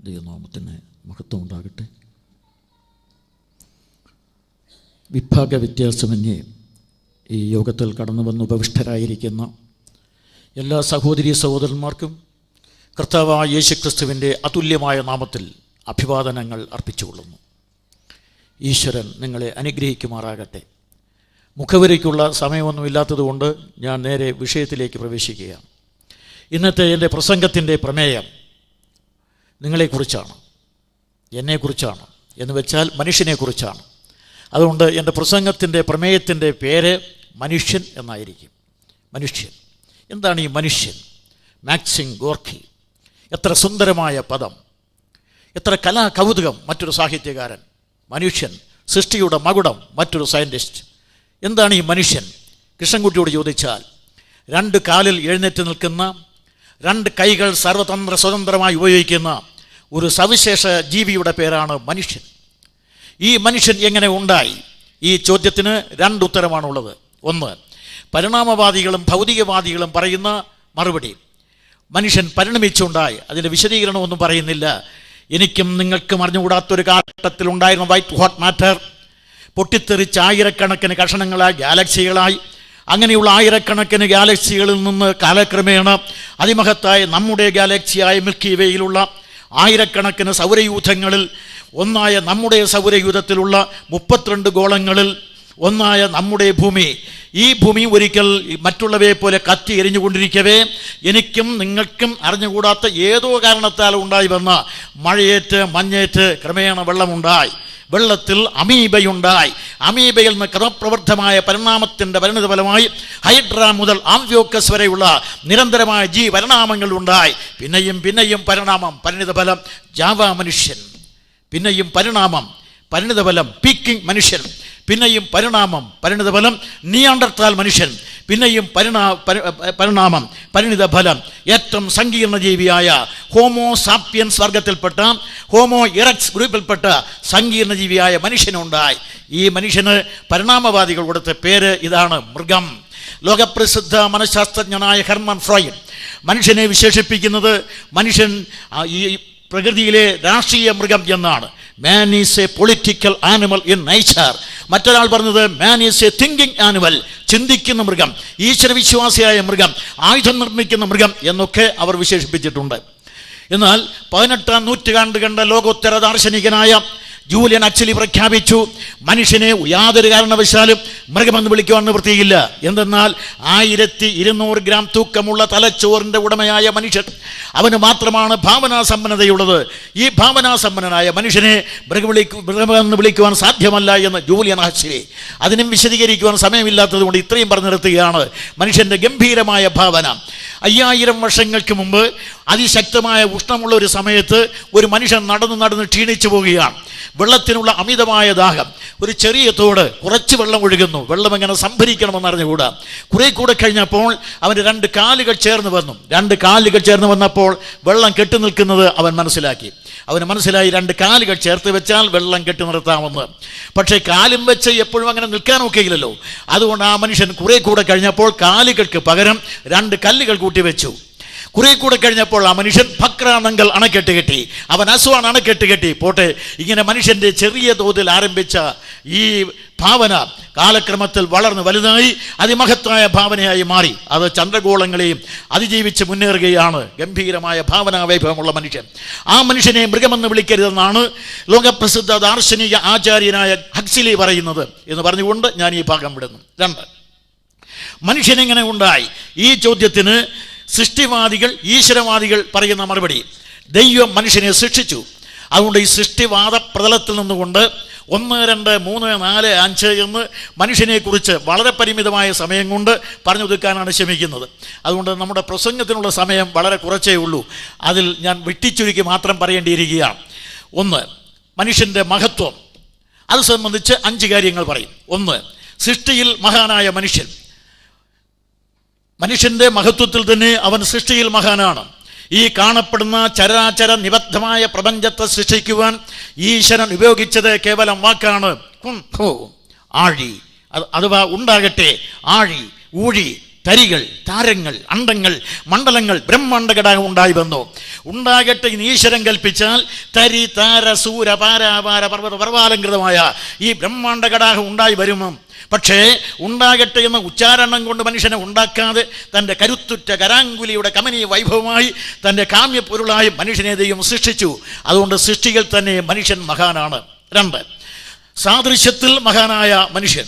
ദൈവനാമത്തിന് മഹത്വം ഉണ്ടാകട്ടെ. വിഭാഗ വ്യത്യാസമന്യേ ഈ യോഗത്തിൽ കടന്നു വന്ന് ഉപവിഷ്ടരായിരിക്കുന്ന എല്ലാ സഹോദരീ സഹോദരന്മാർക്കും കർത്താവായ യേശുക്രിസ്തുവിൻ്റെ അതുല്യമായ നാമത്തിൽ അഭിവാദനങ്ങൾ അർപ്പിച്ചുകൊള്ളുന്നു. ഈശ്വരൻ നിങ്ങളെ അനുഗ്രഹിക്കുമാറാകട്ടെ. മുഖവരയ്ക്കുള്ള സമയമൊന്നുമില്ലാത്തതുകൊണ്ട് ഞാൻ നേരെ വിഷയത്തിലേക്ക് പ്രവേശിക്കുകയാണ്. ഇന്നത്തെ എൻ്റെ പ്രസംഗത്തിൻ്റെ പ്രമേയം നിങ്ങളെക്കുറിച്ചാണ്, എന്നെക്കുറിച്ചാണ്, എന്ന് വെച്ചാൽ മനുഷ്യനെക്കുറിച്ചാണ്. അതുകൊണ്ട് എൻ്റെ പ്രസംഗത്തിൻ്റെ പ്രമേയത്തിൻ്റെ പേര് മനുഷ്യൻ എന്നായിരിക്കും. മനുഷ്യൻ എന്താണ് ഈ മനുഷ്യൻ? മാക്സിം ഗോർക്കി, എത്ര സുന്ദരമായ പദം, എത്ര കലാകൗതുകം. മറ്റൊരു സാഹിത്യകാരൻ, മനുഷ്യൻ സൃഷ്ടിയുടെ മകുടം, മറ്റൊരു സയൻറ്റിസ്റ്റ്. എന്താണ് ഈ മനുഷ്യൻ? കൃഷ്ണൻകുട്ടിയോട് ചോദിച്ചാൽ, രണ്ട് കാലിൽ എഴുന്നേറ്റ് നിൽക്കുന്ന, രണ്ട് കൈകൾ സർവതന്ത്ര സ്വതന്ത്രമായി ഉപയോഗിക്കുന്ന ഒരു സവിശേഷ ജീവിയുടെ പേരാണ് മനുഷ്യൻ. ഈ മനുഷ്യൻ എങ്ങനെ ഉണ്ടായി? ഈ ചോദ്യത്തിന് രണ്ട് ഉത്തരമാണുള്ളത്. ഒന്ന്, പരിണാമവാദികളും ഭൗതികവാദികളും പറയുന്ന മറുപടി, മനുഷ്യൻ പരിണമിച്ചുണ്ടായി. അതിൻ്റെ വിശദീകരണമൊന്നും പറയുന്നില്ല. എനിക്കും നിങ്ങൾക്കും അറിഞ്ഞുകൂടാത്തൊരു കാലഘട്ടത്തിൽ ഉണ്ടായിരുന്ന വൈറ്റ് ഹോട്ട് മാറ്റർ പൊട്ടിത്തെറിച്ച് ആയിരക്കണക്കിന് കഷണങ്ങളായി, ഗാലക്സികളായി, അങ്ങനെയുള്ള ആയിരക്കണക്കിന് ഗാലക്സികളിൽ നിന്ന് കാലക്രമേണ അതിമഹത്തായ നമ്മുടെ ഗാലക്സിയായ മിൽക്കി വേയിലുള്ള ആയിരക്കണക്കിന് സൗരയൂഥങ്ങളിൽ ഒന്നായ നമ്മുടെ സൗരയൂഥത്തിലുള്ള 32 ഗോളങ്ങളിൽ ഒന്നായ നമ്മുടെ ഭൂമി, ഈ ഭൂമി ഒരിക്കൽ മറ്റുള്ളവയെ പോലെ കത്തി എരിഞ്ഞുകൊണ്ടിരിക്കവേ എനിക്കും നിങ്ങൾക്കും അറിഞ്ഞുകൂടാത്ത ഏതോ കാരണത്താൽ ഉണ്ടായി വന്ന മഴയേറ്റ് മഞ്ഞേറ്റ് ക്രമേണ വെള്ളമുണ്ടായി. വെള്ളത്തിൽ അമീബയുണ്ടായി. അമീബയിൽ നിന്ന് ക്രമപ്രവൃദ്ധമായ പരിണാമത്തിൻ്റെ പരിണിത ഫലമായി ഹൈഡ്ര മുതൽ ആംഫിയോക്കസ് വരെയുള്ള നിരന്തരമായ പരിണാമങ്ങൾ ഉണ്ടായി. പിന്നെയും പിന്നെയും പരിണാമം, പരിണിതഫലം ജാവ മനുഷ്യൻ. പിന്നെയും പരിണാമം, പരിണിതഫലം പീക്കിംഗ് മനുഷ്യൻ. പിന്നെയും പരിണാമം, പരിണിതഫലം നിയാണ്ടർത്താൽ മനുഷ്യൻ. പിന്നെയും പരിണാമം, പരിണിതഫലം ഏറ്റവും സങ്കീർണ ജീവിയായ ഹോമോ സാപ്പിയൻസ് വർഗത്തിൽപ്പെട്ട ഹോമോ ഇറക്സ് ഗ്രൂപ്പിൽപ്പെട്ട സങ്കീർണ ജീവിയായ മനുഷ്യനുണ്ടായി. ഈ മനുഷ്യന് പരിണാമവാദികൾ കൊടുത്ത പേര് ഇതാണ്, മൃഗം. ലോകപ്രസിദ്ധ മനഃശാസ്ത്രജ്ഞനായ ഹെർമൻ ഫ്രോയിഡ് മനുഷ്യനെ വിശേഷിപ്പിക്കുന്നത് മനുഷ്യൻ ഈ പ്രകൃതിയിലെ രാഷ്ട്രീയ മൃഗം എന്നാണ്. Man is A political animal in nature. മറ്റൊരാൾ പറഞ്ഞത് man is A thinking animal, ചിന്തിക്കുന്ന മൃഗം, ഈശ്വരവിശ്വാസിയായ മൃഗം, ആയുധം നിർമ്മിക്കുന്ന മൃഗം എന്നൊക്കെ അവർ വിശേഷിപ്പിച്ചിട്ടുണ്ട്. എന്നാൽ 18ാം നൂറ്റാണ്ട് കണ്ട ലോകോത്തര ദാർശനികനായ ജൂലിയൻ അക്ച്വലി പ്രഖ്യാപിച്ചു, മനുഷ്യനെ യാതൊരു കാരണവശാലും മൃഗമെന്ന് വിളിക്കുവാൻ നിവൃത്തിയില്ല. എന്തെന്നാൽ 1200 ഗ്രാം തൂക്കമുള്ള തലച്ചോറിൻ്റെ ഉടമയായ മനുഷ്യൻ, അവന് മാത്രമാണ് ഭാവനാസമ്പന്നതയുള്ളത്. ഈ ഭാവനാസമ്പന്നനായ മനുഷ്യനെ മൃഗമെന്ന് വിളിക്കുവാൻ സാധ്യമല്ല എന്ന് ജൂലിയൻ അക്ച്വലി. അതിനും വിശദീകരിക്കുവാൻ സമയമില്ലാത്തത് കൊണ്ട് ഇത്രയും പറഞ്ഞു നിർത്തുകയാണ്. മനുഷ്യൻ്റെ ഗംഭീരമായ ഭാവന. 5000 വർഷങ്ങൾക്ക് മുമ്പ് അതിശക്തമായ ഉഷ്ണമുള്ള ഒരു സമയത്ത് ഒരു മനുഷ്യൻ നടന്ന് ക്ഷീണിച്ചു പോവുകയാണ്. വെള്ളത്തിനുള്ള അമിതമായ ദാഹം. ഒരു ചെറിയ തോട്, കുറച്ച് വെള്ളം ഒഴുകുന്നു. വെള്ളം എങ്ങനെ സംഭരിക്കണമെന്ന് അറിഞ്ഞുകൂടാ. കുറെ കൂടെ കഴിഞ്ഞപ്പോൾ അവന് 2 കാലുകൾ ചേർന്ന് വന്നു. 2 കാലുകൾ ചേർന്ന് വന്നപ്പോൾ വെള്ളം കെട്ടി നിൽക്കുന്നത് അവൻ മനസ്സിലാക്കി. അവന് മനസ്സിലായി 2 കാലുകൾ ചേർത്ത് വെച്ചാൽ വെള്ളം കെട്ടി നിർത്താമെന്ന്. പക്ഷേ കാലും വെച്ച് എപ്പോഴും അങ്ങനെ നിൽക്കാൻ ഒക്കെയില്ലല്ലോ. അതുകൊണ്ട് ആ മനുഷ്യൻ കുറെ കൂടെ കഴിഞ്ഞപ്പോൾ കാലുകൾക്ക് പകരം 2 കല്ലുകൾ കൂട്ടി വെച്ചു. കുറെ കൂടെ കഴിഞ്ഞപ്പോൾ ആ മനുഷ്യൻ ഭക്രാനങ്കൽ അണക്കെട്ട് കെട്ടി. അവൻ അസ്വാൻ അണക്കെട്ട് കെട്ടി. പോട്ടെ, ഇങ്ങനെ മനുഷ്യൻ്റെ ചെറിയ തോതിൽ ആരംഭിച്ച ഈ ഭാവന കാലക്രമത്തിൽ വളർന്ന് വലുതായി അതിമഹത്തായ ഭാവനയായി മാറി. അത് ചന്ദ്രഗോളങ്ങളെയും അതിജീവിച്ച് മുന്നേറുകയാണ്. ഗംഭീരമായ ഭാവനാ വൈഭവമുള്ള മനുഷ്യൻ. ആ മനുഷ്യനെ മൃഗമെന്ന് വിളിക്കരുതെന്നാണ് ലോകപ്രസിദ്ധ ദാർശനിക ആചാര്യനായ ഹക്സ്ലി പറയുന്നത് എന്ന് പറഞ്ഞുകൊണ്ട് ഞാൻ ഈ ഭാഗം വിടുന്നു. 2, മനുഷ്യനെങ്ങനെ ഉണ്ടായി? ഈ ചോദ്യത്തിന് സൃഷ്ടിവാദികൾ, ഈശ്വരവാദികൾ പറയുന്ന മറുപടി, ദൈവം മനുഷ്യനെ സൃഷ്ടിച്ചു. അതുകൊണ്ട് ഈ സൃഷ്ടിവാദ പ്രതലത്തിൽ നിന്നുകൊണ്ട് 1, 2, 3, 4, 5 എന്ന് മനുഷ്യനെക്കുറിച്ച് വളരെ പരിമിതമായ സമയം കൊണ്ട് പറഞ്ഞൊതുക്കാനാണ് ശ്രമിക്കുന്നത്. അതുകൊണ്ട് നമ്മുടെ പ്രസംഗത്തിനുള്ള സമയം വളരെ കുറച്ചേ ഉള്ളൂ. അതിൽ ഞാൻ വെട്ടിച്ചുരുക്കി മാത്രം പറയേണ്ടിയിരിക്കുകയാണ്. 1, മനുഷ്യൻ്റെ മഹത്വം. അത് സംബന്ധിച്ച് 5 കാര്യങ്ങൾ പറയും. 1, സൃഷ്ടിയിൽ മഹാനായ മനുഷ്യൻ. മനുഷ്യൻ്റെ മഹത്വത്തിൽ തന്നെ അവൻ സൃഷ്ടിയിൽ മഹാനാണ്. ഈ കാണപ്പെടുന്ന ചരാചര നിബദ്ധമായ പ്രപഞ്ചത്തെ സൃഷ്ടിക്കുവാൻ ഈശ്വരൻ ഉപയോഗിച്ചത് കേവലം വാക്കാണ്, ആഴി. അഥവാ ഉണ്ടാകട്ടെ, ആഴി, ഊഴി, തരികൾ, താരങ്ങൾ, അണ്ടങ്ങൾ, മണ്ഡലങ്ങൾ, ബ്രഹ്മാണ്ഡ ഘടകം ഉണ്ടായി വന്നു. ഉണ്ടാകട്ടെ എന്ന് ഈശ്വരൻ കൽപ്പിച്ചാൽ തരി, താര, സൂര, പാരാപാര, പർവ്വത, പർവാലങ്കൃതമായ ഈ ബ്രഹ്മാണ്ഡ ഘടകം ഉണ്ടായി വരുമോ? പക്ഷേ ഉണ്ടാകട്ടെ എന്ന ഉച്ചാരണം കൊണ്ട് മനുഷ്യനെ ഉണ്ടാക്കാതെ തൻ്റെ കരുത്തുറ്റ കരാങ്കുലിയുടെ കമനീയ വൈഭവമായി തൻ്റെ കാമ്യപ്പൊരുളായി മനുഷ്യനെ ദൈവം സൃഷ്ടിച്ചു. അതുകൊണ്ട് സൃഷ്ടികൾ തന്നെ മനുഷ്യൻ മഹാനാണ്. 2, സാദൃശ്യത്തിൽ മഹാനായ മനുഷ്യൻ.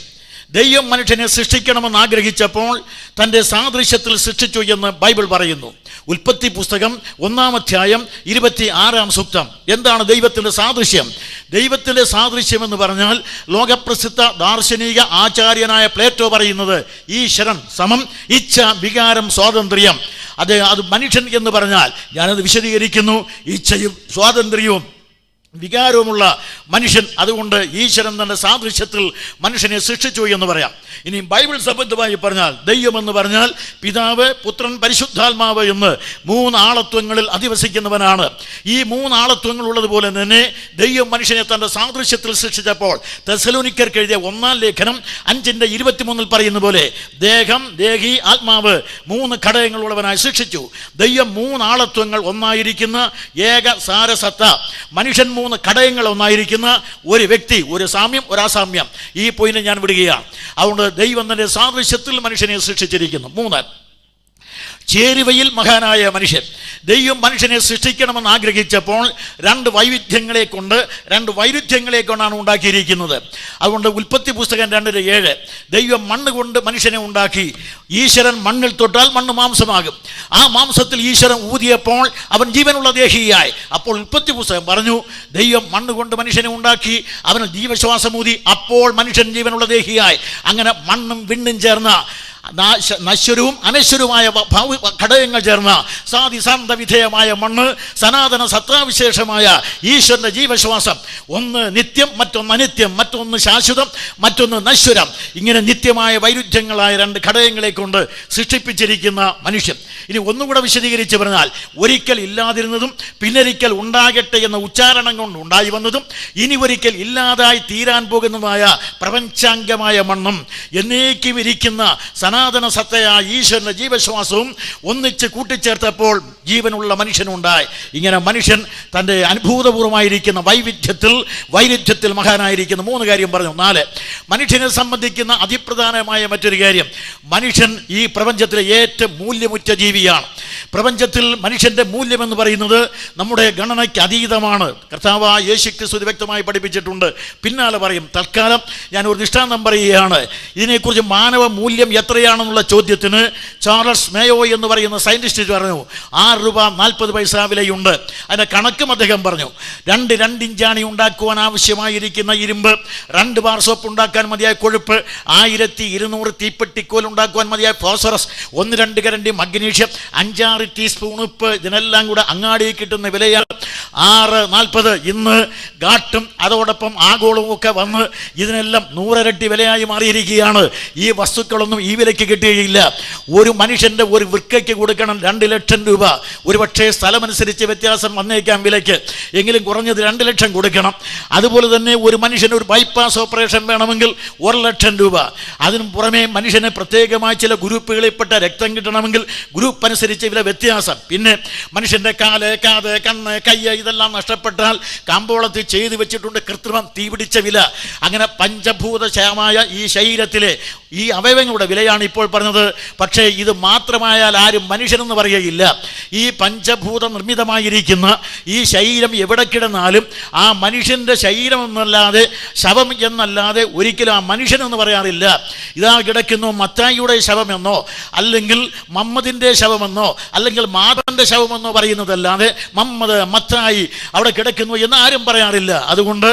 ദൈവം മനുഷ്യനെ സൃഷ്ടിക്കണമെന്ന് ആഗ്രഹിച്ചപ്പോൾ തൻ്റെ സാദൃശ്യത്തിൽ സൃഷ്ടിച്ചു എന്ന് ബൈബിൾ പറയുന്നു. ഉൽപ്പത്തി പുസ്തകം 1-ാം അധ്യായം 26-ാം സൂക്തം. എന്താണ് ദൈവത്തിൻ്റെ സാദൃശ്യം? ദൈവത്തിൻ്റെ സാദൃശ്യം എന്ന് പറഞ്ഞാൽ ലോകപ്രസിദ്ധ ദാർശനിക ആചാര്യനായ പ്ലേറ്റോ പറയുന്നത് ഈശ്വരൻ സമം ഇച്ഛ, വികാരം, സ്വാതന്ത്ര്യം. അത് മനുഷ്യൻ എന്ന് പറഞ്ഞാൽ, ഞാനത് വിശദീകരിക്കുന്നു, ഇച്ഛയും സ്വാതന്ത്ര്യവും വികാരവുമുള്ള മനുഷ്യൻ. അതുകൊണ്ട് ഈശ്വരൻ തൻ്റെ സാദൃശ്യത്തിൽ മനുഷ്യനെ സൃഷ്ടിച്ചു എന്ന് പറയാം. ഇനി ബൈബിൾ സംബന്ധമായി പറഞ്ഞാൽ ദൈവം എന്ന് പറഞ്ഞാൽ പിതാവ്, പുത്രൻ, പരിശുദ്ധാത്മാവ് എന്ന് 3 ആളത്വങ്ങളിൽ അധിവസിക്കുന്നവനാണ്. ഈ 3 ആളത്വങ്ങൾ ഉള്ളതുപോലെ തന്നെ ദൈവം മനുഷ്യനെ തൻ്റെ സാദൃശ്യത്തിൽ സൃഷ്ടിച്ചപ്പോൾ തെസ്സലോനിക്കർക്ക് എഴുതിയ 1-ാം ലേഖനം 5:23 പറയുന്ന പോലെ ദേഹം, ദേഹി, ആത്മാവ് 3 ഘടകങ്ങളുള്ളവനായി സൃഷ്ടിച്ചു. ദൈവം 3 ആളത്വങ്ങൾ ഒന്നായിരിക്കുന്ന ഏക സാരസത്ത, മനുഷ്യൻ 3 ഘടകങ്ങൾ ഒന്നായിരിക്കുന്ന ഒരു വ്യക്തി, ഒരു സാമ്യം, ഒരു അസാമ്യം. ഈ പോയിന്റ് ഞാൻ വിടുകയാണ്. അതുകൊണ്ട് ദൈവം തന്റെ സാദൃശ്യത്തിൽ മനുഷ്യനെ സൃഷ്ടിച്ചിരിക്കുന്നു. 3, ചേരുവയിൽ മഹാനായ മനുഷ്യൻ. ദൈവം മനുഷ്യനെ സൃഷ്ടിക്കണമെന്ന് ആഗ്രഹിച്ചപ്പോൾ 2 വൈരുദ്ധ്യങ്ങളെ കൊണ്ടാണ് ഉണ്ടാക്കിയിരിക്കുന്നത്. അതുകൊണ്ട് ഉൽപ്പത്തി പുസ്തകം 2:7 ദൈവം മണ്ണ് കൊണ്ട് മനുഷ്യനെ ഉണ്ടാക്കി. ഈശ്വരൻ മണ്ണിൽ തൊട്ടാൽ മണ്ണ് മാംസമാകും. ആ മാംസത്തിൽ ഈശ്വരൻ ഊതിയപ്പോൾ അവൻ ജീവനുള്ള ദേഹിയായി. അപ്പോൾ ഉൽപ്പത്തി പുസ്തകം പറഞ്ഞു ദൈവം മണ്ണ് കൊണ്ട് മനുഷ്യനെ ഉണ്ടാക്കി, അവന് ജീവശ്വാസം ഊതി, അപ്പോൾ മനുഷ്യൻ ജീവനുള്ള ദേഹിയായി. അങ്ങനെ മണ്ണും വിണ്ണും ചേർന്ന നശ്വരവും അനശ്വരവുമായ ഘടകങ്ങൾ ചേർന്ന സാധിസാന്ത വിധേയമായ മണ്ണ്, സനാതന സത്താവിശേഷമായ ഈശ്വരന്റെ ജീവശ്വാസം. ഒന്ന് നിത്യം, മറ്റൊന്ന് അനിത്യം, മറ്റൊന്ന് ശാശ്വതം, മറ്റൊന്ന് നശ്വരം. ഇങ്ങനെ നിത്യമായ വൈരുദ്ധ്യങ്ങളായ 2 ഘടകങ്ങളെ കൊണ്ട് സൃഷ്ടിപ്പിച്ചിരിക്കുന്ന മനുഷ്യൻ. ഇനി ഒന്നുകൂടെ വിശദീകരിച്ച് പറഞ്ഞാൽ ഒരിക്കൽ ഇല്ലാതിരുന്നതും പിന്നൊരിക്കൽ ഉണ്ടാകട്ടെ എന്ന ഉച്ചാരണം കൊണ്ട് ഉണ്ടായി വന്നതും ഇനി ഒരിക്കൽ ഇല്ലാതായി തീരാൻ പോകുന്നതുമായ പ്രപഞ്ചാംഗമായ മണ്ണും എന്നേക്കും ഇരിക്കുന്ന സനാതന സത്തയായ ഈശ്വരന്റെ ജീവശ്വാസവും ഒന്നിച്ച് കൂട്ടിച്ചേർത്തപ്പോൾ ജീവനുള്ള മനുഷ്യനുണ്ടായി. ഇങ്ങനെ മനുഷ്യൻ തൻ്റെ അനുഭൂതപൂർവമായിരിക്കുന്ന വൈരുദ്ധ്യത്തിൽ മഹാനായിരിക്കുന്ന 3 കാര്യം പറഞ്ഞു. 4, മനുഷ്യനെ സംബന്ധിക്കുന്ന അതിപ്രധാനമായ മറ്റൊരു കാര്യം, മനുഷ്യൻ ഈ പ്രപഞ്ചത്തിലെ ഏറ്റവും മൂല്യമുറ്റ ജീവിയാണ്. പ്രപഞ്ചത്തിൽ മനുഷ്യന്റെ മൂല്യം എന്ന് പറയുന്നത് നമ്മുടെ ഗണനയ്ക്ക് അതീതമാണ്. കർത്താവ് യേശുക്രിസ്തു വ്യക്തമായി പഠിപ്പിച്ചിട്ടുണ്ട്. പിന്നാലെ പറയും. തൽക്കാലം ഞാൻ ഒരു ദൃഷ്ടാന്തം പറയുകയാണ്. ഇതിനെക്കുറിച്ച് മാനവ മൂല്യം എത്രയാണെന്നുള്ള ചോദ്യത്തിന് ചാൾസ് മേയോ എന്ന് പറയുന്ന സയന്റിസ്റ്റ് പറഞ്ഞു 6 രൂപ 40 പൈസ വിലയുണ്ട്. അതിൻ്റെ കണക്കും അദ്ദേഹം പറഞ്ഞു. 2 ഇഞ്ചാണി ഉണ്ടാക്കുവാൻ ആവശ്യമായിരിക്കുന്ന ഇരുമ്പ്, 2 ബാർ സോപ്പ് ഉണ്ടാക്കാൻ മതിയായ കൊഴുപ്പ്, 1200 തീപ്പെട്ടിക്കോൽ ഉണ്ടാക്കുവാൻ മതിയായ ഫോസ്ഫറസ്, 1-2 കരണ്ടി മഗ്നീഷ്യം, 5-6 ടീസ്പൂൺ ഉപ്പ്, ഇതിനെല്ലാം കൂടെ അങ്ങാടി കിട്ടുന്ന വിലയാണ് 6.40. ഇന്ന് ഗാട്ടും അതോടൊപ്പം ആഗോളവും ഒക്കെ വന്ന് ഇതിനെല്ലാം 100 ഇരട്ടി വിലയായി മാറിയിരിക്കുകയാണ്. ഈ വസ്തുക്കളൊന്നും ഈ വിലയ്ക്ക് കിട്ടുകയില്ല. ഒരു മനുഷ്യൻ്റെ ഒരു വൃക്കയ്ക്ക് കൊടുക്കണം 2 ലക്ഷം രൂപ. ഒരുപക്ഷെ സ്ഥലമനുസരിച്ച് വ്യത്യാസം വന്നേക്കാം വിലയ്ക്ക്, എങ്കിലും കുറഞ്ഞത് 2 ലക്ഷം കൊടുക്കണം. അതുപോലെ തന്നെ ഒരു മനുഷ്യന് ഒരു ബൈപ്പാസ് ഓപ്പറേഷൻ വേണമെങ്കിൽ 1 ലക്ഷം രൂപ. അതിനു പുറമെ മനുഷ്യന് പ്രത്യേകമായി ചില ഗ്രൂപ്പുകളിൽപ്പെട്ട രക്തം കിട്ടണമെങ്കിൽ ഗ്രൂപ്പ് അനുസരിച്ച് വില വ്യത്യാസം. പിന്നെ മനുഷ്യൻ്റെ കാല്, കാത്, കണ്ണ്, കയ്യ് ഇതെല്ലാം നഷ്ടപ്പെട്ടാൽ കാമ്പോളത്തിൽ ചെയ്തു വെച്ചിട്ടുണ്ട് കൃത്രിമം തീപിടിച്ച വില. അങ്ങനെ പഞ്ചഭൂതശയമായ ഈ ശരീരത്തിലെ ഈ അവയവങ്ങളുടെ വിലയാണ് ഇപ്പോൾ പറഞ്ഞത്. പക്ഷേ ഇത് മാത്രമായാൽ ആരും മനുഷ്യനെന്ന് പറയുകയില്ല. ഈ പഞ്ചഭൂത നിർമ്മിതമായിരിക്കുന്ന ഈ ശരീരം എവിടെ കിടന്നാലും ആ മനുഷ്യൻ്റെ ശരീരം എന്നല്ലാതെ, ശവം എന്നല്ലാതെ ഒരിക്കലും ആ മനുഷ്യനെന്ന് പറയാറില്ല. ഇതാ കിടക്കുന്നു മത്തായിയുടെ ശവമെന്നോ അല്ലെങ്കിൽ മമ്മദിൻ്റെ ശവമെന്നോ അല്ലെങ്കിൽ മാതൻ്റെ ശവമെന്നോ പറയുന്നതല്ലാതെ മമ്മദ്, മത്തായി അവിടെ കിടക്കുന്നു എന്ന് ആരും പറയാറില്ല. അതുകൊണ്ട്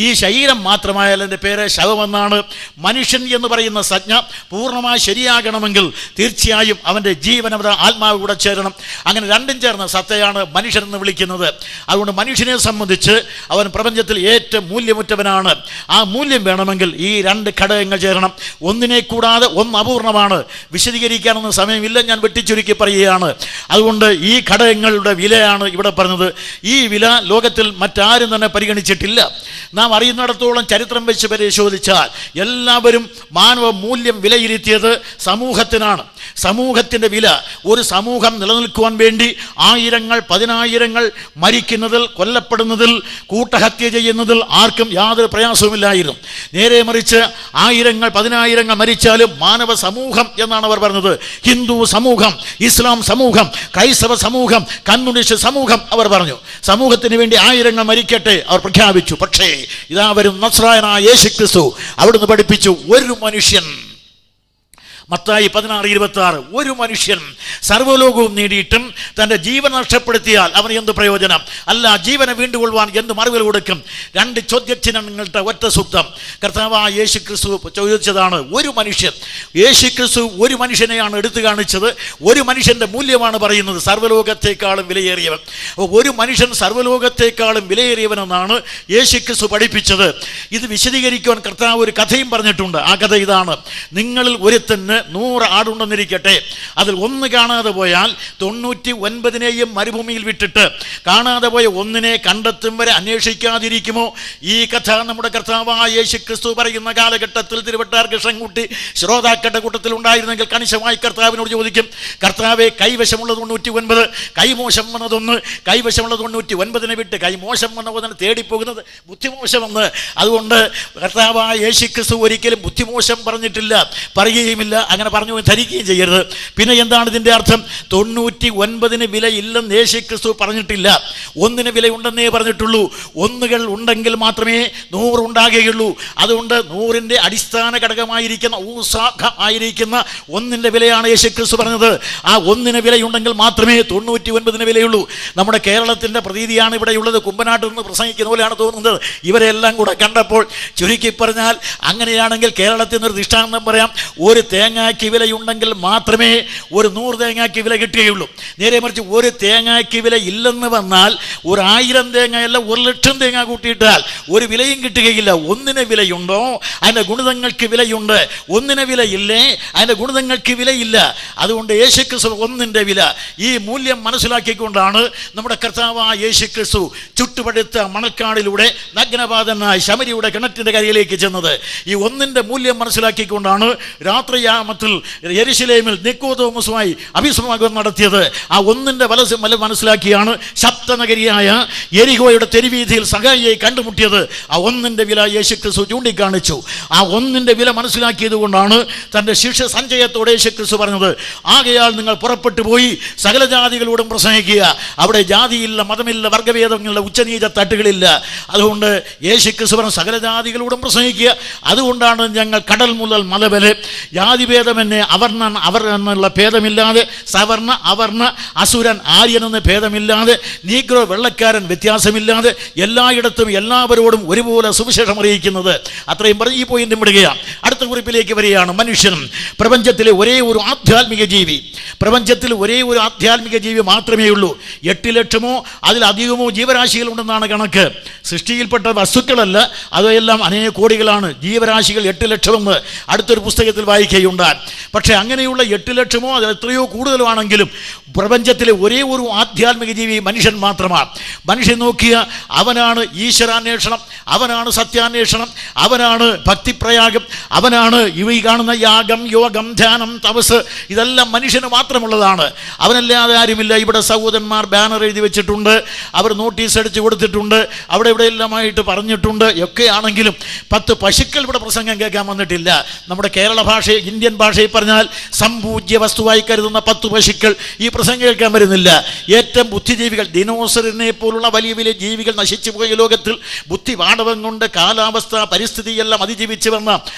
ഈ ശരീരം മാത്രമായാൽ എൻ്റെ പേര് ശവമെന്നാണ്. മനുഷ്യൻ എന്ന് പറയുന്ന സംജ്ഞ പൂർണ്ണമായി ശരിയാകണമെങ്കിൽ തീർച്ചയായും അവൻ്റെ ജീവനവത ആത്മാവ് കൂടെ ചേരണം. അങ്ങനെ 2 ചേർന്ന സത്തയാണ് മനുഷ്യനെന്ന് വിളിക്കുന്നത്. അതുകൊണ്ട് മനുഷ്യനെ സംബന്ധിച്ച് അവൻ പ്രപഞ്ചത്തിൽ ഏറ്റവും മൂല്യമുറ്റവനാണ്. ആ മൂല്യം വേണമെങ്കിൽ ഈ 2 ഘടകങ്ങൾ ചേരണം. ഒന്നിനെ കൂടാതെ ഒന്ന് അപൂർണമാണ്. വിശദീകരിക്കാനൊന്നും സമയമില്ല, ഞാൻ വെട്ടിച്ചുരുക്കി പറയുകയാണ്. അതുകൊണ്ട് ഈ ഘടകങ്ങളുടെ വിലയാണ് ഇവിടെ പറഞ്ഞത്. ഈ വില ലോകത്തിൽ മറ്റാരും തന്നെ പരിഗണിച്ചിട്ടില്ല. നാം അറിയുന്നിടത്തോളം ചരിത്രം വെച്ച് പരിശോധിച്ചാൽ എല്ലാവരും മാനവ മൂല്യം വിലയിരുത്തിയത് സമൂഹത്തിനാണ്. സമൂഹത്തിൻ്റെ വില, ഒരു സമൂഹം നിലനിൽക്കുവാൻ വേണ്ടി ആയിരങ്ങൾ പതിനായിരങ്ങൾ മരിക്കുന്നതിൽ, കൊല്ലപ്പെടുന്നതിൽ, കൂട്ടഹത്യ ചെയ്യുന്നതിൽ ആർക്കും യാതൊരു പ്രയാസവുമില്ലായിരുന്നു. നേരെ മറിച്ച് ആയിരങ്ങൾ പതിനായിരങ്ങൾ മരിച്ചാലും മാനവ സമൂഹം എന്നാണ് അവർ പറഞ്ഞത്. ഹിന്ദു സമൂഹം, ഇസ്ലാം സമൂഹം, ക്രൈസ്തവ സമൂഹം, കമ്മ്യൂണിസ്റ്റ് സമൂഹം അവർ പറഞ്ഞു. സമൂഹത്തിന് വേണ്ടി ആയിരങ്ങൾ മരിക്കട്ടെ അവർ പ്രഖ്യാപിച്ചു. പക്ഷേ ഇതാ വരും നസ്രായനായ യേശുക്രിസ്തു അവിടുന്ന് പഠിപ്പിച്ചു, ഒരു മനുഷ്യൻ, മത്തായി 16:26, ഒരു മനുഷ്യൻ സർവ്വലോകവും നേടിയിട്ടും തൻ്റെ ജീവൻ നഷ്ടപ്പെടുത്തിയാൽ അവന് എന്ത് പ്രയോജനം? അല്ല, ജീവനെ വീണ്ടുകൊള്ളുവാൻ എന്ത് മറുപടി കൊടുക്കും? രണ്ട് ചോദ്യചിഹ്നങ്ങളുടെ ഒറ്റ സൂക്തം കർത്താവായ യേശുക്രിസ്തു ചോദിച്ചതാണ്. ഒരു മനുഷ്യൻ, യേശുക്രിസ്തു ഒരു മനുഷ്യനെയാണ് എടുത്തു കാണിച്ചത്. ഒരു മനുഷ്യൻ്റെ മൂല്യമാണ് പറയുന്നത്, സർവ്വലോകത്തെക്കാളും വിലയേറിയവൻ. ഒരു മനുഷ്യൻ സർവ്വലോകത്തെക്കാളും വിലയേറിയവനെന്നാണ് യേശുക്രിസ്തു പഠിപ്പിച്ചത്. ഇത് വിശദീകരിക്കുവാൻ കർത്താവ് ഒരു കഥയും പറഞ്ഞിട്ടുണ്ട്. ആ കഥ ഇതാണ്. നിങ്ങളിൽ ഒരുത്തന് 100 ആടുണ്ടെന്നിരിക്കട്ടെ, അതിൽ ഒന്ന് കാണാതെ പോയാൽ 99 മരുഭൂമിയിൽ വിട്ടിട്ട് കാണാതെ പോയ ഒന്നിനെ കണ്ടെത്തും വരെ അന്വേഷിക്കാതിരിക്കുമോ? ഈ കഥ നമ്മുടെ കർത്താവായ യേശുക്രിസ്തു പറയുന്ന കാലഘട്ടത്തിൽ തിരുവട്ടാർ കൃഷ്ണൻകുട്ടി ശ്രോതാക്കളുടെ കൂട്ടത്തിൽ ഉണ്ടായിരുന്നെങ്കിൽ കണിശമായി കർത്താവിനോട് ചോദിക്കും, കർത്താവെ, കൈവശമുള്ളത് 99, കൈമോശം വന്നതൊന്ന്, കൈവശമുള്ളത് 99 വിട്ട് കൈമോശം വന്നതിനെ തേടിപ്പോകുന്നത് ബുദ്ധിമോശമെന്ന്. അതുകൊണ്ട് കർത്താവായ യേശുക്രിസ്തു ഒരിക്കലും ബുദ്ധിമോശം പറഞ്ഞിട്ടില്ല, പറയുകയുമില്ല, അങ്ങനെ പറഞ്ഞു ധരിക്കുകയും ചെയ്യരുത്. പിന്നെ എന്താണ് ഇതിൻ്റെ അർത്ഥം? 99 വിലയില്ലെന്ന് യേശുക്രിസ്തു പറഞ്ഞിട്ടില്ല, ഒന്നിന് വിലയുണ്ടെന്നേ പറഞ്ഞിട്ടുള്ളൂ. ഒന്നുകൾ ഉണ്ടെങ്കിൽ മാത്രമേ 100 ഉണ്ടാകുകയുള്ളൂ. അതുകൊണ്ട് 100ൻ്റെ അടിസ്ഥാന ഘടകമായിരിക്കുന്ന ഊസാഖ ആയിരിക്കുന്ന ഒന്നിൻ്റെ വിലയാണ് യേശുക്രിസ്തു പറഞ്ഞത്. ആ ഒന്നിന് വിലയുണ്ടെങ്കിൽ മാത്രമേ 99 വിലയുള്ളൂ. നമ്മുടെ കേരളത്തിൻ്റെ പ്രതീതിയാണ് ഇവിടെയുള്ളത്. കുമ്പനാട്ടിൽ നിന്ന് പ്രസംഗിക്കുന്ന പോലെയാണ് തോന്നുന്നത്. ഇവരെല്ലാം കൂടെ കണ്ടപ്പോൾ ചുരുക്കി പറഞ്ഞാൽ, അങ്ങനെയാണെങ്കിൽ കേരളത്തിൽ നിന്നൊരു ദൃഷ്ടാന്തം പറയാം. ഒരു തേങ്ങയ്ക്ക് വിലയുണ്ടെങ്കിൽ മാത്രമേ ഒരു 100 തേങ്ങയ്ക്ക് വില കിട്ടുകയുള്ളൂ. നേരെ മറിച്ച് ഒരു തേങ്ങയ്ക്ക് വില ഇല്ലെന്ന് വന്നാൽ 1000 തേങ്ങയല്ല 1,00,000 തേങ്ങ കൂട്ടിയിട്ടാൽ ഒരു വിലയും കിട്ടുകയില്ല. ഒന്നിന് വിലയുണ്ടോ അതിൻ്റെ ഗുണിതങ്ങൾക്ക് വിലയുണ്ട്, ഒന്നിന് വിലയില്ലേ അതിൻ്റെ ഗുണിതങ്ങൾക്ക് വിലയില്ല. അതുകൊണ്ട് യേശുക്രിസ്തു ഒന്നിൻ്റെ വില, ഈ മൂല്യം മനസ്സിലാക്കിക്കൊണ്ടാണ് നമ്മുടെ കർത്താവായ യേശുക്രിസ്തു ചുട്ടുപടുത്ത മണൽക്കാടിലൂടെ നഗ്നപാതനായി ശമരിയുടെ കിണറ്റിൻ്റെ കരയിലേക്ക് ചെന്നത്. ഈ ഒന്നിൻ്റെ മൂല്യം മനസ്സിലാക്കിക്കൊണ്ടാണ് രാത്രിയാമത്തിൽ യെരുശലേമിൽ നിക്കോദോമുസുമായി അഭിസംവാദം നടത്തിയത്. ആ ഒന്നിൻ്റെ വല മനസ്സിലാക്കിയാണ് ശബ്ദനഗരിയായ യെരിഹോയുടെ തെരുവീതിയിൽ സഹായിയെ കണ്ടുമുട്ടിയത്. ആ ഒന്നിൻ്റെ വില യേശുക്രിസ്തു ചൂണ്ടിക്കാണിച്ചു. ആ ഒന്നിൻ്റെ വില മനസ്സിലാക്കിയത് കൊണ്ടാണ് തൻ്റെ ശിക്ഷ സഞ്ചയത്തോടെ യേശുക്രിസ്തു പറഞ്ഞത്, ആകയാൽ നിങ്ങൾ പുറപ്പെട്ടു പോയി സകല ജാതികളോടും പ്രസംഗിക്കുക. അവിടെ ജാതിയില്ല, മതമില്ല, വർഗഭേദങ്ങളില്ല, ഉച്ചനീച തട്ടുകളില്ല. അതുകൊണ്ട് യേശുക്രിസ്തു പറഞ്ഞ സകല ജാതികളോടും പ്രസംഗിക്കുക. അതുകൊണ്ടാണ് ഞങ്ങൾ കടൽ മുതൽ മല വരെ ജാതിഭേദമെന്നെ അവർണ്ണൻ അവർ എന്നുള്ള ഭേദമില്ലാതെ, സവർണ അവർണ അസുരൻ ആര്യൻ എന്ന ഭേദമില്ലാതെ, നീഗ്രോ വെള്ളക്കാരൻ വ്യത്യാസമില്ലാതെ എല്ലായിടത്തും എല്ലാവരോടും ഒരുപോലെ സുവിശേഷം അറിയിക്കുന്നത്. അത്രയും പറഞ്ഞ് ഈ പോയിന്റ് വിടുകയാണ്. അടുത്ത കുറിപ്പിലേക്ക് വരികയാണ്. മനുഷ്യൻ പ്രപഞ്ചത്തിലെ ഒരേ ഒരു ആധ്യാത്മിക ജീവി. പ്രപഞ്ചത്തിൽ ഒരേ ഒരു ആധ്യാത്മിക ജീവി മാത്രമേ ഉള്ളൂ. 8 ലക്ഷമോ അതിലധികമോ ജീവരാശികളുണ്ടെന്നാണ് കണക്ക്. സൃഷ്ടിയിൽപ്പെട്ട വസ്തുക്കളല്ല, അതെല്ലാം അനേക കോടികളാണ്. ജീവരാശികൾ 8 ലക്ഷമെന്ന് അടുത്തൊരു പുസ്തകത്തിൽ വായിക്കുകയുണ്ടായി. പക്ഷേ അങ്ങനെയുള്ള 8 ലക്ഷമോ അതിൽ എത്രയോ കൂടുതലുമാണെങ്കിലും പ്രപഞ്ചത്തിലെ ഒരേ ഒരു ആധ്യാത്മിക ജീവി മനുഷ്യൻ മാത്രമാണ്. മനുഷ്യൻ നോക്കിയ അവനാണ് ഈശ്വരാന്വേഷണം, അവനാണ് സത്യാന്വേഷണം, അവനാണ് ഭക്തിപ്രയാഗം, അവനാണ് ഈ കാണുന്ന യാഗം, യോഗം, ധ്യാനം, തപസ്, ഇതെല്ലാം മനുഷ്യന് മാത്രമുള്ളതാണ്. അവനല്ലാതെ ആരുമില്ല. ഇവിടെ സഹോദരന്മാർ ബാനർ എഴുതി വെച്ചിട്ടുണ്ട്, അവർ നോട്ടീസ് അടിച്ച് കൊടുത്തിട്ടുണ്ട്, അവിടെ ഇവിടെയെല്ലാമായിട്ട് പറഞ്ഞിട്ടുണ്ട്. ഒക്കെ ആണെങ്കിലും 10 പശുക്കൾ ഇവിടെ പ്രസംഗം കേൾക്കാൻ വന്നിട്ടില്ല. നമ്മുടെ കേരള ഭാഷ, ഇന്ത്യൻ ഭാഷയിൽ പറഞ്ഞാൽ സംപൂജ്യ വസ്തുവായി കരുതുന്ന 10 പശുക്കൾ ഈ പ്രസംഗം കേൾക്കാൻ വരുന്നില്ല. ഏറ്റവും ബുദ്ധിജീവികൾ, ദിനോസറിനെ പോലുള്ള വലിയ വലിയ ജീവികൾ നശിച്ചു പോയ ലോകത്തിൽ ബുദ്ധി പാടവം കൊണ്ട് കാലാവസ്ഥ പരിസ്ഥിതിയെല്ലാം അതിജീവിച്ചു വന്ന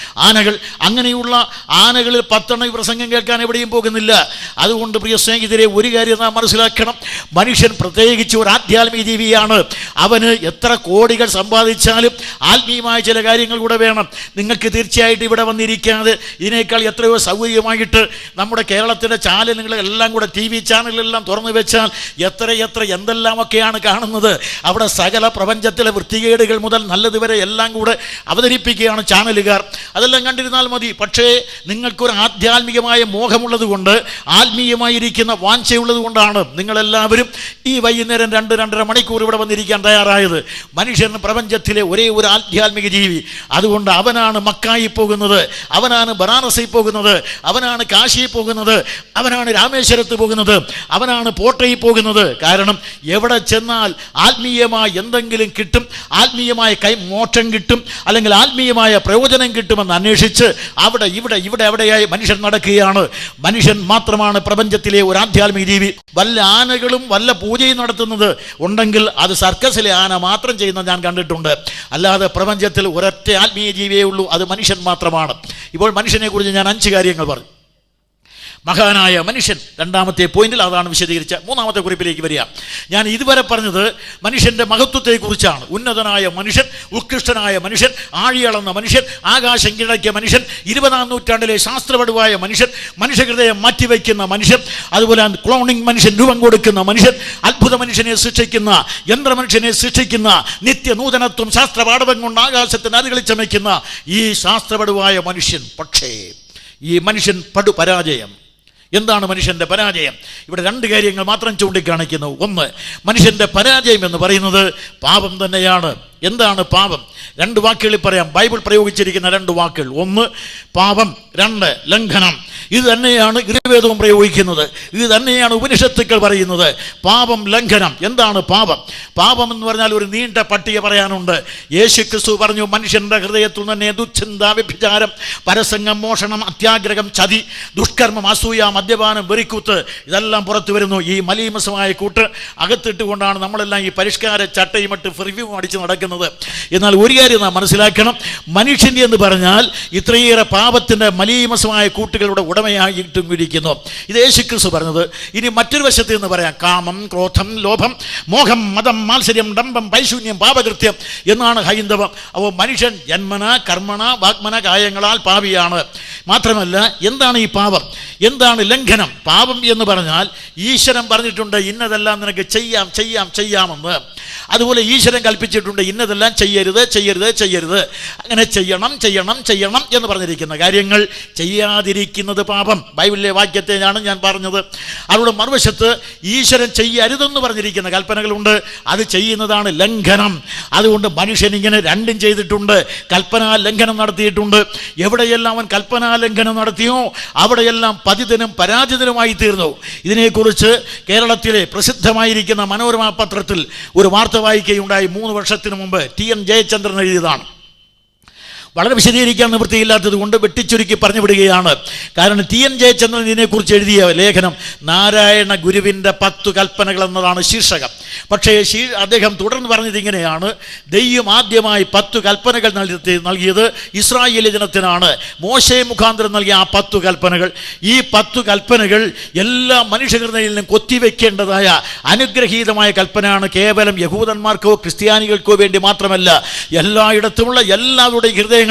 ആനകൾ, അങ്ങനെയുള്ള ആനകളിൽ 10 പ്രസംഗം കേൾക്കാൻ എവിടെയും പോകുന്നില്ല. അതുകൊണ്ട് പ്രിയ സ്നേഹിതരെ, ഒരു കാര്യം നാം മനസ്സിലാക്കണം. മനുഷ്യൻ പ്രത്യേകിച്ച് ഒരു ആധ്യാത്മിക ജീവിയാണ്. അവന് എത്ര കോടികൾ സമ്പാദിച്ചാലും ആത്മീയമായ ചില കാര്യങ്ങൾ കൂടെ വേണം. നിങ്ങൾക്ക് തീർച്ചയായിട്ടും ഇവിടെ വന്നിരിക്കാതെ ഇതിനേക്കാൾ എത്രയോ സൗകര്യമായിട്ട് നമ്മുടെ കേരളത്തിൻ്റെ ചാനലുകളെല്ലാം കൂടെ TV ചാനലുകളെല്ലാം തുറന്നു വെച്ചാൽ എത്ര എന്തെല്ലാമൊക്കെയാണ് കാണുന്നത്. അവിടെ സകല പ്രപഞ്ചത്തിലെ വൃത്തികേടുകൾ മുതൽ നല്ലതുവരെ എല്ലാം കൂടെ അവതരിപ്പിക്കുകയാണ് ചാനലുകാർ. അതെല്ലാം കണ്ടിരുന്നാൽ മതി. പക്ഷേ നിങ്ങൾക്കൊരു ആധ്യാത്മികമായ മോഹമുള്ളത് കൊണ്ട്, ആത്മീയമായിരിക്കുന്ന വാഞ്ചയുള്ളത് കൊണ്ടാണ് നിങ്ങളെല്ലാവരും ഈ വൈകുന്നേരം 2-2.5 മണിക്കൂർ ഇവിടെ വന്നിരിക്കാൻ തയ്യാറായത്. മനുഷ്യൻ പ്രപഞ്ചത്തിലെ ഒരേ ഒരു ആധ്യാത്മിക ജീവി. അതുകൊണ്ട് അവനാണ് മക്കായി പോകുന്നത്, അവനാണ് ബനാറസിൽ പോകുന്നത്, അവനാണ് കാശിയിൽ പോകുന്നത്, അവനാണ് രാമേശ്വരത്ത് പോകുന്നത്, അവനാണ് പോട്ടയിൽ പോകുന്നത്. കാരണം എവിടെ ചെന്നാൽ ആത്മീയമായ എന്തെങ്കിലും കിട്ടും, ആത്മീയമായ മോക്ഷം കിട്ടും, അല്ലെങ്കിൽ ആത്മീയമായ പ്രയോജനം കിട്ടുമെന്ന് അന്വേഷിച്ച് അവിടെ ഇവിടെ ഇവിടെ എവിടെയായി മനുഷ്യൻ നടക്കുകയാണ്. മനുഷ്യൻ മാത്രമാണ് പ്രപഞ്ചത്തിലെ ഒരു ആധ്യാത്മിക ജീവി. വല്ല ആനകളും വല്ല പൂജയും നടത്തുന്നത് ഉണ്ടെങ്കിൽ അത് സർക്കസിലെ ആന മാത്രം ചെയ്യുന്നത് ഞാൻ കണ്ടിട്ടുണ്ട്. അല്ലാതെ പ്രപഞ്ചത്തിൽ ഒരൊറ്റ ആത്മീയ ജീവിയേ ഉള്ളൂ, അത് മനുഷ്യൻ മാത്രമാണ്. ഇപ്പോൾ മനുഷ്യനെ കുറിച്ച് ഞാൻ 5 കാര്യങ്ങൾ പറഞ്ഞു. മഹാനായ മനുഷ്യൻ, രണ്ടാമത്തെ പോയിന്റിൽ അതാണ് വിശദീകരിച്ച. മൂന്നാമത്തെ കുറിപ്പിലേക്ക് വരിക. ഞാൻ ഇതുവരെ പറഞ്ഞത് മനുഷ്യൻ്റെ മഹത്വത്തെക്കുറിച്ചാണ്. ഉന്നതനായ മനുഷ്യൻ, ഉത്കൃഷ്ടനായ മനുഷ്യൻ, ആഴിയളന്ന മനുഷ്യൻ, ആകാശം കീഴടക്കിയ മനുഷ്യൻ, 20-ാം നൂറ്റാണ്ടിലെ ശാസ്ത്രപരമായ മനുഷ്യൻ, മനുഷ്യഹൃദയം മാറ്റിവെക്കുന്ന മനുഷ്യൻ, അതുപോലെ ക്ലോണിംഗ് മനുഷ്യൻ, രൂപം കൊടുക്കുന്ന മനുഷ്യൻ, അത്ഭുത മനുഷ്യനെ സൃഷ്ടിക്കുന്ന, യന്ത്രമനുഷ്യനെ സൃഷ്ടിക്കുന്ന, നിത്യനൂതനത്വം ശാസ്ത്രപാഠവം കൊണ്ട് ആകാശത്തിന് അതികളിൽ ചമയ്ക്കുന്ന ഈ ശാസ്ത്രപരമായ മനുഷ്യൻ. പക്ഷേ ഈ മനുഷ്യൻ പരാജയം. എന്താണ് മനുഷ്യൻ്റെ പരാജയം? ഇവിടെ 2 കാര്യങ്ങൾ മാത്രം ചൂണ്ടിക്കാണിക്കുന്നു. ഒന്ന്, മനുഷ്യൻ്റെ പരാജയം എന്ന് പറയുന്നത് പാപം തന്നെയാണ്. എന്താണ് പാപം? 2 വാക്കുകളിൽ പറയാം. ബൈബിൾ പ്രയോഗിച്ചിരിക്കുന്ന 2 വാക്കുകൾ. ഒന്ന് പാപം, 2 ലംഘനം. ഇത് തന്നെയാണ് ഋഗ്വേദവും പ്രയോഗിക്കുന്നത്, ഇത് തന്നെയാണ് ഉപനിഷത്തുക്കൾ പറയുന്നത്. പാപം, ലംഘനം. എന്താണ് പാപം? പാപം എന്ന് പറഞ്ഞാൽ ഒരു നീണ്ട പട്ടിക പറയാനുണ്ട്. യേശുക്രിസ്തു പറഞ്ഞു, മനുഷ്യൻ്റെ ഹൃദയത്തിൽ തന്നെ ദുശ്ചിന്ത, വ്യഭിചാരം, പരസംഗം, മോഷണം, അത്യാഗ്രഹം, ചതി, ദുഷ്കർമ്മം, അസൂയ, മദ്യപാനം, വെറിക്കൂത്ത്, ഇതെല്ലാം പുറത്തു വരുന്നു. ഈ മലീമസമായ കൂട്ട് അകത്തിട്ടുകൊണ്ടാണ് നമ്മളെല്ലാം ഈ പരിഷ്കാര ചട്ടയുമിട്ട് റിവ്യൂ അടിച്ച് നടക്കുന്നത്. എന്നാൽ ഒരു കാര്യം നാം മനസ്സിലാക്കണം, മനുഷ്യൻ എന്ന് പറഞ്ഞാൽ ഇത്രയേറെ പാപത്തിൻ്റെ മലീമസമായ കൂട്ടുകളുടെ ഉടമയായിട്ടും ഇരിക്കുന്നു. ഇത് യേശുക്രിസ്തു പറഞ്ഞത്. ഇനി മറ്റൊരു വശത്ത് എന്ന് പറയാം, കാമം, ക്രോധം, ലോഭം, മോഹം, മതം, മാത്സര്യം, ഡംബം, പൈശൂന്യം, പാപകൃത്യം എന്നാണ് ഹൈന്ദവം. അപ്പോൾ മനുഷ്യൻ ജന്മന, കർമ്മണ, വാഗ്മന, കായങ്ങളാൽ പാപിയാണ്. മാത്രമല്ല, എന്താണ് ഈ പാപം? എന്താണ് ലംഘനം? പാപം എന്ന് പറഞ്ഞാൽ ഈശ്വരൻ പറഞ്ഞിട്ടുണ്ട് ഇന്നതെല്ലാം നിനക്ക് ചെയ്യാമെന്ന്. അതുപോലെ ഈശ്വരൻ കൽപ്പിച്ചിട്ടുണ്ട് ഇന്നതെല്ലാം ചെയ്യരുത്. അങ്ങനെ ചെയ്യണം എന്ന് പറഞ്ഞിരിക്കുന്ന കാര്യങ്ങൾ ചെയ്യാതിരിക്കുന്നത് പാപം. ബൈബിളിലെ വാക്യത്തെയാണ് ഞാൻ പറഞ്ഞത്. അവിടെ മറുവശത്ത് ഈശ്വരൻ ചെയ്യരുതെന്ന് പറഞ്ഞിരിക്കുന്ന കൽപ്പനകളുണ്ട്, അത് ചെയ്യുന്നതാണ് ലംഘനം. അതുകൊണ്ട് മനുഷ്യൻ ഇങ്ങനെ 2ഉം ചെയ്തിട്ടുണ്ട്, കൽപ്പനാ ലംഘനം നടത്തിയിട്ടുണ്ട്. എവിടെയെല്ലാം അവൻ കൽപ്പനാ ലംഘനം നടത്തിയോ അവിടെയെല്ലാം പതിതനും പരാജിതനുമായി തീർന്നു. ഇതിനെക്കുറിച്ച് കേരളത്തിലെ പ്രസിദ്ധമായിരിക്കുന്ന മനോരമ പത്രത്തിൽ ഒരു വാർത്ത വായിക്കുകയുണ്ടായി. 3 വർഷത്തിന് മുമ്പ് TN ജയചന്ദ്രൻ എഴുതിയതാണ്. വളരെ വിശദീകരിക്കാൻ നിവൃത്തിയില്ലാത്തത് കൊണ്ട് വെട്ടിച്ചുരുക്കി പറഞ്ഞു വിടുകയാണ്. കാരണം TN ജയചന്ദ്രൻ ഇതിനെക്കുറിച്ച് എഴുതിയ ലേഖനം നാരായണ ഗുരുവിൻ്റെ 10 കൽപ്പനകൾ എന്നതാണ് ശീർഷകം. പക്ഷേ അദ്ദേഹം തുടർന്ന് പറഞ്ഞത് ഇങ്ങനെയാണ്, ദൈവം ആദ്യമായി 10 കൽപ്പനകൾ നൽകിയത് ഇസ്രായേൽ ജനത്തിനാണ്. മോശെ മുഖാന്തരം നൽകിയ ആ 10 കൽപ്പനകൾ, ഈ 10 കൽപ്പനകൾ എല്ലാ മനുഷ്യഹൃദയങ്ങളിലും കൊത്തിവെക്കേണ്ടതായ അനുഗ്രഹീതമായ കൽപ്പനയാണ്. കേവലം യഹൂദന്മാർക്കോ ക്രിസ്ത്യാനികൾക്കോ വേണ്ടി മാത്രമല്ല, എല്ലായിടത്തുമുള്ള എല്ലാവരുടെയും ഹൃദയങ്ങളിൽ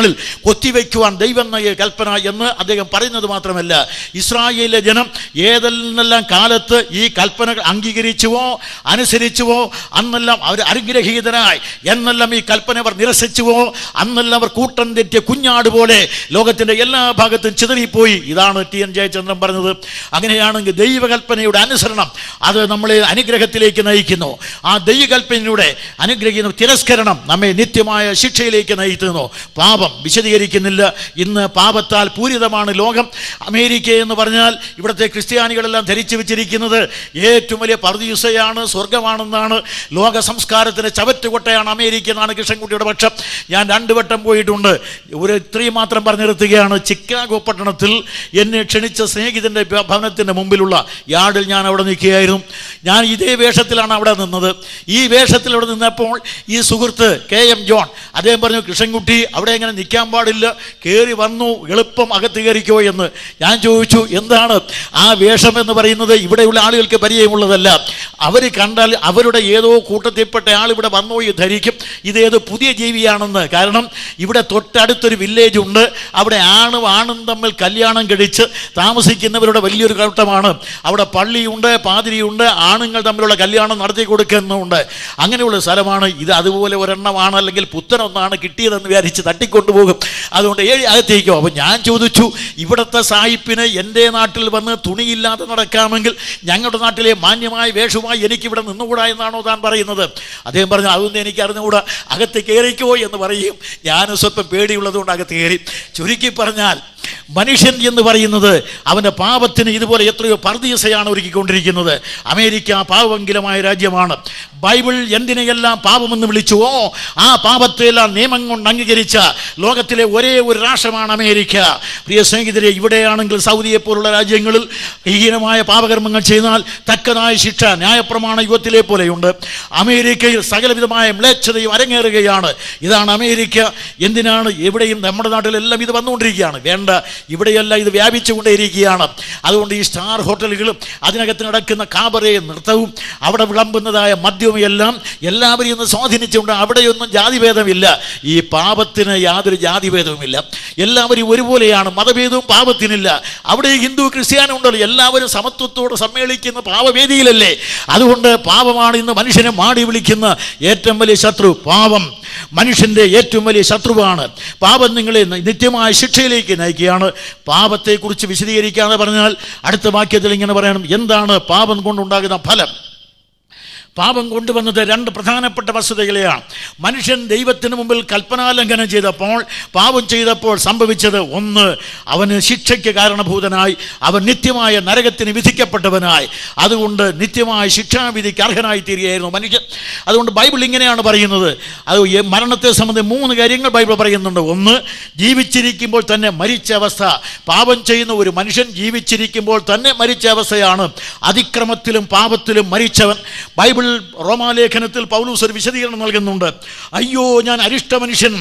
കൊത്തിവെക്കുവാൻ ദൈവം നൽകിയ കൽപ്പന എന്ന് അദ്ദേഹം പറയുന്നത് മാത്രമല്ല, ഇസ്രായേലിലെ ജനം ഏതെല്ലാം കാലത്ത് ഈ കൽപ്പനകൾ അംഗീകരിച്ചുവോ അനുസരിച്ചുവോ അന്നെല്ലാം അവർ അനുഗ്രഹീതരായി. എന്നെല്ലാം ഈ കൽപ്പന അവർ നിരസിച്ചുവോ അന്നെല്ലാം അവർ കൂട്ടം തെറ്റിയ കുഞ്ഞാട് പോലെ ലോകത്തിൻ്റെ എല്ലാ ഭാഗത്തും ചിതറിപ്പോയി. ഇതാണ് TN ജയചന്ദ്രൻ പറഞ്ഞത്. അങ്ങനെയാണെങ്കിൽ ദൈവകൽപ്പനയുടെ അനുസരണം അത് നമ്മളെ അനുഗ്രഹത്തിലേക്ക് നയിക്കുന്നു. ആ ദൈവകൽപ്പനയുടെ അനുഗ്രഹിക്കുന്ന തിരസ്കരണം നമ്മെ നിത്യമായ ശിക്ഷയിലേക്ക് നയിക്കുന്നു. പാപം വിശദീകരിക്കുന്നില്ല. ഇന്ന് പാപത്താൽ പൂരിതമാണ് ലോകം. അമേരിക്ക എന്ന് പറഞ്ഞാൽ ഇവിടുത്തെ ക്രിസ്ത്യാനികളെല്ലാം ധരിച്ചു വെച്ചിരിക്കുന്നത് ഏറ്റവും വലിയ പർദീസയാണ്, സ്വർഗമാണെന്നാണ്. ലോക സംസ്കാരത്തിന് ചവറ്റുകൊട്ടയാണ് അമേരിക്ക എന്നാണ് കൃഷ്ണൻകുട്ടിയുടെ പക്ഷം. ഞാൻ 2 വട്ടം പോയിട്ടുണ്ട്. ഇത്രയും മാത്രം പറഞ്ഞു നിർത്തുകയാണ്. ചിക്കാഗോ പട്ടണത്തിൽ എന്നെ ക്ഷണിച്ച സ്നേഹിതൻ്റെ ഭവനത്തിൻ്റെ മുമ്പിലുള്ള യാർഡിൽ ഞാൻ അവിടെ നിൽക്കുകയായിരുന്നു. ഞാൻ ഇതേ വേഷത്തിലാണ് അവിടെ നിന്നത്. ഈ വേഷത്തിൽ അവിടെ നിന്നപ്പോൾ ഈ സുഹൃത്ത് KM ജോൺ അദ്ദേഹം പറഞ്ഞു, കൃഷ്ണൻകുട്ടി അവിടെ എങ്ങനെ നിൽക്കാൻ പാടില്ല, കയറി വന്നു, എളുപ്പം അകത്ത് കയറിക്കോ എന്ന്. ഞാൻ ചോദിച്ചു, എന്താണ് ആ വേഷം എന്ന് പറയുന്നത്? ഇവിടെയുള്ള ആളുകൾക്ക് പരിചയമുള്ളതല്ല. അവർ കണ്ടാൽ അവരുടെ ഏതോ കൂട്ടത്തിൽപ്പെട്ട ആൾ ഇവിടെ വന്നോ എന്ന് ധരിക്കും ഇതേതോ പുതിയ ജീവിയാണെന്ന്. കാരണം ഇവിടെ തൊട്ടടുത്തൊരു വില്ലേജ് ഉണ്ട്, അവിടെ ആണും തമ്മിൽ കല്യാണം കഴിച്ച് താമസിക്കുന്നവരുടെ വലിയൊരു കൂട്ടമാണ്. അവിടെ പള്ളിയുണ്ട്, പാതിരിയുണ്ട്, ആണുങ്ങൾ തമ്മിലുള്ള കല്യാണം നടത്തി കൊടുക്കുന്നുണ്ട്. അങ്ങനെയുള്ള സ്ഥലമാണ് ഇത്. അതുപോലെ ഒരെണ്ണമാണ്, അല്ലെങ്കിൽ പുത്തനൊന്നാണ് കിട്ടിയതെന്ന് വിചാരിച്ച് തട്ടിക്കൊണ്ടുപോകും. അതുകൊണ്ട് അകത്തേക്കോ. അപ്പോൾ ഞാൻ ചോദിച്ചു, ഇവിടുത്തെ സായിപ്പിന് എൻ്റെ നാട്ടിൽ വന്ന് തുണിയില്ലാതെ നടക്കാമെങ്കിൽ ഞങ്ങളുടെ നാട്ടിലെ മാന്യമായ വേഷവുമായി എനിക്കിവിടെ നിന്നുകൂടാ എന്നാണോ താൻ പറയുന്നത്? അദ്ദേഹം പറഞ്ഞു, അതൊന്നും എനിക്ക് അറിഞ്ഞുകൂടാ, അകത്ത് കയറിക്കോ എന്ന് പറയും. ഞാൻ സ്വല്പം പേടിയുള്ളതുകൊണ്ട് അകത്ത് കയറി. ചുരുക്കി പറഞ്ഞാൽ മനുഷ്യൻ എന്ന് പറയുന്നത് അവൻ്റെ പാപത്തിന് ഇതുപോലെ എത്രയോ പർദീസയാണ് ഒരുക്കിക്കൊണ്ടിരിക്കുന്നത്. അമേരിക്ക പാപമെങ്കിലമായ രാജ്യമാണ്. ബൈബിൾ എന്തിനെയെല്ലാം പാപമെന്ന് വിളിച്ചുവോ ആ പാപത്തെയെല്ലാം നിയമം കൊണ്ട് അംഗീകരിച്ച ലോകത്തിലെ ഒരേ ഒരു രാഷ്ട്രമാണ് അമേരിക്ക. പ്രിയ സ്നേഹിതരെ, ഇവിടെയാണെങ്കിൽ സൗദിയെ പോലുള്ള രാജ്യങ്ങളിൽ ഹീനമായ പാപകർമ്മങ്ങൾ ചെയ്താൽ തക്കതായ ശിക്ഷ ന്യായപ്രമാണ യുഗത്തിലെ പോലെയുണ്ട്. അമേരിക്കയിൽ സകലവിധമായ മ്ലേച്ഛതയും അരങ്ങേറുകയാണ്. ഇതാണ് അമേരിക്ക. എന്തിനാണ്? എവിടെയും നമ്മുടെ നാട്ടിലെല്ലാം ഇത് വന്നുകൊണ്ടിരിക്കുകയാണ്. വേണ്ട, ഇവിടെയെല്ലാം ഇത് വ്യാപിച്ചുകൊണ്ടേയിരിക്കുകയാണ്. അതുകൊണ്ട് ഈ സ്റ്റാർ ഹോട്ടലുകളും അതിനകത്ത് നടക്കുന്ന കാബറേ നൃത്തവും അവിടെ വിളമ്പുന്നതായ മദ്യവും എല്ലാം എല്ലാവരെയും ഒന്ന് സ്വാധീനിച്ചുകൊണ്ട് അവിടെയൊന്നും ജാതിഭേദമില്ല. ഈ പാപത്തിന് യാതൊരു ജാതിഭേദവുമില്ല. എല്ലാവരും ഒരുപോലെയാണ്. മതഭേദവും പാപത്തിനില്ല. അവിടെ ഹിന്ദു ക്രിസ്ത്യാനി ഉണ്ടല്ലോ, എല്ലാവരും സമത്വത്തോട് സമ്മേളിക്കുന്ന പാപവേദിയിലല്ലേ. അതുകൊണ്ട് പാപമാണ് ഇന്ന് മനുഷ്യനെ മാടി വിളിക്കുന്ന ഏറ്റവും വലിയ ശത്രു. പാപം മനുഷ്യൻ്റെ ഏറ്റവും വലിയ ശത്രുവാണ്. പാപം നിങ്ങളെ നിത്യമായ ശിക്ഷയിലേക്ക് നയിക്കുകയാണ്. പാപത്തെക്കുറിച്ച് വിശദീകരിക്കാതെ പറഞ്ഞാൽ അടുത്ത വാക്യത്തിൽ ഇങ്ങനെ പറയണം, എന്താണ് പാപം കൊണ്ടുണ്ടാകുന്ന ഫലം? പാപം കൊണ്ടുവന്നത് രണ്ട് പ്രധാനപ്പെട്ട വസ്തുതകളെയാണ്. മനുഷ്യൻ ദൈവത്തിന് മുമ്പിൽ കൽപ്പനാലംഘനം ചെയ്തപ്പോൾ, പാപം ചെയ്തപ്പോൾ സംഭവിച്ചത് ഒന്ന്, അവന് ശിക്ഷയ്ക്ക് കാരണഭൂതനായി, അവൻ നിത്യമായ നരകത്തിന് വിധിക്കപ്പെട്ടവനായി. അതുകൊണ്ട് നിത്യമായ ശിക്ഷാവിധിക്ക് അർഹനായി തീരുകയായിരുന്നു മനുഷ്യൻ. അതുകൊണ്ട് ബൈബിൾ ഇങ്ങനെയാണ് പറയുന്നത്. അത് മരണത്തെ സംബന്ധിച്ച് മൂന്ന് കാര്യങ്ങൾ ബൈബിൾ പറയുന്നുണ്ട്. ഒന്ന്, ജീവിച്ചിരിക്കുമ്പോൾ തന്നെ മരിച്ച അവസ്ഥ. പാപം ചെയ്യുന്ന ഒരു മനുഷ്യൻ ജീവിച്ചിരിക്കുമ്പോൾ തന്നെ മരിച്ച അവസ്ഥയാണ്. അതിക്രമത്തിലും പാപത്തിലും മരിച്ചവൻ. ബൈബിൾ റോമാലേഖനത്തിൽ പൗലോസ് ഒരു വിശദീകരണം നൽകുന്നുണ്ട്. അയ്യോ, ഞാൻ അരിഷ്ട മനുഷ്യൻ.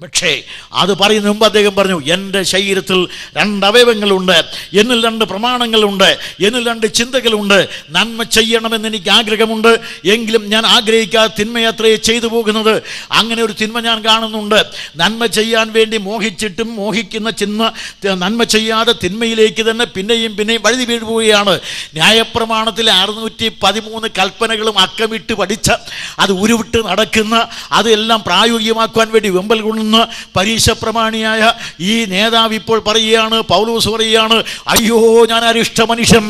പക്ഷേ അത് പറയുന്ന മുമ്പ് അദ്ദേഹം പറഞ്ഞു, എൻ്റെ ശരീരത്തിൽ രണ്ട് അവയവങ്ങളുണ്ട്, എന്നിൽ രണ്ട് പ്രമാണങ്ങളുണ്ട്, എന്നിൽ രണ്ട് ചിന്തകളുണ്ട്. നന്മ ചെയ്യണമെന്ന് എനിക്ക് ആഗ്രഹമുണ്ട്, എങ്കിലും ഞാൻ ആഗ്രഹിക്കാതെ തിന്മയത്രേ ചെയ്തു പോകുന്നത്. അങ്ങനെ ഒരു തിന്മ ഞാൻ കാണുന്നുണ്ട്. നന്മ ചെയ്യാൻ വേണ്ടി മോഹിച്ചിട്ടും മോഹിക്കുന്ന നന്മ ചെയ്യാതെ തിന്മയിലേക്ക് തന്നെ പിന്നെയും വഴുതി വീഴുകയാണ്. ന്യായപ്രമാണത്തിലെ 613 കൽപ്പനകളും അക്കമിട്ട് പഠിച്ച, അത് ഉരുവിട്ട് നടക്കുന്ന, അതെല്ലാം പ്രായോഗികമാക്കുവാൻ വേണ്ടി വെമ്പൽ കൊണ്ടുന്ന പരീക്ഷ പ്രമാണിയായ ഈ നേതാവ് ഇപ്പോൾ പറയുകയാണ്, പൗലോസ് പറയുകയാണ്, അയ്യോ, ഞാൻ അരിഷ്ട മനുഷ്യൻ.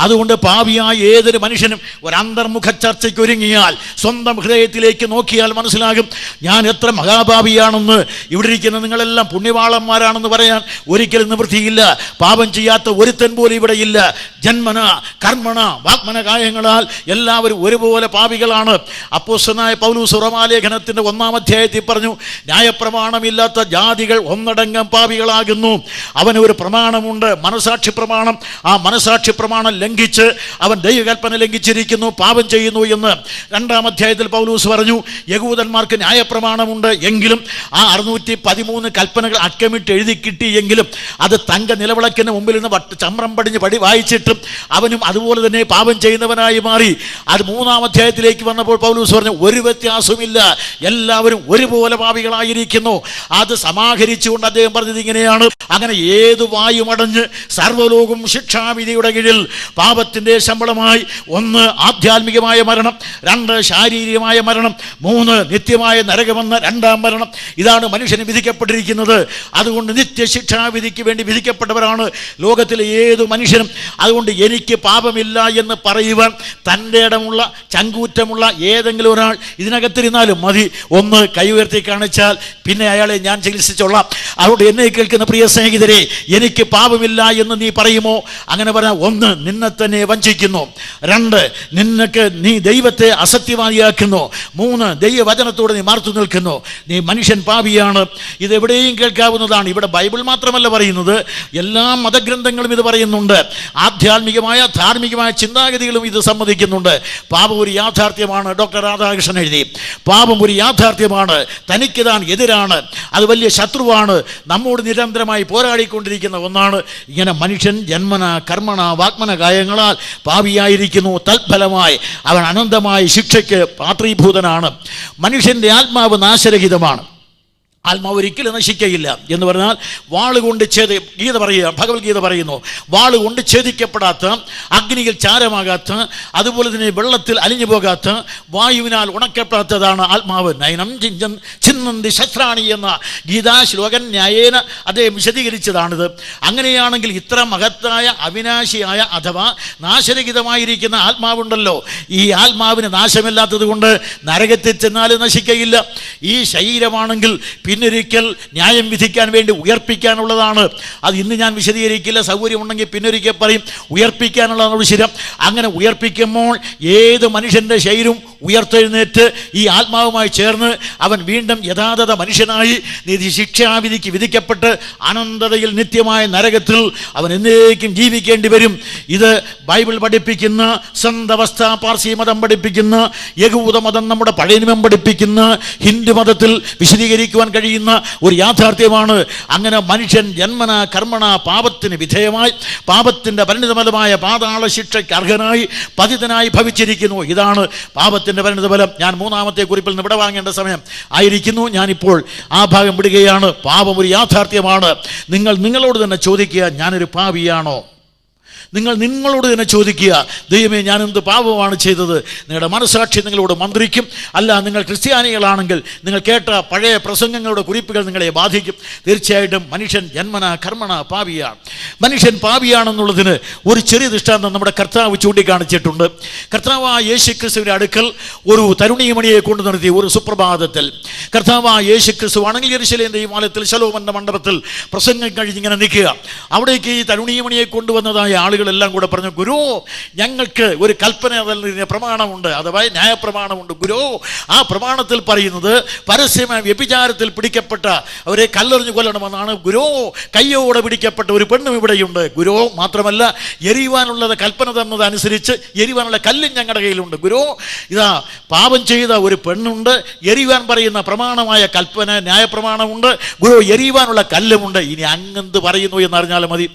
അതുകൊണ്ട് പാപിയായ ഏതൊരു മനുഷ്യനും ഒരു അന്തർമുഖ ചർച്ചയ്ക്ക് ഒരുങ്ങിയാൽ, സ്വന്തം ഹൃദയത്തിലേക്ക് നോക്കിയാൽ മനസ്സിലാകും ഞാൻ എത്ര മഹാപാപിയാണെന്ന്. ഇവിടെ ഇരിക്കുന്ന നിങ്ങളെല്ലാം പുണ്യവാളന്മാരാണെന്ന് പറയാൻ ഒരിക്കലും നിവൃത്തിയില്ല. പാപം ചെയ്യാത്ത ഒരുത്തൻ പോലും ഇവിടെ ഇല്ല. ജന്മന കർമ്മണ വാഗ്മന കായങ്ങളാൽ എല്ലാവരും ഒരുപോലെ പാപികളാണ്. അപ്പോസ്തലനായ പൗലോസ് റോമാലേഖനത്തിന്റെ 1-ാം അധ്യായത്തിൽ പറഞ്ഞു, ന്യായപ്രമാണമില്ലാത്ത ജാതികൾ ഒന്നടങ്കം പാപികളാകുന്നു. അവന് ഒരു പ്രമാണമുണ്ട്, മനസാക്ഷി പ്രമാണം. ആ മനസാക്ഷി പ്രമാണം ലംഘിച്ച് അവൻ ദൈവകൽപ്പന ലംഘിച്ചിരിക്കുന്നു, പാപം ചെയ്യുന്നു എന്ന് 2-ാം അധ്യായത്തിൽ പൗലോസ് പറഞ്ഞു. യഹൂദന്മാർക്ക് ന്യായപ്രമാണമുണ്ട്, എങ്കിലും ആ 613 കൽപ്പനകൾ അക്കമിട്ട് എഴുതി കിട്ടിയെങ്കിലും അത് തങ്ക നിലവിളക്കിന് മുമ്പിൽ നിന്ന് ചമ്രം പടിഞ്ഞ് വായിച്ചിട്ടും അവനും അതുപോലെ തന്നെ പാപം ചെയ്യുന്നവനായി മാറി. അത് 3-ാം അധ്യായത്തിലേക്ക് വന്നപ്പോൾ പൗലോസ് പറഞ്ഞു, ഒരു വ്യത്യാസവുമില്ല, എല്ലാവരും ഒരുപോലെ പാപികളായിരിക്കുന്നു. അത് സമാഹരിച്ചുകൊണ്ട് അദ്ദേഹം പറഞ്ഞത് ഇങ്ങനെയാണ്, അങ്ങനെ ഏതു വായുമടഞ്ഞ് സർവ്വലോകം ശിക്ഷാവിധിയുടെ കീഴിൽ പാപത്തിൻ്റെ ശമ്പളമായി 1 ആധ്യാത്മികമായ മരണം, 2 ശാരീരികമായ മരണം, 3 നിത്യമായ നരകമെന്ന 2-ാം മരണം. ഇതാണ് മനുഷ്യന് വിധിക്കപ്പെട്ടിരിക്കുന്നത്. അതുകൊണ്ട് നിത്യശിക്ഷാവിധിക്ക് വേണ്ടി വിധിക്കപ്പെട്ടവരാണ് ലോകത്തിലെ ഏതു മനുഷ്യനും. അതുകൊണ്ട് എനിക്ക് പാപമില്ല എന്ന് പറയുവാൻ തൻ്റെ ഇടമുള്ള ചങ്കൂറ്റമുള്ള ഏതെങ്കിലും ഒരാൾ ഇതിനകത്തിരുന്നാലും മതി. ഒന്ന് കൈ ഉയർത്തി കാണിച്ചാൽ പിന്നെ അയാളെ ഞാൻ ചികിത്സിച്ചോളാം. അതുകൊണ്ട് എന്നെ കേൾക്കുന്ന പ്രിയ സ്നേഹിതരെ, എനിക്ക് പാപമില്ല എന്ന് നീ പറയുമോ? അങ്ങനെ പറഞ്ഞാൽ 1, നിന്നെ തന്നെ വഞ്ചിക്കുന്നു. 2, നീ ദൈവത്തെ അസത്യവാദിയാക്കുന്നു. 3, ദൈവവചനത്തോട് നീ മാർത്തു നിൽക്കുന്നു. നീ മനുഷ്യൻ പാപിയാണ്. ഇതെവിടെയും കേൾക്കാവുന്നതാണ്. ഇവിടെ ബൈബിൾ മാത്രമല്ല പറയുന്നത്, എല്ലാ മതഗ്രന്ഥങ്ങളും ഇത് പറയുന്നുണ്ട്. ആധ്യാത്മികമായ ധാർമ്മികമായ ചിന്താഗതികളും ഇത് സമ്മതിക്കുന്നുണ്ട്. പാപം ഒരു യാഥാർത്ഥ്യമാണ്. ഡോക്ടർ രാധാകൃഷ്ണൻ എഴുതി, പാപം ഒരു യാഥാർത്ഥ്യമാണ്, തനിക്ക് താൻ എതിരാണ്. ശത്രുവാണ്, അത് വലിയ ശത്രുവാണ്, നമ്മോട് നിരന്തരമായി പോരാടിക്കൊണ്ടിരിക്കുന്ന ഒന്നാണ്. ഇങ്ങനെ മനുഷ്യൻ ജന്മന കർമ്മണ വാഗ്മന കായങ്ങളാൽ പാപിയായിരിക്കുന്നു. തൽഫലമായി അവൻ അനന്തമായ ശിക്ഷയ്ക്ക് പാത്രീഭൂതനാണ്. മനുഷ്യൻ്റെ ആത്മാവ് നാശരഹിതമാണ്, ആത്മാവ് ഒരിക്കലും നശിക്കയില്ല എന്ന് പറഞ്ഞാൽ വാളുകൊണ്ട് ഗീത പറയുക, ഭഗവത്ഗീത പറയുന്നു, വാളുകൊണ്ട് ഛേദിക്കപ്പെടാത്ത, അഗ്നിയിൽ ചാരമാകാത്ത, അതുപോലെ തന്നെ വെള്ളത്തിൽ അലിഞ്ഞു പോകാത്ത, വായുവിനാൽ ഉണക്കപ്പെടാത്തതാണ് ആത്മാവ്. നയനം ചിന്നന്തി ശസ്ത്രാണി എന്ന ഗീതാശ്ലോകൻ ന്യായേന അദ്ദേഹം വിശദീകരിച്ചതാണിത്. അങ്ങനെയാണെങ്കിൽ ഇത്ര മഹത്തായ അവിനാശിയായ അഥവാ നാശരഹിതമായിരിക്കുന്ന ആത്മാവുണ്ടല്ലോ, ഈ ആത്മാവിന് നാശമില്ലാത്തത് കൊണ്ട് നരകത്തിൽ ചെന്നാലും നശിക്കയില്ല. ഈ ശരീരമാണെങ്കിൽ പിന്നൊരിക്കൽ ന്യായം വിധിക്കാൻ വേണ്ടി ഉയർപ്പിക്കാനുള്ളതാണ്. അത് ഇന്ന് ഞാൻ വിശദീകരിക്കില്ല, സൗകര്യമുണ്ടെങ്കിൽ പിന്നൊരിക്കൽ പറയും. ഉയർപ്പിക്കാനുള്ളതാണ് ശരീരം. അങ്ങനെ ഉയർപ്പിക്കുമ്പോൾ ഏത് മനുഷ്യൻ്റെ ശരീരവും ഉയർത്തെഴുന്നേറ്റ് ഈ ആത്മാവുമായി ചേർന്ന് അവൻ വീണ്ടും യഥാർത്ഥ മനുഷ്യനായി ശിക്ഷാവിധിക്ക് വിധിക്കപ്പെട്ട് അനന്തതയിൽ നിത്യമായ നരകത്തിൽ അവൻ എന്നേക്കും ജീവിക്കേണ്ടി വരും. ഇത് ബൈബിൾ പഠിപ്പിക്കുന്ന, സന്തവസ്ഥ പാർസി മതം പഠിപ്പിക്കുന്ന, യഹൂദ മതം നമ്മുടെ പഴയ നിയമം പഠിപ്പിക്കുന്ന, ഹിന്ദു മതത്തിൽ വിശദീകരിക്കുവാൻ കഴിയുന്ന ഒരു യാഥാർത്ഥ്യമാണ്. അങ്ങനെ മനുഷ്യൻ ജന്മന കർമ്മണ പാപത്തിന് വിധേയമായി പാപത്തിൻ്റെ പരിണിതഫലമായ പാതാള ശിക്ഷയ്ക്ക് അർഹനായി പതിതനായി ഭവിച്ചിരിക്കുന്നു. ഇതാണ് പാപത്തിൻ്റെ പരിണിതഫലം. ഞാൻ മൂന്നാമത്തെ കുറിപ്പിൽ നിന്ന് വിടവാങ്ങേണ്ട സമയം ആയിരിക്കുന്നു. ഞാനിപ്പോൾ ആ ഭാഗം വിടുകയാണ്. പാപം ഒരു യാഥാർത്ഥ്യമാണ്. നിങ്ങളോട് തന്നെ ചോദിക്കുക, ഞാനൊരു പാപിയാണോ? നിങ്ങളോട് തന്നെ ചോദിക്കുക, ദൈവമേ ഞാൻ എന്ത് പാപമാണ് ചെയ്തത്? നിങ്ങളുടെ മനസ്സാക്ഷി നിങ്ങളോട് മന്ത്രിക്കും. അല്ല, നിങ്ങൾ ക്രിസ്ത്യാനികളാണെങ്കിൽ നിങ്ങൾ കേട്ട പഴയ പ്രസംഗങ്ങളുടെ കുറിപ്പുകൾ നിങ്ങളെ ബാധിക്കും. തീർച്ചയായിട്ടും മനുഷ്യൻ ജന്മന കർമ്മണ പാപിയാണ്. മനുഷ്യൻ പാപിയാണെന്നുള്ളതിന് ഒരു ചെറിയ ദൃഷ്ടാന്തം നമ്മുടെ കർത്താവ് ചൂണ്ടിക്കാണിച്ചിട്ടുണ്ട്. കർത്താവ് യേശുക്രിസ്തുവിൻ്റെ അടുക്കൽ ഒരു തരുണീമണിയെ കൊണ്ടു നിർത്തി ഒരു സുപ്രഭാതത്തിൽ കർത്താവ് യേശുക്രിസ്തു ആണെങ്കിൽ യെരൂശലേം ദൈവാലയത്തിൽ ശലോമോന്റെ മണ്ഡപത്തിൽ പ്രസംഗം കഴിഞ്ഞിങ്ങനെ നിൽക്കുക. അവിടേക്ക് ഈ തരുണീമണിയെ കൊണ്ടുവന്നതായ ആളുകൾ എല്ലാം കൂടെ പറഞ്ഞു, ഗുരു, ഞങ്ങൾക്ക് ഒരു കൽപ്പന പ്രമാണമുണ്ട്, അഥവാ ന്യായപ്രമാണമുണ്ട്. ഗുരു, ആ പ്രമാണത്തിൽ പറയുന്നത് പരസ്യമായി വ്യഭിചാരത്തിൽ പിടിക്കപ്പെട്ട അവരെ കല്ലെറിഞ്ഞു കൊല്ലണമെന്നാണ്. ഗുരു, കയ്യോടെ പിടിക്കപ്പെട്ട ഒരു പെണ്ണും ഇവിടെയുണ്ട്. ഗുരു, മാത്രമല്ല എരിയുവാനുള്ളത് കൽപ്പന തന്നതനുസരിച്ച് എരിയുവാനുള്ള കല്ലും ഞങ്ങളുടെ കയ്യിലുണ്ട്. ഗുരു, ഇതാ പാപം ചെയ്ത ഒരു പെണ്ണുണ്ട്, എരിയുവാൻ പറയുന്ന പ്രമാണമായ കൽപ്പന ന്യായപ്രമാണമുണ്ട്. ഗുരു, എരിയുവാനുള്ള കല്ലുമുണ്ട്. ഇനി അങ്ങെന്ത് പറയുന്നു എന്നറിഞ്ഞാൽ മതി.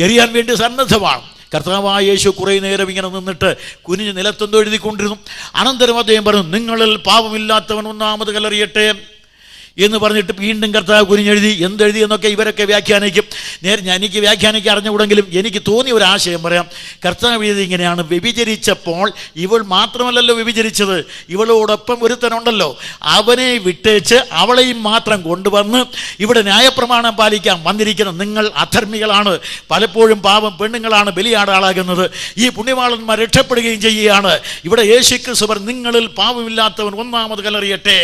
എരിയാൻ വേണ്ടി സന്നദ്ധമാണ്. കർത്താവായ യേശു കുറേ നേരം ഇങ്ങനെ നിന്നിട്ട് കുനിഞ്ഞ് നിലത്തെന്തോ എഴുതിക്കൊണ്ടിരുന്നു. അനന്തരം അദ്ദേഹം പറഞ്ഞു, നിങ്ങളിൽ പാപമില്ലാത്തവൻ ഒന്നാമത് കല്ലെറിയട്ടെ എന്ന് പറഞ്ഞിട്ട് വീണ്ടും കർത്താവ് കുനിഞ്ഞെഴുതി. എന്തെഴുതി എന്നൊക്കെ ഇവരൊക്കെ വ്യാഖ്യാനിക്കും. എനിക്ക് വ്യാഖ്യാനിക്കാൻ അറിഞ്ഞുകൂടെങ്കിലും എനിക്ക് തോന്നിയ ഒരു ആശയം പറയാം. കർത്താവ് എഴുതി ഇങ്ങനെയാണ്, വ്യഭിചരിച്ചപ്പോൾ ഇവൾ മാത്രമല്ലല്ലോ വ്യഭിചരിച്ചത്, ഇവളോടൊപ്പം ഒരുത്തനുണ്ടല്ലോ, അവനെ വിട്ടേച്ച് അവളെയും മാത്രം കൊണ്ടുവന്ന് ഇവിടെ ന്യായപ്രമാണം പാലിക്കാൻ വന്നിരിക്കുന്ന നിങ്ങൾ അധർമ്മികളാണ്. പലപ്പോഴും പാപം പെണ്ണുങ്ങളാണ് ബലിയാടാളാകുന്നത്. ഈ പുണ്യവാളന്മാർ രക്ഷപ്പെടുകയും ചെയ്യുകയാണ്. ഇവിടെ യേശുക്രിസ്തു പറഞ്ഞു, നിങ്ങളിൽ പാപമില്ലാത്തവൻ ഒന്നാമത് കല്ലെറിയട്ടെ.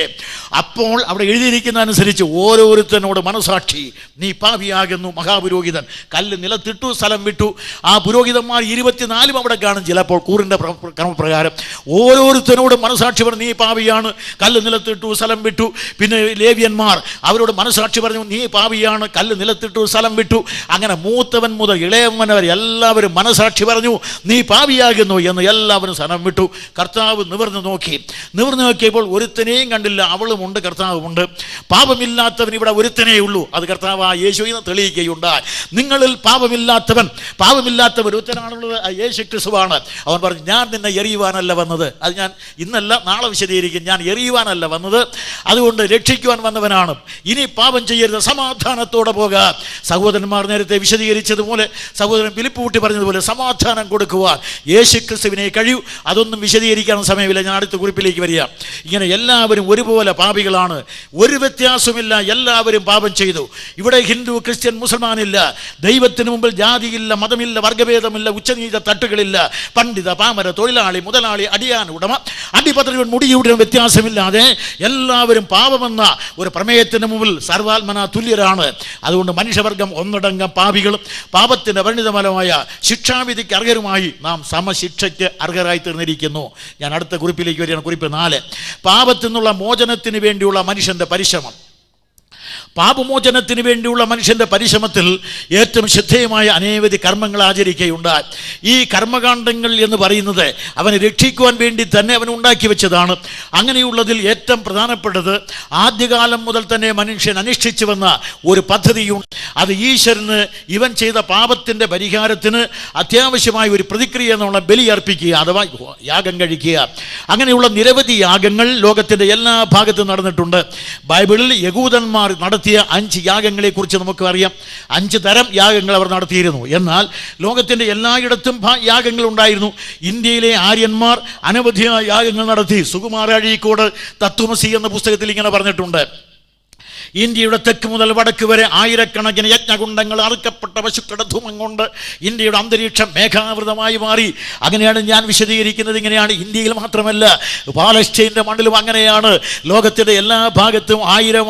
അപ്പോൾ അവിടെ എഴുതിയിരിക്കുന്ന അനുസരിച്ച് ഓരോരുത്തനോട് മനസാക്ഷി, നീ പാപിയാകുന്നു. മഹാപുരോഹിതൻ കല്ല് നിലത്തിട്ടു, സ്ഥലം വിട്ടു. ആ പുരോഹിതന്മാർ 24 അവിടെ കാണും. ചിലപ്പോൾ കൂറിൻ്റെ ക്രമപ്രകാരം ഓരോരുത്തരോട് മനസാക്ഷി പറഞ്ഞു, നീ പാപിയാണ്, കല്ല് നിലത്തിട്ടു, സ്ഥലം വിട്ടു. പിന്നെ ലേവ്യന്മാർ അവരോട് മനസാക്ഷി പറഞ്ഞു, നീ പാപിയാണ്, കല്ല് നിലത്തിട്ടു, സ്ഥലം വിട്ടു. അങ്ങനെ മൂത്തവൻ മുതൽ ഇളയവൻ വരെ എല്ലാവരും മനസാക്ഷി പറഞ്ഞു, നീ പാപിയാകുന്നു എന്ന്. എല്ലാവരും സ്ഥലം വിട്ടു. കർത്താവ് നിവർന്നു നോക്കിയപ്പോൾ ഒരുത്തനെയും കണ്ടില്ല. അവളുമുണ്ട്, കർത്താവുമുണ്ട്. പാപമില്ലാത്തവൻ ഇവിടെ ഒരുത്തനേ ഉള്ളൂ. അത് കർത്താവ് യേശു എന്ന് തെളിയിക്കുകയുണ്ടായി. നിങ്ങളിൽ പാപമില്ലാത്തവൻ ഒരുത്തനാണുള്ളത്, യേശു ക്രിസ്തുവാണ്. അവൻ പറഞ്ഞു, ഞാൻ നിന്നെ എറിയുവാനല്ല വന്നത്. അത് ഞാൻ ഇന്നല്ല നാളെ വിശദീകരിക്കും. ഞാൻ എറിയുവാനല്ല വന്നത്, അതുകൊണ്ട് രക്ഷിക്കുവാൻ വന്നവനാണ്. ഇനി പാപം ചെയ്യരുത്, സമാധാനത്തോടെ പോകുക. സഹോദരന്മാർ നേരത്തെ വിശദീകരിച്ചതുപോലെ, സഹോദരൻ ഫിലിപ്പ് പറഞ്ഞതുപോലെ സമാധാനം കൊടുക്കുവാൻ യേശു ക്രിസ്തുവിനെ കഴിയൂ. അതൊന്നും വിശദീകരിക്കാൻ സമയമില്ല. ഞാൻ അടുത്ത കുറിപ്പിലേക്ക് വരിക. ഇങ്ങനെ എല്ലാവരും ഒരുപോലെ പാപികളാണ്, ഒരു വ്യത്യാസമില്ല, എല്ലാവരും പാപം ചെയ്തു. ഇവിടെ ഹിന്ദു, ക്രിസ്ത്യൻ, മുസൽമാനില്ല. ദൈവത്തിന് മുമ്പിൽ ജാതിയില്ല, മതമില്ല, വർഗഭേദമില്ല, ഉച്ചനീച തട്ടുകളില്ല, പണ്ഡിത, പാമര, തൊഴിലാളി, മുതലാളി, അടിയാൻ, ഉടമ, അടിപത്രിവൻ, മുടിയുടെ വ്യത്യാസമില്ലാതെ എല്ലാവരും പാപമെന്ന ഒരു പ്രമേയത്തിന് മുമ്പിൽ സർവാത്മന തുല്യരാണ്. അതുകൊണ്ട് മനുഷ്യവർഗം ഒന്നടങ്കം പാപികളും പാപത്തിൻ്റെ പരിണിതഫലമായ ശിക്ഷാവിധിക്ക് അർഹരുമായി നാം സമശിക്ഷയ്ക്ക് അർഹരായി തീർന്നിരിക്കുന്നു. ഞാൻ അടുത്ത കുറിപ്പിലേക്ക് വരികയാണ്. കുറിപ്പ് 4, പാപത്തിൽ നിന്നുള്ള മോചനത്തിന് വേണ്ടിയുള്ള മനുഷ്യൻ്റെ പരിശ്രമം. പാപമോചനത്തിന് വേണ്ടിയുള്ള മനുഷ്യൻ്റെ പരിശ്രമത്തിൽ ഏറ്റവും ശ്രദ്ധേയമായ അനവധി കർമ്മങ്ങൾ ആചരിക്കുകയുണ്ടായി. ഈ കർമ്മകാണ്ഡങ്ങൾ എന്ന് പറയുന്നത് അവനെ രക്ഷിക്കുവാൻ വേണ്ടി തന്നെ അവൻ ഉണ്ടാക്കി വെച്ചതാണ്. അങ്ങനെയുള്ളതിൽ ഏറ്റവും പ്രധാനപ്പെട്ടത് ആദ്യകാലം മുതൽ തന്നെ മനുഷ്യൻ അനുഷ്ഠിച്ചു വന്ന ഒരു പദ്ധതിയുണ്ട്. അത് ഈശ്വരന് ഇവൻ ചെയ്ത പാപത്തിൻ്റെ പരിഹാരത്തിന് അത്യാവശ്യമായ ഒരു പ്രതിക്രിയ എന്നുള്ള ബലി അർപ്പിക്കുക, അഥവാ യാഗം കഴിക്കുക. അങ്ങനെയുള്ള നിരവധി യാഗങ്ങൾ ലോകത്തിൻ്റെ എല്ലാ ഭാഗത്തും നടന്നിട്ടുണ്ട്. ബൈബിളിൽ യഹൂദന്മാർ നടത്തിയ 5 യാഗങ്ങളെക്കുറിച്ച് നമുക്ക് അറിയാം. 5 തരം യാഗങ്ങൾ അവർ നടത്തിയിരുന്നു. എന്നാൽ ലോകത്തിൻ്റെ എല്ലായിടത്തും യാഗങ്ങൾ ഉണ്ടായിരുന്നു. ഇന്ത്യയിലെ ആര്യന്മാർ അനവധിയായ യാഗങ്ങൾ നടത്തി. സുകുമാര അഴീക്കോട് തത്വമസി എന്ന പുസ്തകത്തിൽ ഇങ്ങനെ പറഞ്ഞിട്ടുണ്ട്: ഇന്ത്യയുടെ തെക്ക് മുതൽ വടക്ക് വരെ ആയിരക്കണക്കിന് യജ്ഞകുണ്ടങ്ങൾ അറുക്കപ്പെട്ട പശുക്കളുടെ ധൂമം കൊണ്ട് ഇന്ത്യയുടെ അന്തരീക്ഷം മേഘാവൃതമായി മാറി. അങ്ങനെയാണ് ഞാൻ വിശദീകരിക്കുന്നത്. ഇങ്ങനെയാണ് ഇന്ത്യയിൽ മാത്രമല്ല, പാലസ്തീൻ്റെ മണ്ണിലും അങ്ങനെയാണ്. ലോകത്തിൻ്റെ എല്ലാ ഭാഗത്തും ആയിരം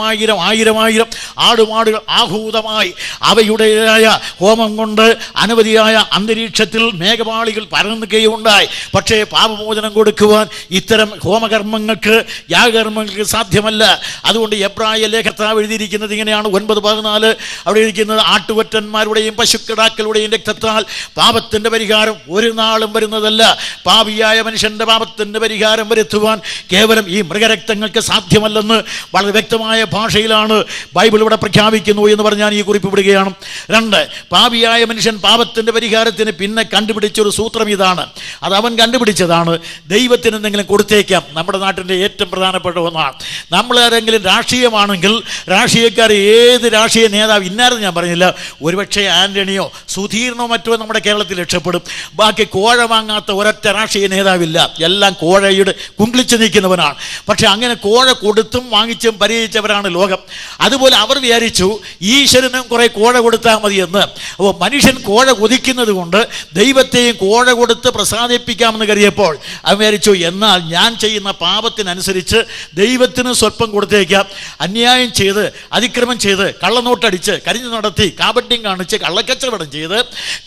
ആടുമാടുകൾ ആഹൂതമായി അവയുടേതായ ഹോമം കൊണ്ട് അനവധിയായ അന്തരീക്ഷത്തിൽ മേഘപാളികൾ പരന്നുകയുണ്ടായി. പക്ഷേ പാപമോചനം കൊടുക്കുവാൻ ഇത്തരം ഹോമകർമ്മങ്ങൾക്ക്, യാഗകർമ്മങ്ങൾക്ക് സാധ്യമല്ല. അതുകൊണ്ട് എബ്രായ ലേഖനത്തിൽ എഴുതിയിരിക്കുന്നത് ഇങ്ങനെയാണ്: 9:14 അവിടെ ഇരിക്കുന്നത്: ആട്ടുകൊറ്റന്മാരുടെയും പശുക്കിടാക്കളുടെയും രക്തത്താൽ പാപത്തിന്റെ പരിഹാരം ഒരു നാളും വരുന്നതല്ല. പാപിയായ മനുഷ്യന്റെ പാപത്തിന്റെ പരിഹാരം വരുത്തുവാൻ കേവലം ഈ മൃഗരക്തങ്ങൾക്ക് സാധ്യമല്ലെന്ന് വളരെ വ്യക്തമായ ഭാഷയിലാണ് ബൈബിൾ ഇവിടെ പ്രഖ്യാപിക്കുന്നു എന്ന് പറഞ്ഞ് ഞാൻ ഈ കുറിപ്പ് വിടുകയാണ്. 2, പാപിയായ മനുഷ്യൻ പാപത്തിന്റെ പരിഹാരത്തിന് പിന്നെ കണ്ടുപിടിച്ചൊരു സൂത്രം ഇതാണ്. അത് അവൻ കണ്ടുപിടിച്ചതാണ്: ദൈവത്തിന് എന്തെങ്കിലും കൊടുത്തേക്കാം. നമ്മുടെ നാട്ടിൻ്റെ ഏറ്റവും പ്രധാനപ്പെട്ട ഒന്നാണ്. നമ്മളാരെങ്കിലും രാഷ്ട്രീയമാണെങ്കിൽ രാഷ്ട്രീയക്കാർ, ഏത് രാഷ്ട്രീയ നേതാവ് ഇന്നാരെന്ന് ഞാൻ പറഞ്ഞില്ല, ഒരുപക്ഷെ ആൻ്റണിയോ സുധീറിനോ മറ്റോ നമ്മുടെ കേരളത്തിൽ രക്ഷപ്പെടും. ബാക്കി കോഴ വാങ്ങാത്ത ഒരൊറ്റ രാഷ്ട്രീയ നേതാവില്ല. എല്ലാം കോഴയുടെ കുങ്കിളിച്ച് നിൽക്കുന്നവനാണ്. പക്ഷെ അങ്ങനെ കോഴ കൊടുത്തും വാങ്ങിച്ചും പരിഹരിച്ചവരാണ് ലോകം. അതുപോലെ അവർ വിചാരിച്ചു ഈശ്വരനും കുറെ കോഴ കൊടുത്താൽ മതിയെന്ന്. അപ്പോൾ മനുഷ്യൻ കോഴ കൊതിക്കുന്നത് കൊണ്ട് ദൈവത്തെയും കോഴ കൊടുത്ത് പ്രസാദിപ്പിക്കാമെന്ന് കരുതിയപ്പോൾ അവൻ വിചാരിച്ചു, എന്നാൽ ഞാൻ ചെയ്യുന്ന പാപത്തിനനുസരിച്ച് ദൈവത്തിന് സ്വല്പം കൊടുത്തേക്കാം. അന്യായം ചെയ്ത്, അതിക്രമം ചെയ്ത്, കള്ളനോട്ടടിച്ച്, കരിഞ്ഞു നടത്തി, കാപട്യം കാണിച്ച്, കള്ളക്കച്ചവടം ചെയ്ത്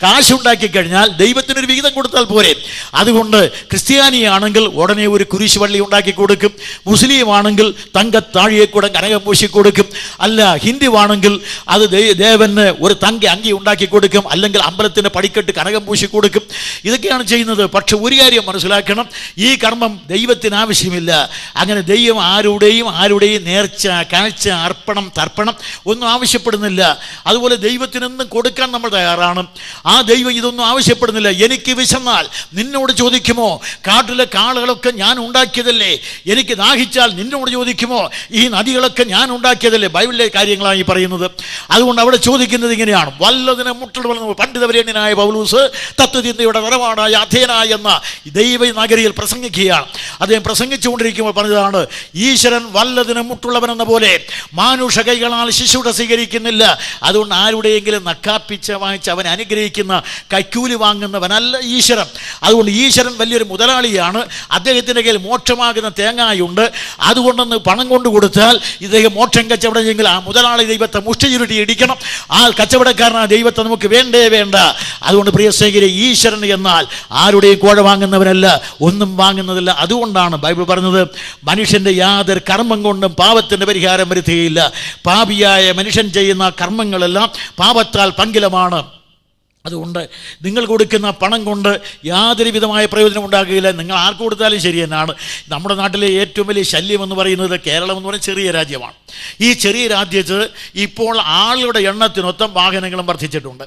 കാശുണ്ടാക്കി കഴിഞ്ഞാൽ ദൈവത്തിനൊരു വിഹിതം കൊടുത്താൽ പോരെ. അതുകൊണ്ട് ക്രിസ്ത്യാനിയാണെങ്കിൽ ഉടനെ ഒരു കുരിശുപള്ളി ഉണ്ടാക്കി കൊടുക്കും. മുസ്ലിം ആണെങ്കിൽ തങ്കത്താഴിയെക്കൂടെ കനകം പൂശി കൊടുക്കും. അല്ല, ഹിന്ദു ആണെങ്കിൽ അത് ദേവന് ഒരു തങ്ക അങ്കി ഉണ്ടാക്കി കൊടുക്കും. അല്ലെങ്കിൽ അമ്പലത്തിൻ്റെ പടിക്കെട്ട് കനകം പൂശി കൊടുക്കും. ഇതൊക്കെയാണ് ചെയ്യുന്നത്. പക്ഷെ ഒരു കാര്യം മനസ്സിലാക്കണം, ഈ കർമ്മം ദൈവത്തിന് ആവശ്യമില്ല. അങ്ങനെ ദൈവം ആരുടെയും നേർച്ച, കാഴ്ച, അർപ്പണം, തർപ്പണം ഒന്നും ആവശ്യപ്പെടുന്നില്ല. അതുപോലെ ദൈവത്തിനൊന്നും കൊടുക്കാൻ നമ്മൾ തയ്യാറാണ്. ആ ദൈവം ഇതൊന്നും ആവശ്യപ്പെടുന്നില്ല. എനിക്ക് വിശന്നാൽ നിന്നോട് ചോദിക്കുമോ? കാട്ടിലെ കാളുകളൊക്കെ ഞാൻ ഉണ്ടാക്കിയതല്ലേ? എനിക്ക് ദാഹിച്ചാൽ നിന്നോട് ചോദിക്കുമോ? ഈ നദികളൊക്കെ ഞാൻ ഉണ്ടാക്കിയതല്ലേ? ബൈബിളിലെ കാര്യങ്ങളാണ് ഈ പറയുന്നത്. അതുകൊണ്ട് അവിടെ ചോദിക്കുന്നത് ഇങ്ങനെയാണ്: വല്ലതിനെ മുട്ടൽ വളർന്നു പണ്ഡിതവരേണ്യനായ പൗലൂസ് തത്വചിന്തയുടെ നിറവാടായ അധേനായ എന്ന ദൈവ നഗരിയിൽ പ്രസംഗിക്കുകയാണ്. അദ്ദേഹം പ്രസംഗിച്ചുകൊണ്ടിരിക്കുമ്പോൾ പറഞ്ഞതാണ്: ഈശ്വരൻ വല്ലതിനെ മുട്ടുള്ളവനെന്ന പോലെ മാനുഷ കൈകളാൽ ശിശുടെ സ്വീകരിക്കുന്നില്ല. അതുകൊണ്ട് ആരുടെയെങ്കിലും നക്കാപ്പിച്ച വാങ്ങിച്ച് അവൻ അനുഗ്രഹിക്കുന്ന കൈക്കൂലി വാങ്ങുന്നവനല്ല ഈശ്വരൻ. അതുകൊണ്ട് ഈശ്വരൻ വലിയൊരു മുതലാളിയാണ്. അദ്ദേഹത്തിൻ്റെ കയ്യിൽ മോക്ഷമാകുന്ന തേങ്ങായുണ്ട്. അതുകൊണ്ടൊന്ന് പണം കൊണ്ട് കൊടുത്താൽ ഇദ്ദേഹം മോക്ഷം കച്ചവടം ചെയ്യെങ്കിൽ ആ മുതലാളി ദൈവത്തെ മുഷ്ടി ചുരുട്ടി ഇടിക്കണം. ആ കച്ചവടക്കാരനായ ദൈവത്തെ നമുക്ക് വേണ്ട. അതുകൊണ്ട് പ്രിയ സ്നേഹിതരെ, ഈശ്വരൻ എന്നാൽ ആരുടെയും കോഴ വാങ്ങുന്നവനല്ല, ഒന്നും വാങ്ങുന്നതല്ല. അതുകൊണ്ടാണ് ബൈബിൾ പറഞ്ഞത്, മനുഷ്യൻ്റെ യാതൊരു കർമ്മം കൊണ്ടും പാപത്തിൻ്റെ പരിഹാരം വരുത്തുകയില്ല. പാപിയായ മനുഷ്യൻ ചെയ്യുന്ന കർമ്മങ്ങളെല്ലാം പാപത്താൽ പങ്കിലമാണ്. അതുകൊണ്ട് നിങ്ങൾ കൊടുക്കുന്ന പണം കൊണ്ട് യാതൊരു വിധമായ പ്രയോജനം ഉണ്ടാകുകയില്ല. നിങ്ങൾ ആർക്ക് കൊടുത്താലും ശരി തന്നെയാണ്. നമ്മുടെ നാട്ടിലെ ഏറ്റവും വലിയ ശല്യം എന്ന് പറയുന്നത് കേരളം എന്ന് പറയുന്ന ചെറിയ രാജ്യമാണ്. ഈ ചെറിയ രാജ്യത്ത് ഇപ്പോൾ ആളുകളുടെ എണ്ണത്തിനൊത്തം വാഹനങ്ങളും വർദ്ധിച്ചിട്ടുണ്ട്.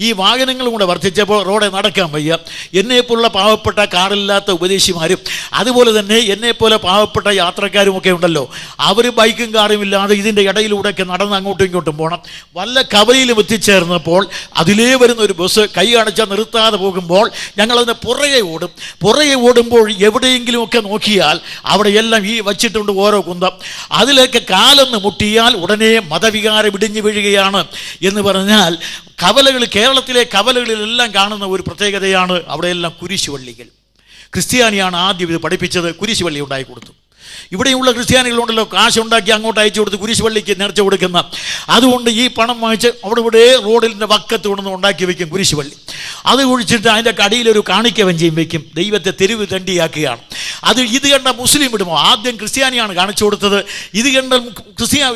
ഈ വാഹനങ്ങളും കൂടെ വർദ്ധിച്ചപ്പോൾ റോഡിൽ നടക്കാൻ വയ്യ. എന്നെപ്പോലുള്ള പാവപ്പെട്ട കാറില്ലാത്ത ഉപദേശിമാരും അതുപോലെ തന്നെ എന്നെപ്പോലെ പാവപ്പെട്ട യാത്രക്കാരും ഒക്കെ ഉണ്ടല്ലോ, അവർ ബൈക്കും കാറും ഇല്ലാതെ ഇതിൻ്റെ ഇടയിലൂടെയൊക്കെ നടന്ന് അങ്ങോട്ടും ഇങ്ങോട്ടും പോകണം. വല്ല കവലയിലും എത്തിച്ചേർന്നപ്പോൾ അതിലേ വരുന്ന ഒരു ബസ് കൈ കാണിച്ചാൽ നിർത്താതെ പോകുമ്പോൾ ഞങ്ങളതിന് പുറകെ ഓടുമ്പോൾ എവിടെയെങ്കിലുമൊക്കെ നോക്കിയാൽ അവിടെയെല്ലാം ഈ വച്ചിട്ടുണ്ട് ഓരോ കുന്തം. അതിലേക്ക് കാലൊന്ന് മുട്ടിയാൽ ഉടനെ മതവികാരം ഇടിഞ്ഞു വീഴുകയാണ്. എന്ന് പറഞ്ഞാൽ കേരളത്തിലെ കവലകളിലെല്ലാം കാണുന്ന ഒരു പ്രത്യേകതയാണ്, അവിടെയെല്ലാം കുരിശുവള്ളികൾ. ക്രിസ്ത്യാനിയാണ് ആദ്യം ഇത് പഠിപ്പിച്ചത്. കുരിശുവള്ളി ഉണ്ടായി കൊടുത്തു. ഇവിടെയുള്ള ക്രിസ്ത്യാനികളുണ്ടല്ലോ, കാശുണ്ടാക്കി അങ്ങോട്ട് അയച്ചു കൊടുത്ത് കുരിശുപള്ളിക്ക് നേർച്ച കൊടുക്കുന്ന. അതുകൊണ്ട് ഈ പണം വാങ്ങിച്ച് അവിടെ ഇവിടെ റോഡിൻ്റെ വക്കത്ത് കൊണ്ടൊന്ന് ഉണ്ടാക്കി വെക്കും കുരിശുപള്ളി. അത് കുഴിച്ചിട്ട് അതിൻ്റെ കടിയിലൊരു കാണിക്ക വഞ്ചിയും വെക്കും. ദൈവത്തെ തെരുവ് തണ്ടിയാക്കുകയാണ്. ഇത് കണ്ട മുസ്ലിം വിടുമോ? ആദ്യം ക്രിസ്ത്യാനിയാണ് കാണിച്ചു കൊടുത്തത്. ഇത് കണ്ട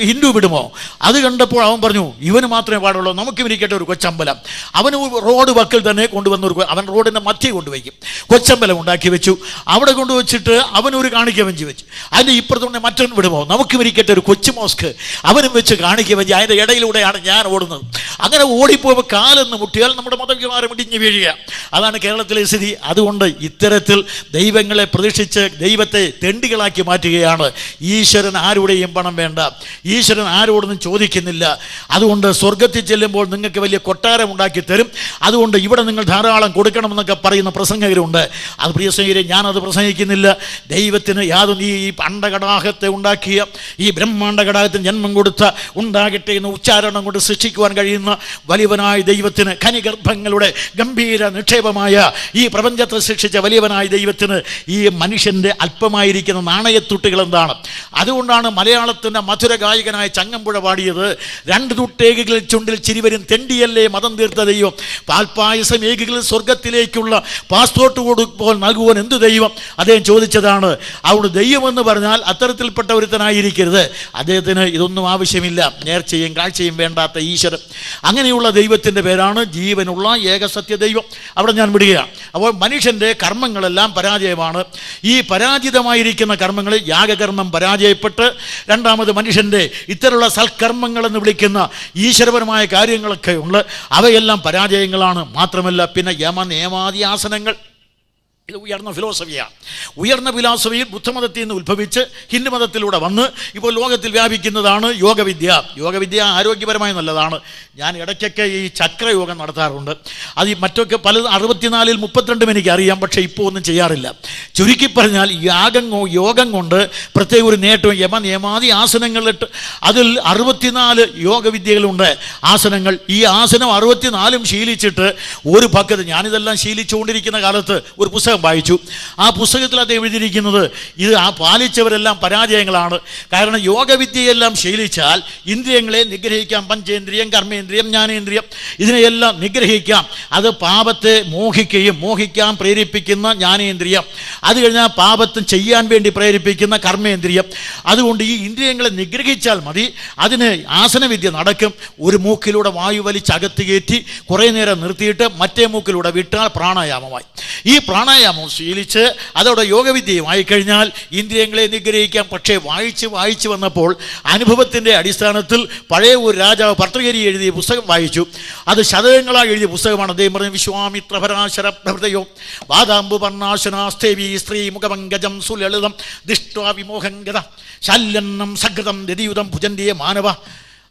ഹിന്ദു വിടുമോ? അത് കണ്ടപ്പോൾ അവൻ പറഞ്ഞു, ഇവന് മാത്രമേ പാടുള്ളൂ, നമുക്ക് ഇരിക്കട്ടെ ഒരു കൊച്ചമ്പലം. അവന് റോഡ് വക്കിൽ തന്നെ കൊണ്ടുവന്ന അവൻ റോഡിൻ്റെ മധ്യ കൊണ്ടുവയ്ക്കും. കൊച്ചമ്പലം ഉണ്ടാക്കി വെച്ചു. അവിടെ കൊണ്ടുവച്ചിട്ട് അവനൊരു കാണിക്ക വഞ്ചി വെച്ചു. അതിൻ്റെ ഇപ്പുറത്തുകൊണ്ട് മറ്റൊന്ന് വിടുമോ? നമുക്ക് ഇരിക്കട്ടെ ഒരു കൊച്ചു മോസ്ക്, അവനും വെച്ച് കാണിക്ക വഞ്ചി. അതിൻ്റെ ഇടയിലൂടെയാണ് ഞാൻ ഓടുന്നത്. അങ്ങനെ ഓടിപ്പോകുമ്പോൾ കാലെന്ന് മുട്ടിയാൽ നമ്മുടെ മതവികാരം ഇടിഞ്ഞു വീഴുക. അതാണ് കേരളത്തിലെ സ്ഥിതി. അതുകൊണ്ട് ഇത്തരത്തിൽ ദൈവങ്ങളെ പ്രതീക്ഷിച്ച് ദൈവത്തെ തെണ്ടികളാക്കി മാറ്റുകയാണ്. ഈശ്വരൻ ആരുടെയും പണം വേണ്ട, ഈശ്വരൻ ആരോടൊന്നും ചോദിക്കുന്നില്ല. അതുകൊണ്ട് സ്വർഗത്തിൽ ചെല്ലുമ്പോൾ നിങ്ങൾക്ക് വലിയ കൊട്ടാരം ഉണ്ടാക്കി തരും, അതുകൊണ്ട് ഇവിടെ നിങ്ങൾ ധാരാളം കൊടുക്കണമെന്നൊക്കെ പറയുന്ന പ്രസംഗകരുണ്ട്. അത് പ്രിയ സ്നേഹിതരെ, ഞാനത് പ്രസംഗിക്കുന്നില്ല. ദൈവത്തിന് യാതൊന്നും ഈ അണ്ടകടാഹത്തെ ഉണ്ടാക്കിയ, ഈ ബ്രഹ്മാണ്ഡ ഘടകത്തിന് ജന്മം കൊടുത്ത, ഉണ്ടാകട്ടെ എന്ന് ഉച്ചാരണം കൊണ്ട് സൃഷ്ടിക്കുവാൻ കഴിയുന്ന വലിയവനായ ദൈവത്തിന്, ഖനിഗർഭങ്ങളുടെ ഗംഭീര നിക്ഷേപമായ ഈ പ്രപഞ്ചത്തെ സൃഷ്ടിച്ച വലിയവനായ ദൈവത്തിന് ഈ മനുഷ്യൻ്റെ അല്പമായിരിക്കുന്ന നാണയത്തുട്ടുകൾ എന്താണ്? അതുകൊണ്ടാണ് മലയാളത്തിൻ്റെ മധുര ഗായകനായ ചങ്ങമ്പുഴ പാടിയത്, 2 തുട്ടേകുകളിൽ ചുണ്ടിൽ ചിരിവരും തെണ്ടിയല്ലേ മതം തീർത്ത ദൈവം, പാൽപ്പായസം ഏകുകളിൽ സ്വർഗത്തിലേക്കുള്ള പാസ്പോർട്ട് കൊടുക്കുമ്പോൾ നൽകുവാൻ എന്ത് ദൈവം? അദ്ദേഹം ചോദിച്ചതാണ്. അവിടെ ദൈവമെന്ന് പറഞ്ഞാൽ അത്തരത്തിൽപ്പെട്ട ഒരുത്തനായിരിക്കരുത്. അദ്ദേഹത്തിന് ഇതൊന്നും ആവശ്യമില്ല, നേർച്ചയും കാഴ്ചയും വേണ്ടാത്ത ഈശ്വരൻ. അങ്ങനെയുള്ള ദൈവത്തിൻ്റെ പേരാണ് ജീവനുള്ള ഏകസത്യ ദൈവം. അവിടെ ഞാൻ വിടുകയാണ്. അപ്പോൾ മനുഷ്യൻ്റെ കർമ്മങ്ങളെല്ലാം പരാജയമാണ്. ഈ പരാജിതമായിരിക്കുന്ന കർമ്മങ്ങൾ, യാഗകർമ്മം പരാജയപ്പെട്ട്, രണ്ടാമത് മനുഷ്യൻ്റെ ഇത്തരമുള്ള സൽക്കർമ്മങ്ങളെന്ന് വിളിക്കുന്ന ഈശ്വരപരമായ കാര്യങ്ങളൊക്കെ ഉണ്ട്, അവയെല്ലാം പരാജയങ്ങളാണ്. മാത്രമല്ല പിന്നെ യമനിയമാദി ആസനങ്ങൾ, ഇത് ഉയർന്ന ഫിലോസഫിയാണ്. ഉയർന്ന ഫിലോസഫിയിൽ ബുദ്ധമതത്തിൽ നിന്ന് ഉത്ഭവിച്ച് ഹിന്ദു മതത്തിലൂടെ വന്ന് ഇപ്പോൾ ലോകത്തിൽ വ്യാപിക്കുന്നതാണ് യോഗവിദ്യ. യോഗവിദ്യ ആരോഗ്യപരമായി നല്ലതാണ്. ഞാൻ ഇടയ്ക്കൊക്കെ ഈ ചക്രയോഗം നടത്താറുണ്ട്. അത് മറ്റൊക്കെ പല 64-ൽ 32 എനിക്കറിയാം, പക്ഷേ ഇപ്പോൾ ഒന്നും ചെയ്യാറില്ല. ചുരുക്കി പറഞ്ഞാൽ യോഗം കൊണ്ട് പ്രത്യേക ഒരു നേട്ടവും, യമനിയമാദി ആസനങ്ങളിലിട്ട് അതിൽ 64 യോഗവിദ്യകളുണ്ട്, ആസനങ്ങൾ. ഈ ആസനം 64 ശീലിച്ചിട്ട് ഒരു പക്കത്ത്, ഞാനിതെല്ലാം ശീലിച്ചുകൊണ്ടിരിക്കുന്ന കാലത്ത് ഒരു പുസ്തകം വായിച്ചു. ആ പുസ്തകത്തിൽ അദ്ദേഹം എഴുതിയിരിക്കുന്നത്, ഇത് പാലിച്ചവരെല്ലാം പരാജയങ്ങളാണ്. കാരണം യോഗവിദ്യയെല്ലാം ശീലിച്ചാൽ ഇന്ദ്രിയങ്ങളെ നിഗ്രഹിക്കാം. പഞ്ചേന്ദ്രിയം, കർമ്മേന്ദ്രിയം, ജ്ഞാനേന്ദ്രിയം, ഇതിനെയെല്ലാം നിഗ്രഹിക്കാം. അത് പാപത്തെ മോഹിക്കാൻ പ്രേരിപ്പിക്കുന്ന ജ്ഞാനേന്ദ്രിയം, അത് കഴിഞ്ഞാൽ പാപത്തെ ചെയ്യാൻ വേണ്ടി പ്രേരിപ്പിക്കുന്ന കർമ്മേന്ദ്രിയം. അതുകൊണ്ട് ഈ ഇന്ദ്രിയങ്ങളെ നിഗ്രഹിച്ചാൽ മതി, അതിന് ആസനവിദ്യ നടക്കും. ഒരു മൂക്കിലൂടെ വായു വലിച്ചകത്ത് കയറ്റി കുറേ നേരം നിർത്തിയിട്ട് മറ്റേ മൂക്കിലൂടെ വിട്ടാൽ പ്രാണായാമമായി. ഈ പ്രാണായാമം ശീലിച്ച് അതോടെ യോഗവിദ്യയുമായി കഴിഞ്ഞാൽ ഇന്ദ്രിയങ്ങളെ നിഗ്രഹിക്കാം. പക്ഷേ വായിച്ച് വന്നപ്പോൾ അനുഭവത്തിൻ്റെ അടിസ്ഥാനത്തിൽ പഴയ ഒരു രാജാവ് ഭർത്തൃഹരി എഴുതിയ പുസ്തകം വായിച്ചു. അത് ശതകങ്ങളായി എഴുതിയ പുസ്തകമാണ്. അദ്ദേഹം പറഞ്ഞു, വിശ്വാമിത്ര പരാശര പ്രഭൃതയോ വാദാംബു വർണ്ണാശനാസ്തേവി സ്ത്രീ മുഖപങ്കജം സുലളിതം ദൃഷ്ട്വാ വിമോഹംഗത ശല്യന്നം സകൃതം രതിയുതം ഭുജന്തിയെ മാനവ.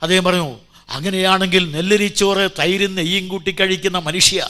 അദ്ദേഹം പറഞ്ഞു, അങ്ങനെയാണെങ്കിൽ നെല്ലരിച്ചോറ് തൈരും നെയ്യും കൂട്ടി കഴിക്കുന്ന മനുഷ്യ,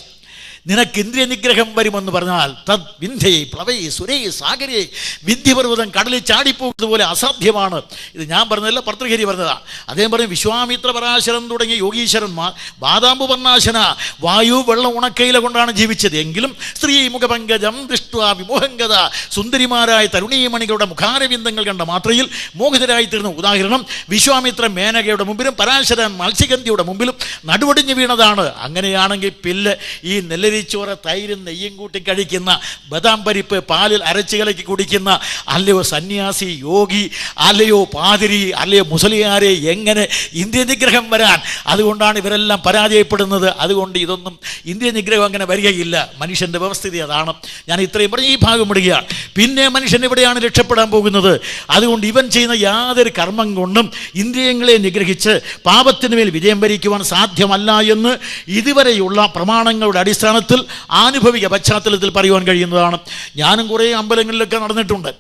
നിനക്ക് ഇന്ദ്രിയ നിഗ്രഹം വരുമെന്ന് പറഞ്ഞാൽ തദ് വിന്ധ്യേ പ്ലവേ സുരേ സാഗരേ, വിന്ധ്യപർവ്വതം കടലിൽ ചാടിപ്പോകുന്നത് പോലെ അസാധ്യമാണ്. ഇത് ഞാൻ പറഞ്ഞതല്ല, ഭർത്തൃഹരി പറഞ്ഞതാണ്. അദ്ദേഹം പറയും, വിശ്വാമിത്ര പരാശരൻ തുടങ്ങിയ യോഗീശ്വരന്മാർ ബാദാംബു വർണ്ണാശന, വായു വെള്ളം ഉണക്കയില കൊണ്ടാണ് ജീവിച്ചത്. എങ്കിലും സ്ത്രീ മുഖപങ്കജം ദൃഷ്ട്വാ വിമോഹംഗത, സുന്ദരിമാരായ തരുണീമണികളുടെ മുഖാരവിന്ദങ്ങൾ കണ്ട മാത്രയിൽ മോഹിതരായി തീർന്നു. ഉദാഹരണം, വിശ്വാമിത്ര മേനകയുടെ മുമ്പിലും പരാശരൻ മത്സ്യഗന്ധിയുടെ മുമ്പിലും നടുവടിഞ്ഞു വീണതാണ്. അങ്ങനെയാണെങ്കിൽ പില്ല് ഈ നെല്ലരിച്ചോറ് തൈരും നെയ്യും കൂട്ടി കഴിക്കുന്ന, ബദാം പരിപ്പ് പാലിൽ അരച്ചു കലക്കി കുടിക്കുന്ന, അല്ലയോ സന്യാസി, യോഗി, അല്ലയോ പാതിരി, അല്ലയോ മുസലിയാരെ, എങ്ങനെ ഇന്ദ്രിയ നിഗ്രഹം വരാൻ? അതുകൊണ്ടാണ് ഇവരെല്ലാം പരാജയപ്പെടുന്നത്. അതുകൊണ്ട് ഇതൊന്നും ഇന്ദ്രിയ നിഗ്രഹം അങ്ങനെ വരികയില്ല. മനുഷ്യൻ്റെ വ്യവസ്ഥിതി അതാണ്. ഞാൻ ഇത്രയും പറഞ്ഞ് ഈ ഭാഗം വിടുകയാണ്. പിന്നെ മനുഷ്യൻ എവിടെയാണ് രക്ഷപ്പെടാൻ പോകുന്നത്? അതുകൊണ്ട് ഇവൻ ചെയ്യുന്ന യാതൊരു കർമ്മം കൊണ്ടും ഇന്ദ്രിയങ്ങളെ നിഗ്രഹിച്ച് പാപത്തിന് മേൽ വിജയം വരിക്കുവാൻ സാധ്യമല്ല എന്ന് ഇതുവരെയുള്ള പ്രമാണങ്ങളുടെ അടിസ്ഥാനത്തിൽ ആനുഭവിക പശ്ചാത്തലത്തിൽ പറയുവാൻ കഴിയുന്നതാണ്. ഞാനും കുറേ അമ്പലങ്ങളിലൊക്കെ നടന്നിട്ടുണ്ട്.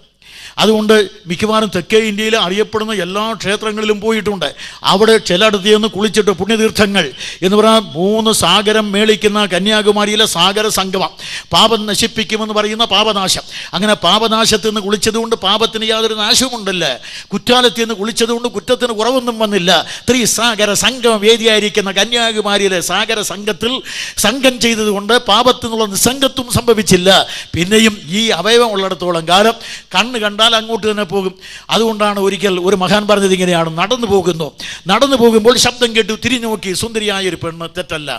അതുകൊണ്ട് മിക്കവാറും തെക്കേ ഇന്ത്യയിൽ അറിയപ്പെടുന്ന എല്ലാ ക്ഷേത്രങ്ങളിലും പോയിട്ടുണ്ട്. അവിടെ ചിലയിടത്ത് നിന്ന് കുളിച്ചിട്ട് പുണ്യതീർത്ഥങ്ങൾ എന്ന് പറഞ്ഞാൽ 3 സാഗരം മേളിക്കുന്ന കന്യാകുമാരിയിലെ സാഗര സംഗമം, പാപം നശിപ്പിക്കുമെന്ന് പറയുന്ന പാപനാശം. അങ്ങനെ പാപനാശത്തിൽ നിന്ന് കുളിച്ചതുകൊണ്ട് പാപത്തിന് യാതൊരു നാശവുമുണ്ടല്ല. കുറ്റാലത്തിൽ നിന്ന് കുളിച്ചതുകൊണ്ട് കുറ്റത്തിന് കുറവൊന്നും വന്നില്ല. ത്രിസാഗര സംഗമ വേദിയായിരിക്കുന്ന കന്യാകുമാരിയിലെ സാഗര സംഘത്തിൽ സംഘം ചെയ്തതുകൊണ്ട് പാപത്തിനുള്ള നിസ്സംഗത്വം സംഭവിച്ചില്ല. പിന്നെയും ഈ അവയവം ഉള്ളിടത്തോളം കാലം കണ്ണ് കണ്ട കണ്ടാൽ അങ്ങോട്ട് തന്നെ പോകും. അതുകൊണ്ടാണ് ഒരിക്കൽ ഒരു മഹാൻ പറഞ്ഞത് ഇങ്ങനെയാണ്: നടന്നു പോകുമ്പോൾ ശബ്ദം കേട്ടു തിരിഞ്ഞു നോക്കി സുന്ദരിയായൊരു പെണ്ണ്, തെറ്റല്ല.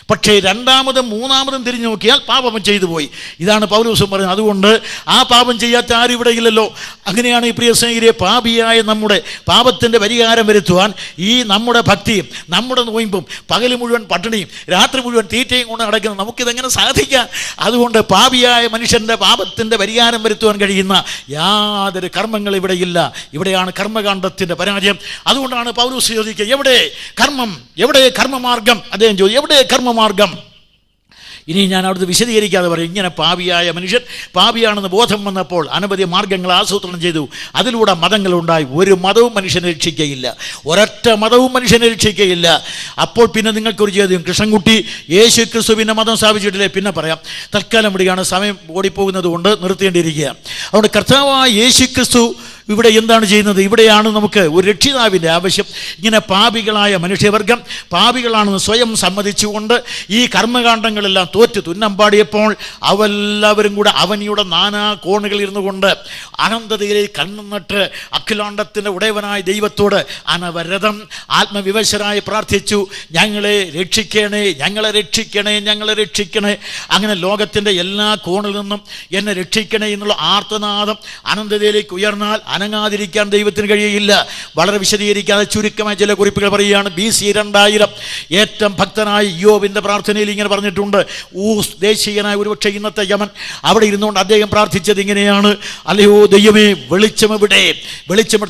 പക്ഷേ രണ്ടാമതും മൂന്നാമതും തിരിഞ്ഞു നോക്കിയാൽ പാപം ചെയ്തു പോയി. ഇതാണ് പൗലോസും പറയുന്നത്. അതുകൊണ്ട് ആ പാപം ചെയ്യാത്ത ആരും ഇവിടെ ഇല്ലല്ലോ. അങ്ങനെയാണ് ഈ പ്രിയ സ്നേഹിതരെ, പാപിയായ നമ്മുടെ പാപത്തിൻ്റെ പരിഹാരം വരുത്തുവാൻ ഈ നമ്മുടെ ഭക്തിയും നമ്മുടെ നോയമ്പും പകൽ മുഴുവൻ പട്ടിണിയും രാത്രി മുഴുവൻ തീറ്റയും കൊണ്ട് നടക്കുന്നത് നമുക്കിതെങ്ങനെ സാധിക്കാം? അതുകൊണ്ട് പാപിയായ മനുഷ്യൻ്റെ പാപത്തിൻ്റെ പരിഹാരം വരുത്തുവാൻ കഴിയുന്ന യാതൊരു കർമ്മങ്ങൾ ഇവിടെയില്ല. ഇവിടെയാണ് കർമ്മകാണ്ഡത്തിൻ്റെ പരാജയം. അതുകൊണ്ടാണ് പൗലോസ് ചോദിക്കുക, എവിടെ കർമ്മം, എവിടെ കർമ്മമാർഗം? അദ്ദേഹം ചോദിച്ചു, എവിടെ കർമ്മമാർഗം? ഇനി ഞാൻ അവിടുത്തെ വിശദീകരിക്കാതെ പറയും. ഇങ്ങനെ പാപിയായ മനുഷ്യൻ പാപിയാണെന്ന് ബോധം വന്നപ്പോൾ അനവധി മാർഗങ്ങൾ ആസൂത്രണം ചെയ്തു. അതിലൂടെ മതങ്ങളുണ്ടായി. ഒരു മതവും മനുഷ്യനെ രക്ഷിക്കുകയില്ല, ഒരൊറ്റ മതവും മനുഷ്യനെ രക്ഷിക്കുകയില്ല. അപ്പോൾ പിന്നെ നിങ്ങൾക്കൊരു ചോദ്യം, കൃഷ്ണൻകുട്ടി യേശു ക്രിസ്തു പിന്നെ മതം സ്ഥാപിച്ചിട്ടില്ലേ? പിന്നെ പറയാം, തൽക്കാലം ഇവിടെയാണ് സമയം ഓടിപ്പോകുന്നത് കൊണ്ട് നിർത്തേണ്ടിയിരിക്കുക. അതുകൊണ്ട് കർത്താവായ യേശു ക്രിസ്തു ഇവിടെ എന്താണ് ചെയ്യുന്നത്? ഇവിടെയാണ് നമുക്ക് ഒരു രക്ഷിതാവിൻ്റെ ആവശ്യം. ഇങ്ങനെ പാപികളായ മനുഷ്യവർഗം പാപികളാണെന്ന് സ്വയം സമ്മതിച്ചുകൊണ്ട് ഈ കർമ്മകാണ്ഡങ്ങളെല്ലാം തോറ്റ് തുന്നമ്പാടിയപ്പോൾ അവരെല്ലാവരും കൂടെ അവനിയുടെ നാനാ കോണുകളിൽ ഇരുന്നു കൊണ്ട് അനന്തതയിലേക്ക് കണ്ണുനട്ട് അഖിലാണ്ടത്തിൻ്റെ ഉടയവനായ ദൈവത്തോട് അനവരതം ആത്മവിവശരായി പ്രാർത്ഥിച്ചു, ഞങ്ങളെ രക്ഷിക്കണേ, ഞങ്ങളെ രക്ഷിക്കണേ, ഞങ്ങളെ രക്ഷിക്കണേ. അങ്ങനെ ലോകത്തിൻ്റെ എല്ലാ കോണിൽ നിന്നും എന്നെ രക്ഷിക്കണേ എന്നുള്ള ആർത്തനാദം അനന്തതയിലേക്ക് ഉയർന്നാൽ അനങ്ങാതിരിക്കാൻ ദൈവത്തിന് കഴിയില്ല. വളരെ വിശദീകരിക്കാതെ ചുരുക്കമായ ചില കുറിപ്പുകൾ പറയുകയാണ്. BC 2000 ഏറ്റവും ഭക്തനായ യോബിൻ്റെ പ്രാർത്ഥനയിൽ ഇങ്ങനെ പറഞ്ഞിട്ടുണ്ട്. ഊസ് ദേശീയനായ ഒരുപക്ഷെ ഇന്നത്തെ യമൻ, അവിടെ ഇരുന്നുകൊണ്ട് അദ്ദേഹം പ്രാർത്ഥിച്ചത് ഇങ്ങനെയാണ്: അല്ലയോ ദൈവമേ, വെളിച്ചമെവിടെ?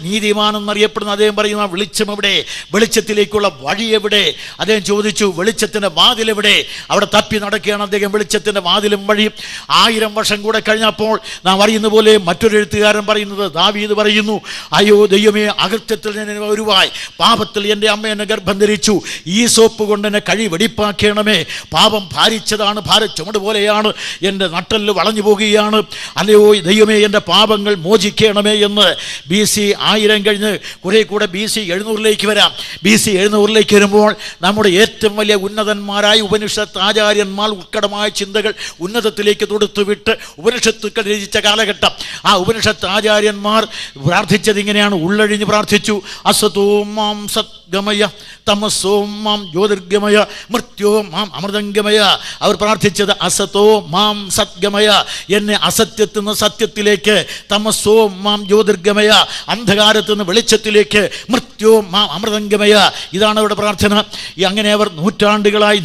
നീതിമാനെന്നറിയപ്പെടുന്ന അദ്ദേഹം പറയുന്ന വെളിച്ചമെവിടെ? വെളിച്ചത്തിലേക്കുള്ള വഴി എവിടെ? അദ്ദേഹം ചോദിച്ചു, വെളിച്ചത്തിൻ്റെ വാതിലെവിടെ? അവിടെ തപ്പി നടക്കുകയാണ് അദ്ദേഹം വെളിച്ചത്തിൻ്റെ വാതിലും വഴിയും. 1000 വർഷം കൂടെ കഴിഞ്ഞപ്പോൾ നാം അറിയുന്ന പോലെ മറ്റൊരു എഴുത്തുകാരൻ പറയുന്നത്, ദാവീദ് പറയുന്നു, അയ്യോ ദൈവമേ, അകൃത്യത്തിൽ ഞാൻ ഒരുവായി, പാപത്തിൽ എൻ്റെ അമ്മ എന്നെ ഗർഭം ധരിച്ചു, ഈ സോപ്പ് കൊണ്ട് എന്നെ കഴി വെടിപ്പാക്കണമേ. പാപം ഭാരിച്ചതാണ്, ഭാരച്ചുമട് പോലെയാണ്, എൻ്റെ നട്ടെല്ല് വളഞ്ഞു പോകുകയാണ്. അല്ലയോ ദൈവമേ, എൻ്റെ പാപങ്ങൾ മോചിക്കണമേ എന്ന് BC 1000 കഴിഞ്ഞ് കുറെ കൂടെ BC 700 വരാം. BC 700 വരുമ്പോൾ നമ്മുടെ ഏറ്റവും വലിയ ഉന്നതന്മാരായ ഉപനിഷത്ത് ആചാര്യന്മാർ ഉത്കടമായ ചിന്തകൾ ഉന്നതത്തിലേക്ക് തൊടുത്തുവിട്ട് ഉപനിഷത്തുക്കൾ രചിച്ച കാലഘട്ടം. ആ ഉപനിഷത്ത് ആചാര്യന്മാർ പ്രാർത്ഥിച്ചത് ഇങ്ങനെയാണ്, ഉള്ളഴിഞ്ഞ് പ്രാർത്ഥിച്ചു: അസതോ മാം സദ്ഗമയ, തമസോ മാം ജ്യോതിർഗമയ, മൃത്യോ മാം അമൃതംഗമയ. അവർ പ്രാർത്ഥിച്ചത് അസതോ മാം സദ്ഗമയ, എന്നെ അസത്യത്തിൽ നിന്ന് സത്യത്തിലേക്ക്, തമസോ മാം ജ്യോതിർഗമയ, അന്ധകാരത്തിൽ നിന്ന് വെളിച്ചത്തിലേക്ക്, മൃത്യോ മാം അമൃതംഗമയ. ഇതാണ് അവരുടെ പ്രാർത്ഥന. അങ്ങനെ അവർ നൂറ്റാണ്ടുകളായി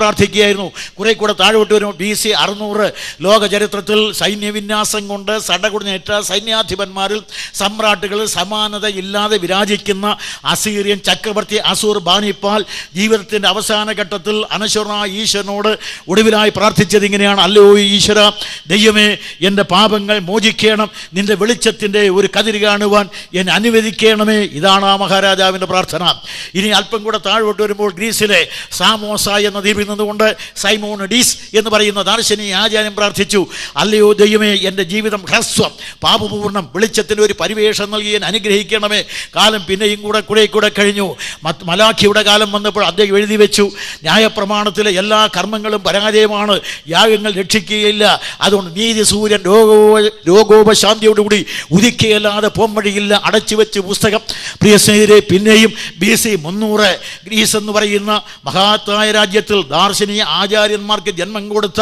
പ്രാർത്ഥിക്കുകയായിരുന്നു. കുറെ കൂടെ താഴോട്ട് വരുമ്പോൾ BC 600 ലോക ചരിത്രത്തിൽ സൈന്യവിന്യാസം കൊണ്ട് സടകുടഞ്ഞേറ്റ സൈന്യാധിപന്മാരിൽ സമ്രാട്ടുകളിൽ സമാനതയില്ലാതെ വിരാജിക്കുന്ന അസീറിയൻ ചക്രവർത്തി അസൂർ ബാനിപ്പാൽ ജീവിതത്തിൻ്റെ അവസാന ഘട്ടത്തിൽ അനശ്വരനായ ഈശ്വരനോട് ഒടുവിലായി പ്രാർത്ഥിച്ചത് ഇങ്ങനെയാണ്: അല്ലയോ ഈശ്വര, ദൈവമേ, എൻ്റെ പാപങ്ങൾ മോചിക്കണം, നിൻ്റെ വെളിച്ചത്തിൻ്റെ ഒരു കതിര് കാണുവാൻ എന്നെ അനുവദിക്കണമേ. ഇതാണ് ആ മഹാരാജാവിൻ്റെ പ്രാർത്ഥന. ഇനി അല്പം കൂടെ താഴോട്ട് വരുമ്പോൾ ഗ്രീസിലെ സാമോസ എന്ന ദ്വീപിൽ നിന്നുകൊണ്ട് സൈമോണിഡീസ് എന്ന് പറയുന്ന ദാർശനിക ആചാര്യം പ്രാർത്ഥിച്ചു: അല്ലയോ ദൈവമേ, എൻ്റെ ജീവിതം ഹ്രസ്വം, പാപപൂർണ്ണം, വെളിച്ചത്തിന് ഒരു പരിവേഷം നൽകി എന്നെ അനുഗ്രഹിക്കണമേ. കാലം പിന്നെയും കൂടെ കഴിഞ്ഞു. മലാഖിയുടെ കാലം വന്നപ്പോൾ അദ്ദേഹം എഴുതി വെച്ചു, ന്യായപ്രമാണത്തിലെ എല്ലാ കർമ്മങ്ങളും പരാജയമാണ്, യാഗങ്ങൾ രക്ഷിക്കുകയില്ല, അതുകൊണ്ട് നീതി സൂര്യൻ രോഗോപശാന്തിയോടുകൂടി ഉദിക്കുകയല്ലാതെ പോംവഴിയില്ല, അടച്ചു വെച്ച് പുസ്തകം. പ്രിയ സ്നേഹിതരെ, പിന്നെയും BC 300 ഗ്രീസ് എന്ന് പറയുന്ന മഹത്തായ രാജ്യത്തിൽ ദാർശനിക ആചാര്യന്മാർക്ക് ജന്മം കൊടുത്ത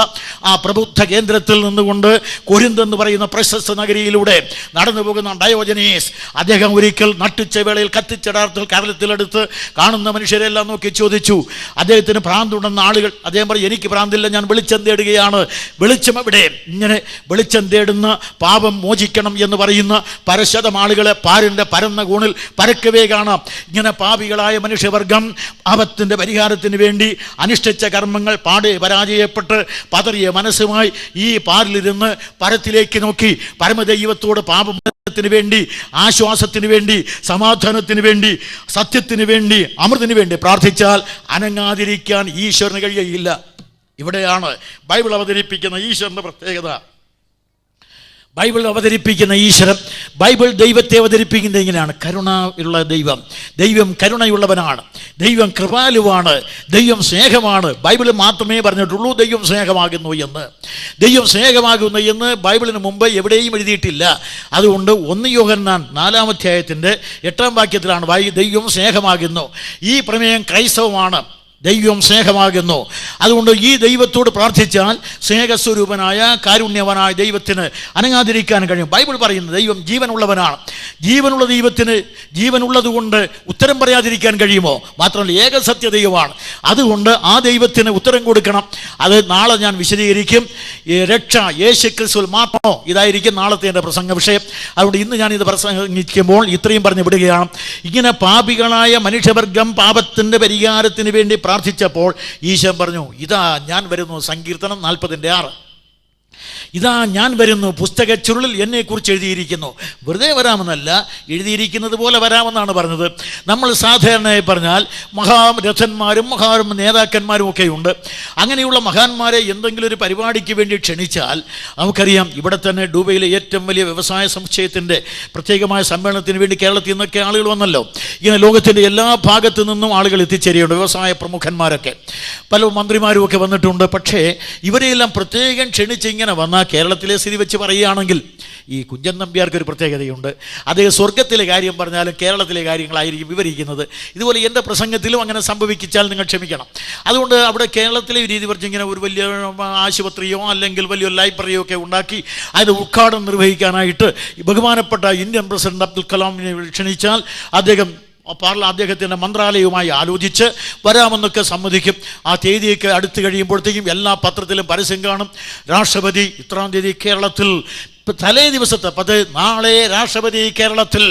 ആ പ്രബുദ്ധ കേന്ദ്രത്തിൽ നിന്നുകൊണ്ട് കൊരിന്ത് എന്ന് പറയുന്ന പ്രശസ്ത നഗരിയിലൂടെ നടന്നു പോകുന്ന ഡയോജനീസ്, അദ്ദേഹം ഒരിക്കൽ നട്ടുച്ച വേളയിൽ കത്തിച്ചടാർത്തിൽ കരലത്തിലെടുത്ത് കാണുന്ന മനുഷ്യരെല്ലാം നോക്കി ചോദിച്ചു. അദ്ദേഹത്തിന് ഭ്രാന്തുണ്ടെന്ന ആളുകൾ, അദ്ദേഹം പറയും, എനിക്ക് ഭ്രാന്തില്ല, ഞാൻ വെളിച്ചം തേടുകയാണ്. വെളിച്ചം എവിടെ? ഇങ്ങനെ വെളിച്ചം തേടുന്ന, പാപം മോചിക്കണം എന്ന് പറയുന്ന പരശതം ആളുകളെ പാരിൻ്റെ പരന്ന കോണിൽ പരക്കവേ കാണാം. ഇങ്ങനെ പാപികളായ മനുഷ്യവർഗം പാപത്തിൻ്റെ പരിഹാരത്തിന് വേണ്ടി അനുഷ്ഠിച്ച കർമ്മങ്ങൾ പാടെ പരാജയപ്പെട്ട് പതറിയ മനസ്സുമായി ഈ പാരിലിരുന്ന് പരത്തിലേക്ക് നോക്കി പരമദൈവത്തോട് പാപത്തിന് വേണ്ടി, ആശ്വാസത്തിന് വേണ്ടി, സമാധാനത്തിന് വേണ്ടി, സത്യത്തിന് വേണ്ടി, അമൃതിന് വേണ്ടി പ്രാർത്ഥിച്ചാൽ അനങ്ങാതിരിക്കാൻ ഈശ്വരന് കഴിയുകയില്ല. ഇവിടെയാണ് ബൈബിൾ അവതരിപ്പിക്കുന്ന ഈശ്വരൻ്റെ പ്രത്യേകത. ബൈബിൾ അവതരിപ്പിക്കുന്ന ഈശ്വരൻ, ബൈബിൾ ദൈവത്തെ അവതരിപ്പിക്കുന്നത് എങ്ങനെയാണ്? കരുണ ഉള്ള ദൈവം. ദൈവം കരുണയുള്ളവനാണ്, ദൈവം കൃപാലുവാണ്, ദൈവം സ്നേഹമാണ്. ബൈബിൾ മാത്രമേ പറഞ്ഞിട്ടുള്ളൂ ദൈവം സ്നേഹമാകുന്നു എന്ന്. ദൈവം സ്നേഹമാകുന്നു എന്ന് ബൈബിളിന് മുമ്പ് എവിടെയും എഴുതിയിട്ടില്ല. അതുകൊണ്ട് 1 യോഹന്നാൻ 4-ാം അധ്യായത്തിൻ്റെ 8-ാം വാക്യത്തിലാണ് ദൈവം സ്നേഹമാകുന്നു. ഈ പ്രമേയം ക്രൈസ്തവമാണ്. ദൈവം സ്നേഹമാകുന്നു. അതുകൊണ്ട് ഈ ദൈവത്തോട് പ്രാർത്ഥിച്ചാൽ സ്നേഹസ്വരൂപനായ കാരുണ്യവനായ ദൈവത്തിന് അനങ്ങാതിരിക്കാൻ കഴിയും. ബൈബിൾ പറയുന്നത് ദൈവം ജീവനുള്ളവനാണ്. ജീവനുള്ള ദൈവത്തിന് ജീവനുള്ളതുകൊണ്ട് ഉത്തരം പറയാതിരിക്കാൻ കഴിയുമോ? മാത്രമല്ല ഏകസത്യ ദൈവമാണ്. അതുകൊണ്ട് ആ ദൈവത്തിന് ഉത്തരം കൊടുക്കണം. അത് നാളെ ഞാൻ വിശദീകരിക്കും. രക്ഷ യേശുക്രിസ്തുവിൽ മാത്രമോ, ഇതായിരിക്കും നാളത്തെ എൻ്റെ പ്രസംഗ വിഷയം. അതുകൊണ്ട് ഇന്ന് ഞാനിത് പ്രസംഗിക്കുമ്പോൾ ഇത്രയും പറഞ്ഞു വിടുകയാണ്. ഇങ്ങനെ പാപികളായ മനുഷ്യവർഗം പാപത്തിൻ്റെ പരിഹാരത്തിന് വേണ്ടി പ്രാർത്ഥിച്ചപ്പോൾ ഈശോ പറഞ്ഞു, ഇതാ ഞാൻ വരുന്നു. സങ്കീർത്തനം 40:6. ഇതാ ഞാൻ വരുന്നു, പുസ്തക ചുരുളിൽ എന്നെക്കുറിച്ച് എഴുതിയിരിക്കുന്നു. വെറുതെ വരാമെന്നല്ല, എഴുതിയിരിക്കുന്നത് പോലെ വരാമെന്നാണ് പറഞ്ഞത്. നമ്മൾ സാധാരണയായി പറഞ്ഞാൽ മഹാരഥന്മാരും നേതാക്കന്മാരും ഒക്കെ ഉണ്ട്. അങ്ങനെയുള്ള മഹാന്മാരെ എന്തെങ്കിലും ഒരു പരിപാടിക്ക് വേണ്ടി ക്ഷണിച്ചാൽ നമുക്കറിയാം, ഇവിടെ തന്നെ ഡൂബൈയിലെ ഏറ്റവും വലിയ വ്യവസായ സമുച്ചയത്തിൻ്റെ പ്രത്യേകമായ സമ്മേളനത്തിന് വേണ്ടി കേരളത്തിൽ നിന്നൊക്കെ ആളുകൾ വന്നല്ലോ. ഇങ്ങനെ ലോകത്തിൻ്റെ എല്ലാ ഭാഗത്തു നിന്നും ആളുകൾ എത്തിച്ചേരുന്നുണ്ട്, വ്യവസായ പ്രമുഖന്മാരൊക്കെ, പല മന്ത്രിമാരും ഒക്കെ വന്നിട്ടുണ്ട്. പക്ഷേ ഇവരെയെല്ലാം പ്രത്യേകം ക്ഷണിച്ച് ഇങ്ങനെ വന്നാൽ കേരളത്തിലെ സ്ഥിതി വെച്ച് പറയുകയാണെങ്കിൽ ഈ കുഞ്ചൻ നമ്പ്യാർക്ക് ഒരു പ്രത്യേകതയുണ്ട്. അദ്ദേഹം സ്വർഗത്തിലെ കാര്യം പറഞ്ഞാലും കേരളത്തിലെ കാര്യങ്ങളായിരിക്കും വിവരിക്കുന്നത്. ഇതുപോലെ എൻ്റെ പ്രസംഗത്തിലും അങ്ങനെ സംഭവിച്ചാൽ നിങ്ങൾ ക്ഷമിക്കണം. അതുകൊണ്ട് അവിടെ കേരളത്തിലെ രീതി പറഞ്ഞ് ഇങ്ങനെ ഒരു വലിയ ആശുപത്രിയോ അല്ലെങ്കിൽ വലിയൊരു ലൈബ്രറിയോ ഒക്കെ ഉണ്ടാക്കി അതിൻ്റെ ഉദ്ഘാടനം നിർവഹിക്കാനായിട്ട് ബഹുമാനപ്പെട്ട ഇന്ത്യൻ പ്രസിഡന്റ് അബ്ദുൽ കലാമിനെ ക്ഷണിച്ചാൽ അദ്ദേഹത്തിൻ്റെ മന്ത്രാലയവുമായി ആലോചിച്ച് വരാമെന്നൊക്കെ സമ്മതിക്കും. ആ തീയതിയൊക്കെ അടുത്ത് കഴിയുമ്പോഴത്തേക്കും എല്ലാ പത്രത്തിലും പരസ്യം കാണും. രാഷ്ട്രപതി ഇത്രാം തീയതി കേരളത്തിൽ, തലേ ദിവസത്തെ നാളെ രാഷ്ട്രപതി കേരളത്തിൽ,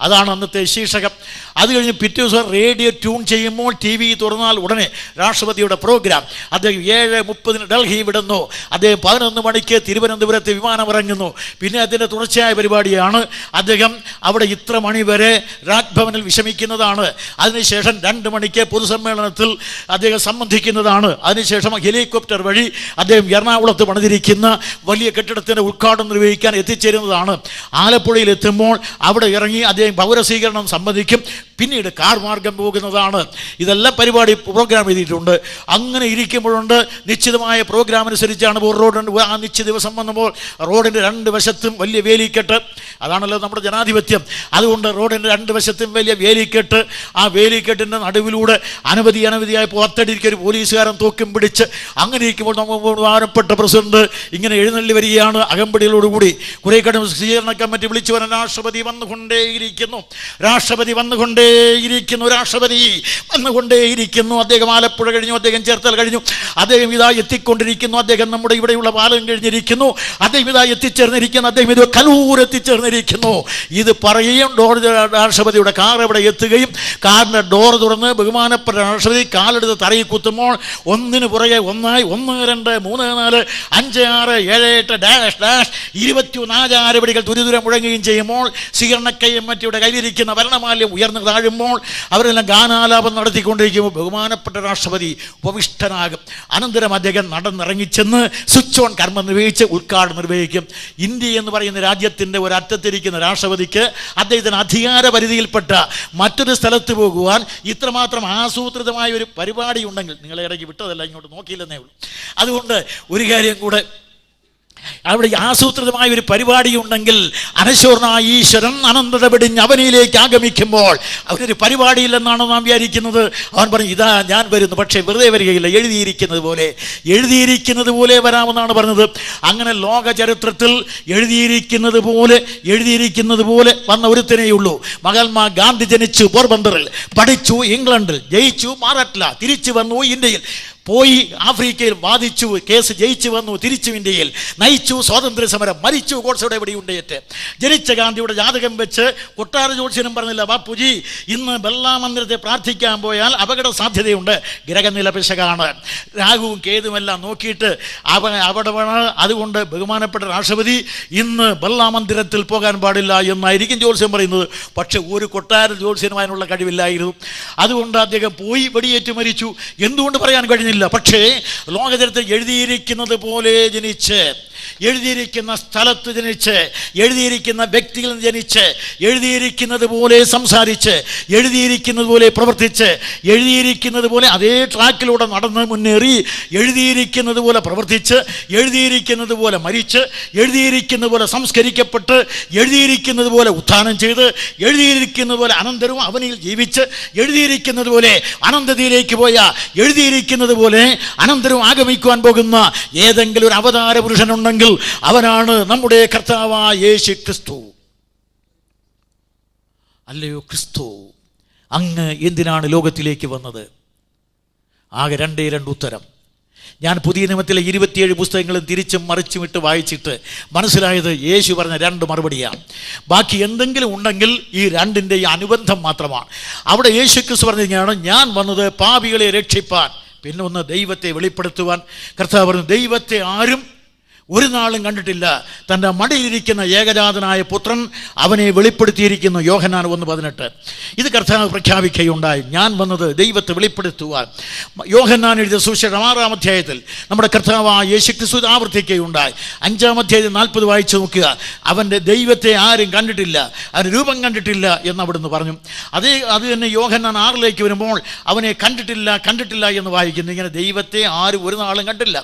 അതാണ് അന്നത്തെ ശീർഷകം. അത് കഴിഞ്ഞ് പിറ്റേ ദിവസം റേഡിയോ ട്യൂൺ ചെയ്യുമ്പോൾ TV തുറന്നാൽ ഉടനെ രാഷ്ട്രപതിയുടെ പ്രോഗ്രാം. അദ്ദേഹം 7:30 ഡൽഹി വിടുന്നു, അദ്ദേഹം 11 മണിക്ക് തിരുവനന്തപുരത്ത് വിമാനം ഇറങ്ങുന്നു. പിന്നെ അതിൻ്റെ തുടർച്ചയായ പരിപാടിയാണ്. അദ്ദേഹം അവിടെ ഇത്ര മണി വരെ രാജ്ഭവനിൽ വിശ്രമിക്കുന്നതാണ്. അതിനുശേഷം 2 മണിക്ക് പൊതുസമ്മേളനത്തിൽ അദ്ദേഹം സംബന്ധിക്കുന്നതാണ്. അതിനുശേഷം ഹെലികോപ്റ്റർ വഴി അദ്ദേഹം എറണാകുളത്ത് പണിതിരിക്കുന്ന വലിയ കെട്ടിടത്തിൻ്റെ ഉദ്ഘാടനം നിർവഹിക്കും എത്തിച്ചേരുന്നതാണ്. ആലപ്പുഴയിൽ എത്തുമ്പോൾ അവിടെ ഇറങ്ങി അദ്ദേഹം പൗരസ്വീകരണം സംബന്ധിക്കും. പിന്നീട് കാർ മാർഗം പോകുന്നതാണ്. ഇതെല്ലാം പരിപാടി പ്രോഗ്രാം എഴുതിയിട്ടുണ്ട്. അങ്ങനെ ഇരിക്കുമ്പോഴുണ്ട് നിശ്ചിതമായ പ്രോഗ്രാം അനുസരിച്ചാണ് റോഡ്. ആ നിശ്ചിത ദിവസം വന്നപ്പോൾ റോഡിൻ്റെ 2 വശത്തും വലിയ വേലിക്കെട്ട്. അതാണല്ലോ നമ്മുടെ ജനാധിപത്യം. അതുകൊണ്ട് റോഡിൻ്റെ 2 വശത്തും വലിയ വേലിക്കെട്ട്. ആ വേലിക്കെട്ടിൻ്റെ നടുവിലൂടെ അനവധിയായി പുറത്തടിക്ക് ഒരു പോലീസുകാരൻ തോക്കും പിടിച്ച് അങ്ങനെ ഇരിക്കുമ്പോൾ നമ്മൾ ബഹുമാനപ്പെട്ട പ്രസിഡന്റ് ഇങ്ങനെ എഴുന്നള്ളി വരികയാണ്. അകമ്പടികളോടുകൂടി കുറേ കടും സ്വീകരണ കമ്മിറ്റി വിളിച്ചു വരാൻ രാഷ്ട്രപതി വന്നുകൊണ്ടേയിരിക്കുന്നു, രാഷ്ട്രപതി വന്നുകൊണ്ടേയിരിക്കുന്നു. അദ്ദേഹം ആലപ്പുഴ കഴിഞ്ഞു, അദ്ദേഹം ചേർത്തല കഴിഞ്ഞു, അദ്ദേഹം ഇതാ എത്തിക്കൊണ്ടിരിക്കുന്നു, അദ്ദേഹം നമ്മുടെ ഇവിടെയുള്ള പാലം കഴിഞ്ഞിരിക്കുന്നു, അദ്ദേഹം ഇതാ എത്തിച്ചേർന്നിരിക്കുന്നു, അദ്ദേഹം ഇത് കലൂർ എത്തിച്ചേർന്നിരിക്കുന്നു. ഇത് പറയുകയും രാഷ്ട്രപതിയുടെ കാർ ഇവിടെ എത്തുകയും കാറിൻ്റെ ഡോർ തുറന്ന് ബഹുമാനപ്പെട്ട രാഷ്ട്രപതി കാലെടുത്ത് തറയിൽ കുത്തുമ്പോൾ ഒന്നിന് പുറകെ ഒന്നായി 1, 2, 3, 4, 5, 6, 7, 8 -24 ആരവടികൾ തുരിതുരം മുഴങ്ങുകയും ചെയ്യുമ്പോൾ സ്വീകരണക്കൈയും മറ്റിയുടെ കയ്യിലിരിക്കുന്ന ഭരണമാല്യം ഉയർന്നു താഴുമ്പോൾ അവരെല്ലാം ഗാനാലാപം നടത്തിക്കൊണ്ടിരിക്കുമ്പോൾ ബഹുമാനപ്പെട്ട രാഷ്ട്രപതി ഉപവിഷ്ടനാകും. അനന്തരം അദ്ദേഹം നടന്നിറങ്ങിച്ചെന്ന് സ്വിച്ച് ഓൺ കർമ്മം നിർവഹിച്ച് ഉദ്ഘാടനം നിർവഹിക്കും. ഇന്ത്യ എന്ന് പറയുന്ന രാജ്യത്തിൻ്റെ ഒരറ്റത്തിരിക്കുന്ന രാഷ്ട്രപതിക്ക് അദ്ദേഹത്തിന് അധികാര പരിധിയിൽപ്പെട്ട മറ്റൊരു സ്ഥലത്ത് പോകുവാൻ ഇത്രമാത്രം ആസൂത്രിതമായ ഒരു പരിപാടി ഉണ്ടെങ്കിൽ, നിങ്ങളെ ഇടയ്ക്ക് വിട്ടതല്ല, ഇങ്ങോട്ട് നോക്കിയില്ലെന്നേ ഉള്ളൂ. അതുകൊണ്ട് ഒരു കാര്യം കൂടെ, അവിടെ ആസൂത്രിതമായ ഒരു പരിപാടി ഉണ്ടെങ്കിൽ അനശ്വരനായ ഈശ്വരൻ അനന്തത വെടിഞ്ഞ് അവനിലേക്ക് ആഗമിക്കുമ്പോൾ അവനൊരു പരിപാടിയില്ലെന്നാണ് നാം വിചാരിക്കുന്നത്. അവൻ പറഞ്ഞു, ഇതാ ഞാൻ വരുന്നു. പക്ഷേ വെറുതെ വരികയില്ല, എഴുതിയിരിക്കുന്നത് പോലെ വരാമെന്നാണ് പറഞ്ഞത്. അങ്ങനെ ലോക ചരിത്രത്തിൽ എഴുതിയിരിക്കുന്നത് പോലെ വന്ന ഒരുത്തനെയുള്ളൂ. മഹാത്മാ ഗാന്ധി ജനിച്ചു പോർബന്തറിൽ, പഠിച്ചു ഇംഗ്ലണ്ടിൽ, ജയിച്ചു മാറട്ല, തിരിച്ചു വന്നു ഇന്ത്യയിൽ, പോയി ആഫ്രിക്കയിൽ വാദിച്ചു, കേസ് ജയിച്ചു വന്നു, തിരിച്ചു ഇന്ത്യയിൽ നയിച്ചു സ്വാതന്ത്ര്യ സമരം, മരിച്ചു ഗോഡ്സയുടെ വെടിയുണ്ടേറ്റ്. ജനിച്ച ഗാന്ധിയുടെ ജാതകം വെച്ച് കൊട്ടാര ജ്യോത്സ്യനും പറഞ്ഞില്ല, ബാപ്പുജി ഇന്ന് ബിർളാ മന്ദിരത്തെ പ്രാർത്ഥിക്കാൻ പോയാൽ അപകട സാധ്യതയുണ്ട്, ഗ്രഹനില പിശകാണ്, രാഹുവും കേതുമെല്ലാം നോക്കിയിട്ട് അവിടെ വേണം. അതുകൊണ്ട് ബഹുമാനപ്പെട്ട രാഷ്ട്രപതി ഇന്ന് ബിർളാ മന്ദിരത്തിൽ പോകാൻ പാടില്ല എന്നായിരിക്കും ജ്യോത്സ്യം പറയുന്നത്. പക്ഷെ ഒരു കൊട്ടാര ജ്യോത്സ്യനും അതിനുള്ള കഴിവില്ലായിരുന്നു. അതുകൊണ്ട് അദ്ദേഹം പോയി വെടിയേറ്റ് മരിച്ചു. എന്തുകൊണ്ട് പറയാൻ കഴിഞ്ഞില്ല. പക്ഷേ ലോകചരിത്രത്തിൽ എഴുതിയിരിക്കുന്നത് പോലെ ജനിച്ച് എഴുതിയിരിക്കുന്ന സ്ഥലത്ത് ജനിച്ച്, എഴുതിയിരിക്കുന്ന വ്യക്തിയിൽ ജനിച്ച്, എഴുതിയിരിക്കുന്നത് പോലെ സംസാരിച്ച്, എഴുതിയിരിക്കുന്നത് പോലെ പ്രവർത്തിച്ച്, എഴുതിയിരിക്കുന്നത് പോലെ അതേ ട്രാക്കിലൂടെ നടന്ന് മുന്നേറി, എഴുതിയിരിക്കുന്നത് പോലെ പ്രവർത്തിച്ച്, എഴുതിയിരിക്കുന്നത് പോലെ മരിച്ച്, എഴുതിയിരിക്കുന്നത് പോലെ സംസ്കരിക്കപ്പെട്ട്, എഴുതിയിരിക്കുന്നത് പോലെ ഉത്ഥാനം ചെയ്ത്, എഴുതിയിരിക്കുന്നത് പോലെ അനന്തരവും അവനിൽ ജീവിച്ച്, എഴുതിയിരിക്കുന്നത് പോലെ അനന്തതയിലേക്ക് പോയ, എഴുതിയിരിക്കുന്നത് പോലെ അനന്തരവും ആഗമിക്കുവാൻ പോകുന്ന ഏതെങ്കിലും ഒരു അവതാര പുരുഷനുണ്ടെങ്കിൽ അവനാണ് നമ്മുടെ കർത്താവായ യേശു ക്രിസ്തു. അല്ലയോ ക്രിസ്തു, അങ്ങ് എന്തിനാണ് ലോകത്തിലേക്ക് വന്നത്? ആകെ രണ്ടേ രണ്ട് ഉത്തരം. ഞാൻ പുതിയ നിയമത്തിലെ 27 പുസ്തകങ്ങളും തിരിച്ചും മറിച്ചും ഇട്ട് വായിച്ചിട്ട് മനസ്സിലായത് യേശു പറഞ്ഞ 2 മറുപടിയാണ്. ബാക്കി എന്തെങ്കിലും ഉണ്ടെങ്കിൽ ഈ 2ൻ്റെ അനുബന്ധം മാത്രമാണ്. അവിടെ യേശു ക്രിസ്തു പറഞ്ഞതാണ്, ഞാൻ വന്നത് പാപികളെ രക്ഷിപ്പാൻ, പിന്നെ ഒന്ന് ദൈവത്തെ വെളിപ്പെടുത്തുവാൻ. കർത്താവ് പറഞ്ഞു, ദൈവത്തെ ആരും ഒരു നാളും കണ്ടിട്ടില്ല, തൻ്റെ മടിയിലിരിക്കുന്ന ഏകജാതനായ പുത്രൻ അവനെ വെളിപ്പെടുത്തിയിരിക്കുന്നു. യോഹന്നാൻ 1:18. ഇത് കർത്താവ് പ്രഖ്യാപിക്കുകയുണ്ടായി, ഞാൻ വന്നത് ദൈവത്തെ വെളിപ്പെടുത്തുവാൻ. യോഹന്നാൻ എഴുതിയ സുവിശേഷം 6-ാം അധ്യായത്തിൽ നമ്മുടെ കർത്താവായ യേശുക്രിസ്തു ആവർത്തിക്കുകയുണ്ടായി. 5-ാം അധ്യായത്തിൽ 40 വായിച്ചു നോക്കുക. അവൻ്റെ ദൈവത്തെ ആരും കണ്ടിട്ടില്ല, അവൻ്റെ രൂപം കണ്ടിട്ടില്ല എന്ന് അവിടുന്ന് പറഞ്ഞു. അത് തന്നെ യോഹന്നാൻ 6-ലേക്ക് വരുമ്പോൾ അവനെ കണ്ടിട്ടില്ല എന്ന് വായിക്കുന്നു. ഇങ്ങനെ ദൈവത്തെ ആരും ഒരു നാളും കണ്ടില്ല,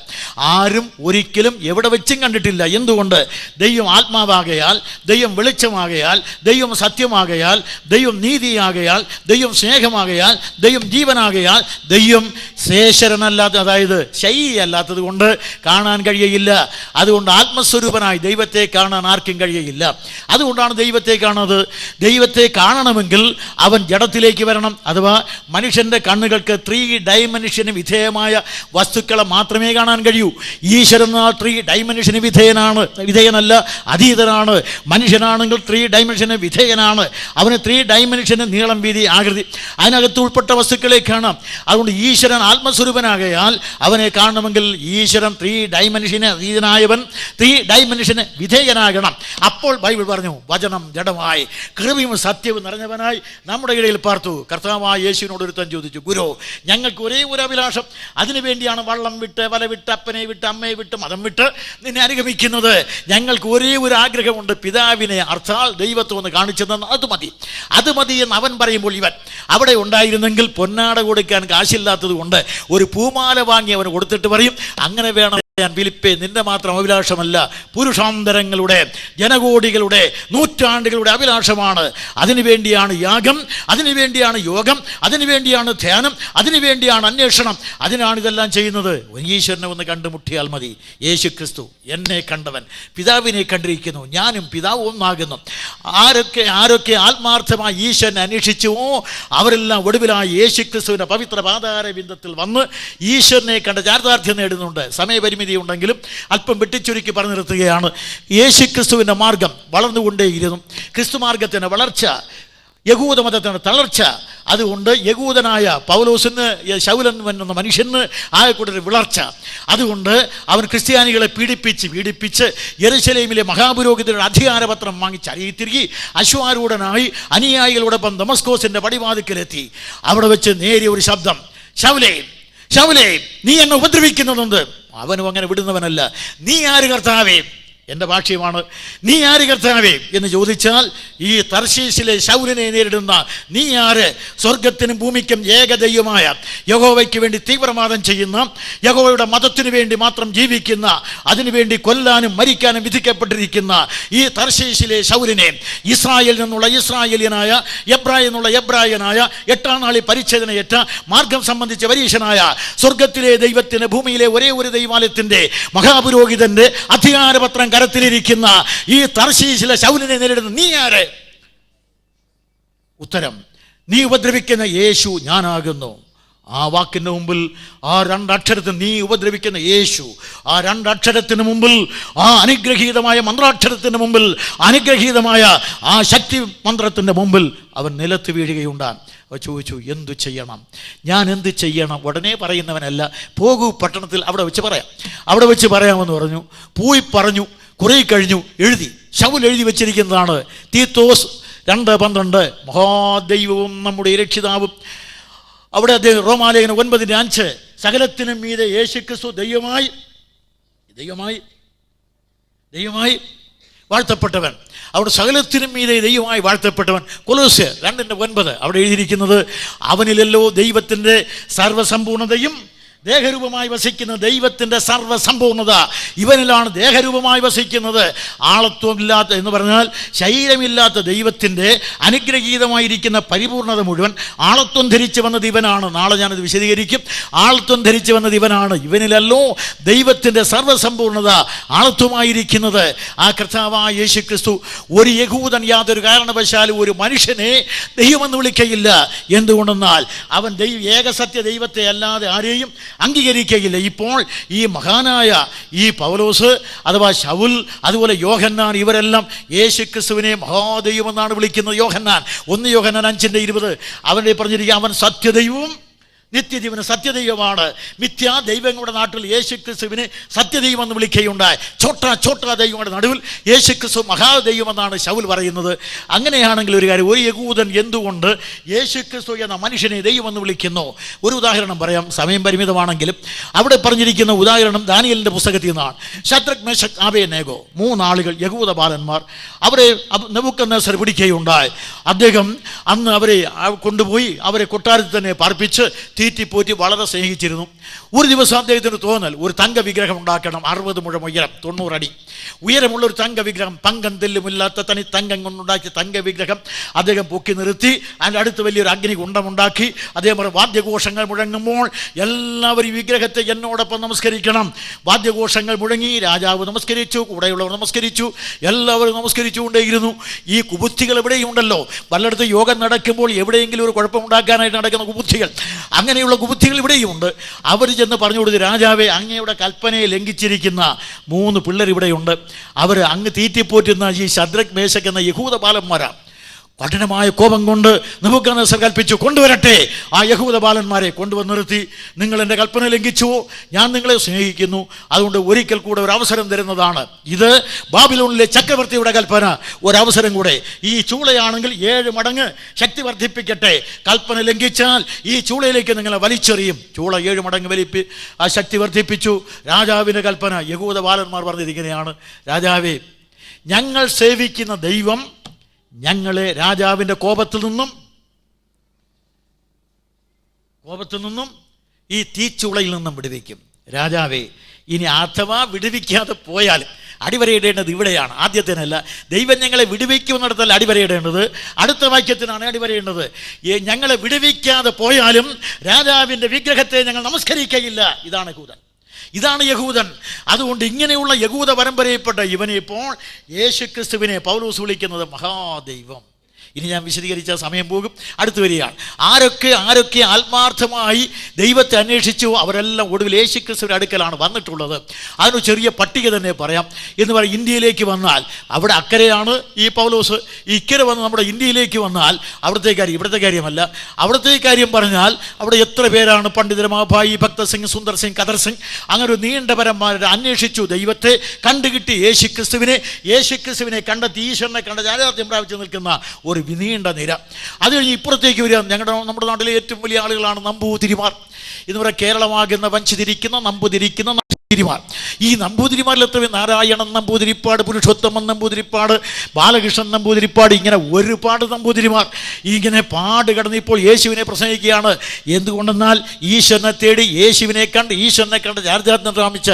ആരും ഒരിക്കലും എവിടെ വെച്ചും കണ്ടിട്ടില്ല. എന്തുകൊണ്ട്? ദൈവം ആത്മാവാകയാൽ, ദൈവം വെളിച്ചമാകയാൽ, ദൈവം സത്യമാകയാൽ, ദൈവം നീതിയാകയാൽ, ദൈവം സ്നേഹമാകയാൽ, ദൈവം ജീവനാകയാൽ, ദൈവം ശേഷരനല്ലാത്ത, അതായത് ശൈലിയല്ലാത്തത് കൊണ്ട് കാണാൻ കഴിയയില്ല. അതുകൊണ്ട് ആത്മസ്വരൂപനായി ദൈവത്തെ കാണാൻ ആർക്കും കഴിയയില്ല. അതുകൊണ്ടാണ് ദൈവത്തെ കാണുന്നത്. ദൈവത്തെ കാണണമെങ്കിൽ അവൻ ജഡത്തിലേക്ക് വരണം. അഥവാ മനുഷ്യൻ്റെ കണ്ണുകൾക്ക് 3 ഡൈമെൻഷന് വിധേയമായ വസ്തുക്കളെ മാത്രമേ കാണാൻ കഴിയൂ. ഈശ്വരൻ 3 ഡൈമെൻഷന് വിധേയനല്ല, അതീതനാണ്. മനുഷ്യനാണെങ്കിൽ 3 ഡൈമെൻഷന് വിധേയനാണ്. അവന് 3 ഡൈമെൻഷന് നീളം, വീതി, ആകൃതി, അതിനകത്ത് ഉൾപ്പെട്ട വസ്തുക്കളെ കാണാം. അതുകൊണ്ട് ഈശ്വരൻ ആത്മസ്വരൂപനാകയാൽ അവനെ കാണണമെങ്കിൽ ഈശ്വരൻ 3 ഡൈമെൻഷന് അതീതനായവൻ 3 ഡൈമെൻഷന് വിധേയനാകണം. അപ്പോൾ ബൈബിൾ പറഞ്ഞു, വചനം ജഡമായി കൃപയും സത്യവും നിറഞ്ഞവനായി നമ്മുടെ ഇടയിൽ പാർത്തു. കർത്താവായ യേശുവിനോട് ഒരുത്തൻ ചോദിച്ചു, ഗുരു, ഞങ്ങൾക്ക് ഒരേ ഒരു അഭിലാഷം, അതിനുവേണ്ടിയാണ് വള്ളം വിട്ട്, വല വിട്ട്, അപ്പനെ വിട്ട്, അമ്മയെ വിട്ട്, മതം വിട്ട് നിന്നെ അനുഗമിക്കുന്നത്. ഞങ്ങൾക്ക് ഒരേ ഒരു ആഗ്രഹമുണ്ട്, പിതാവിനെ അർത്ഥാൽ ദൈവത്തെ ഒന്ന് കാണിച്ചു തന്ന അത് മതി എന്ന് അവൻ പറയുമ്പോൾ ഇവൻ അവിടെ ഉണ്ടായിരുന്നെങ്കിൽ പൊന്നാട കൊടുക്കാൻ കാശില്ലാത്തത് കൊണ്ട് ഒരു പൂമാല വാങ്ങി അവന് കൊടുത്തിട്ട് പറയും, അങ്ങനെ വേണം ഞാൻ ഫിലിപ്പേ, നിന്റെ മാത്രം അഭിലാഷമല്ല, പുരുഷാന്തരങ്ങളുടെ, ജനകോടികളുടെ, നൂറ്റാണ്ടുകളുടെ അഭിലാഷമാണ്. അതിനുവേണ്ടിയാണ് യാഗം, അതിനുവേണ്ടിയാണ് യോഗം, അതിനുവേണ്ടിയാണ് ധ്യാനം, അതിനുവേണ്ടിയാണ് അന്വേഷണം, അതിനാണ് ഇതെല്ലാം ചെയ്യുന്നത്. ഈശ്വരനെ ഒന്ന് കണ്ടുമുട്ടിയാൽ മതി. യേശു ക്രിസ്തു എന്നെ കണ്ടവൻ പിതാവിനെ കണ്ടിരിക്കുന്നു, ഞാനും പിതാവ് ഒന്നാകുന്നു. ആരൊക്കെ ആത്മാർത്ഥമായി ഈശ്വരനെ അന്വേഷിച്ചുവോ അവരെല്ലാം ഒടുവിലായി യേശു ക്രിസ്തുവിൻ്റെ പവിത്ര പാതാര ബിന്ദത്തിൽ വന്ന് ഈശ്വരനെ കണ്ട ചാരിതാർത്ഥ്യം നേടുന്നുണ്ട്. സമയപരിമിതി ഉണ്ടെങ്കിലും അല്പം വെട്ടിച്ചുരുക്കി പറഞ്ഞു നിർത്തുകയാണ്. യേശു ക്രിസ്തുവിൻ്റെ മാർഗം വളർന്നുകൊണ്ടേയിരുന്നു. ക്രിസ്തു മാർഗത്തിൻ്റെ വളർച്ച, യഹൂദ മതത്തിൻ്റെ തളർച്ച. അതുകൊണ്ട് യഹൂദനായ പൗലോസിന്, ശൗലൻ എന്ന മനുഷ്യന് ആയക്കൂട്ടൊരു വിളർച്ച. അതുകൊണ്ട് അവൻ ക്രിസ്ത്യാനികളെ പീഡിപ്പിച്ച് യെരുശലേമിലെ മഹാപുരോഹിതരുടെ അധികാരപത്രം വാങ്ങിച്ച് അരിയിത്തിരികി അശ്വാരൂഢനായി അനുയായികളോടൊപ്പം ദമസ്കോസിൻ്റെ പടിവാതിക്കലെത്തി. അവിടെ വെച്ച് നേരിയ ഒരു ശബ്ദം, ശൗലേ, നീ എന്നെ ഉപദ്രവിക്കുന്നുണ്ട്. അവനും അങ്ങനെ വിടുന്നവനല്ല. നീ ആര് കർത്താവേ? എൻ്റെ ഭാഷ്യമാണ്, നീ ആര് കർത്താവേ എന്ന് ചോദിച്ചാൽ ഈ തർശീശിലെ ശൗലിനെ നേരിടുന്ന നീ ആര്? സ്വർഗത്തിനും ഭൂമിക്കും ഏകദൈവമായ യഹോവയ്ക്ക് വേണ്ടി തീവ്രവാദം ചെയ്യുന്ന, യഹോവയുടെ മതത്തിനു വേണ്ടി മാത്രം ജീവിക്കുന്ന, അതിനുവേണ്ടി കൊല്ലാനും മരിക്കാനും വിധിക്കപ്പെട്ടിരിക്കുന്ന ഈ തർശീശിലെ ശൗലിനെ ഇസ്രായേലിൽ നിന്നുള്ള ഇസ്രായേലിയനായ, എബ്രായ എന്നുള്ള എബ്രായനായ, 8-ാം നാളിൽ പരിച്ഛേദനയേറ്റ, മാർഗം സംബന്ധിച്ച പരീക്ഷനായ, സ്വർഗത്തിലെ ദൈവത്തിന് ഭൂമിയിലെ ഒരേ ഒരു ദൈവാലയത്തിൻ്റെ മഹാപുരോഹിതൻ്റെ അധികാരപത്രം കരത്തിലിരിക്കുന്ന ഈ തർശീശിലെ ശൗലിനെ നേരിടുന്ന നീ ആര്? ഉത്തരം, നീ ഉപദ്രവിക്കുന്ന യേശു ഞാനാകുന്നു. ആ വാക്കിന് മുമ്പിൽ, ആ 2 അക്ഷരത്തിന്, നീ ഉപദ്രവിക്കുന്ന യേശു, ആ 2 അക്ഷരത്തിന് മുമ്പിൽ, ആ അനുഗ്രഹീതമായ മന്ത്രാക്ഷരത്തിന് മുമ്പിൽ, അനുഗ്രഹീതമായ ആ ശക്തി മന്ത്രത്തിൻ്റെ മുമ്പിൽ അവൻ നിലത്ത് വീഴുകയുണ്ടാൻ. ചോദിച്ചു, എന്തു ചെയ്യണം? ഞാൻ എന്ത് ചെയ്യണം? ഉടനെ പറയുന്നവനല്ല, പോകൂ പട്ടണത്തിൽ അവിടെ വെച്ച് പറയാമെന്ന് പറഞ്ഞു. പോയി പറഞ്ഞു. കുറേ കഴിഞ്ഞു എഴുതി. ശൗൽ എഴുതി വെച്ചിരിക്കുന്നതാണ് തീത്തോസ് 2:12, മഹാദൈവവും നമ്മുടെ രക്ഷിതാവും. അവിടെ അദ്ദേഹം റോമാലേഖനം 9:5, സകലത്തിനും മീതെ യേശുക്രിസ്തു ദൈവമായി ദൈവമായി വാഴ്ത്തപ്പെട്ടവൻ, അവിടെ സകലത്തിനും മീതെ ദൈവമായി വാഴ്ത്തപ്പെട്ടവൻ. കൊലോസ്യർ 2:9 അവിടെ എഴുതിയിരിക്കുന്നത്, അവനിലല്ലോ ദൈവത്തിൻ്റെ സർവ്വസമ്പൂർണതയും ദേഹരൂപമായി വസിക്കുന്ന ദൈവത്തിൻ്റെ സർവ്വസമ്പൂർണത. ഇവനിലാണ് ദേഹരൂപമായി വസിക്കുന്നത്. ആളത്വമില്ലാത്ത എന്ന് പറഞ്ഞാൽ ശരീരമില്ലാത്ത ദൈവത്തിൻ്റെ അനുഗ്രഹീതമായിരിക്കുന്ന പരിപൂർണത മുഴുവൻ ആളത്വം ധരിച്ചു വന്നത് ഇവനാണ്. നാളെ ഞാനത് വിശദീകരിക്കും. ആളത്വം ധരിച്ചു വന്നത് ഇവനാണ്. ഇവനിലല്ലോ ദൈവത്തിൻ്റെ സർവ്വസമ്പൂർണത ആളത്വമായിരിക്കുന്നത്. ആ കർത്താവായ യേശു ക്രിസ്തു ഒരു യഹൂദൻ യാതൊരു കാരണവശാലും ഒരു മനുഷ്യനെ ദൈവമെന്ന് വിളിക്കയില്ല. എന്തുകൊണ്ടെന്നാൽ അവൻ ഏകസത്യ ദൈവത്തെ അല്ലാതെ ആരെയും അംഗീകരിക്കുകയില്ല. ഇപ്പോൾ ഈ മഹാനായ ഈ പൗലോസ് അഥവാ ശൗൽ, അതുപോലെ യോഹന്നാൻ, ഇവരെല്ലാം യേശു ക്രിസ്തുവിനെ മഹാദൈവമെന്നാണ് വിളിക്കുന്നത്. യോഹന്നാൻ 1 യോഹന്നാൻ 5:20 അവനെ പറഞ്ഞിരിക്കുക, അവൻ സത്യദൈവവും നിത്യജീവന് സത്യദൈവമാണ്. മിഥ്യാ ദൈവങ്ങളുടെ നാട്ടിൽ യേശു ക്രിസ്തുവിനെ സത്യദൈവം എന്ന് വിളിക്കുകയുണ്ടായി. ചോട്ടാ ദൈവങ്ങളുടെ നടുവിൽ യേശു ക്രിസ്തു മഹാദൈവമെന്നാണ് ശൗൽ പറയുന്നത്. അങ്ങനെയാണെങ്കിൽ ഒരു കാര്യം, ഒരു യഹൂദൻ എന്തുകൊണ്ട് യേശു ക്രിസ്തു എന്ന മനുഷ്യനെ ദൈവമെന്ന് വിളിക്കുന്നു? ഒരു ഉദാഹരണം പറയാം, സമയം പരിമിതമാണെങ്കിലും. അവിടെ പറഞ്ഞിരിക്കുന്ന ഉദാഹരണം ദാനിയേലിൻ്റെ പുസ്തകത്തിൽ നിന്നാണ്. ശദ്രക്, മേശക്, ആബേദ്നേഗോ 3 ആളുകൾ, യഹൂദ ബാലന്മാർ, അവരെ നെബൂഖദ്നേസർ പിടിക്കുകയുണ്ടായി. അദ്ദേഹം അന്ന് അവരെ കൊണ്ടുപോയി അവരെ കൊട്ടാരത്തിൽ തന്നെ പാർപ്പിച്ച് തീറ്റിപ്പോറ്റി വളരെ സ്നേഹിച്ചിരുന്നു. ഒരു ദിവസം അദ്ദേഹത്തിന് തോന്നൽ, ഒരു തങ്ക വിഗ്രഹം ഉണ്ടാക്കണം. 60 മുഴം ഉയരം, 90 അടി ഉയരമുള്ള ഒരു തങ്ക വിഗ്രഹം, പങ്കം തെല്ലുമില്ലാത്ത തനി തങ്കം കൊണ്ടുണ്ടാക്കിയ തങ്ക വിഗ്രഹം അദ്ദേഹം പൊക്കി നിർത്തി. അതിൻ്റെ അടുത്ത് വലിയൊരു അഗ്നികുണ്ഡമുണ്ടാക്കി. അദ്ദേഹം വാദ്യഘോഷങ്ങൾ മുഴങ്ങുമ്പോൾ എല്ലാവരും ഈ വിഗ്രഹത്തെ എന്നോടൊപ്പം നമസ്കരിക്കണം. വാദ്യഘോഷങ്ങൾ മുഴങ്ങി, രാജാവ് നമസ്കരിച്ചു, കൂടെയുള്ളവർ നമസ്കരിച്ചു, എല്ലാവരും നമസ്കരിച്ചുകൊണ്ടേയിരുന്നു. ഈ കുബുദ്ധികൾ എവിടെയുണ്ടല്ലോ, പലയിടത്ത് യോഗം നടക്കുമ്പോൾ എവിടെയെങ്കിലും ഒരു കുഴപ്പമുണ്ടാക്കാനായിട്ട് നടക്കുന്ന കുബുദ്ധികൾ, അങ്ങനെയുള്ള കുബുദ്ധികൾ ഇവിടെയുണ്ട്. അവർ ചെന്ന് പറഞ്ഞു കൊടുത്തു, രാജാവേ, അങ്ങയുടെ കൽപ്പനയെ ലംഘിച്ചിരിക്കുന്ന 3 പിള്ളേർ ഇവിടെയുണ്ട്. അവർ അങ്ങ് തീറ്റിപ്പോറ്റുന്ന ഈ ശദ്രക്, മേശക് എന്ന യഹൂദ ബാലന്മാരാണ്. കഠിനമായ കോപം കൊണ്ട് നെബൂഖദ്നേസർ കൽപ്പിച്ചു, കൊണ്ടുവരട്ടെ. ആ യഹൂദ ബാലന്മാരെ കൊണ്ടുവന്ന് നിർത്തി. നിങ്ങൾ എൻ്റെ കൽപ്പന ലംഘിച്ചുവോ? ഞാൻ നിങ്ങളെ സ്നേഹിക്കുന്നു, അതുകൊണ്ട് ഒരിക്കൽ കൂടെ ഒരു അവസരം തരുന്നതാണ്. ഇത് ബാബിലോണിലെ ചക്രവർത്തിയുടെ കൽപ്പന. ഒരവസരം കൂടെ. ഈ ചൂളയാണെങ്കിൽ 7 മടങ്ങ് ശക്തി വർദ്ധിപ്പിക്കട്ടെ. കൽപ്പന ലംഘിച്ചാൽ ഈ ചൂളയിലേക്ക് നിങ്ങളെ വലിച്ചെറിയും. ചൂള 7 മടങ്ങ് ആ ശക്തി വർദ്ധിപ്പിച്ചു. രാജാവിൻ്റെ കൽപ്പന. യഹൂദ ബാലന്മാർ പറഞ്ഞിരിക്കുകയാണ്, രാജാവേ, ഞങ്ങൾ സേവിക്കുന്ന ദൈവം ഞങ്ങളെ രാജാവിൻ്റെ കോപത്തിൽ നിന്നും ഈ തീച്ചുളയിൽ നിന്നും വിടുവിക്കും. രാജാവേ, ഇനി അഥവാ വിടുവിക്കാതെ പോയാൽ അടിവരയിടേണ്ടത് ഇവിടെയാണ്, ആദ്യത്തിനല്ല. ദൈവം ഞങ്ങളെ വിടുവിക്കുന്നിടത്തല്ല അടിവരയിടേണ്ടത്, അടുത്ത വാക്യത്തിനാണ് അടിവരയേണ്ടത്. ഞങ്ങളെ വിടുവിക്കാതെ പോയാലും രാജാവിൻ്റെ വിഗ്രഹത്തെ ഞങ്ങൾ നമസ്കരിക്കയില്ല. ഇതാണ് യഹൂദൻ. അതുകൊണ്ട് ഇങ്ങനെയുള്ള യഹൂദ പരമ്പരയിൽപ്പെട്ട ഇവനെ ഇപ്പോൾ യേശു ക്രിസ്തുവിനെ പൗലോസ് വിളിക്കുന്നത് മഹാദൈവം. ഇനി ഞാൻ വിശദീകരിച്ച സമയം പോകും. അടുത്തു വരികയാണ്. ആരൊക്കെ ആത്മാർത്ഥമായി ദൈവത്തെ അന്വേഷിച്ചു അവരെല്ലാം ഒടുവിൽ യേശു ക്രിസ്തുവിൻ്റെ അടുക്കലാണ് വന്നിട്ടുള്ളത്. അതിനൊരു ചെറിയ പട്ടിക തന്നെ പറയാം. എന്ന് പറയാം, ഇന്ത്യയിലേക്ക് വന്നാൽ അവിടെ അക്കരെയാണ് ഈ പൗലോസ്. ഇക്കരെ വന്ന് നമ്മുടെ ഇന്ത്യയിലേക്ക് വന്നാൽ അവിടുത്തെ കാര്യം, ഇവിടുത്തെ കാര്യമല്ല, അവിടുത്തെ കാര്യം പറഞ്ഞാൽ അവിടെ എത്ര പേരാണ്? പണ്ഡിത രമാഭായി, ഭക്ത സിംഗ്, സുന്ദർ സിംഗ്, കദർ സിംഗ്, അങ്ങനെ ഒരു നീണ്ട പരന്മാരെ അന്വേഷിച്ചു. ദൈവത്തെ കണ്ടുകിട്ടി. യേശു ക്രിസ്തുവിനെ കണ്ടെത്തി, ഈശ്വരനെ കണ്ട ചാരിതാർത്ഥ്യം പ്രാപിച്ച് നിൽക്കുന്ന ഒരു നീണ്ട നിര. അത് കഴിഞ്ഞ് ഇപ്പുറത്തേക്ക് വരിക. നമ്മുടെ നാട്ടിലെ ഏറ്റവും വലിയ ആളുകളാണ് നമ്പൂതിരിമാർ. എന്ന് പറയാം, കേരളമാകുന്ന വഞ്ചിതിരിക്കുന്ന നമ്പൂതിരിക്കുന്ന നമ്പൂതിരിമാർ. ഈ നമ്പൂതിരിമാരിൽ എത്ര നാരായണൻ നമ്പൂതിരിപ്പാട്, പുരുഷോത്തമൻ നമ്പൂതിരിപ്പാട്, ബാലകൃഷ്ണൻ നമ്പൂതിരിപ്പാട്, ഇങ്ങനെ ഒരുപാട് നമ്പൂതിരിമാർ ഇങ്ങനെ പാട് കടന്ന് ഇപ്പോൾ യേശുവിനെ പ്രസംഗിക്കുകയാണ്. എന്തുകൊണ്ടെന്നാൽ ഈശ്വരനെ തേടി യേശുവിനെ കണ്ട് ഈശ്വരനെ കണ്ട് ചാരിതാർത്ഥ്യം പ്രാപിച്ച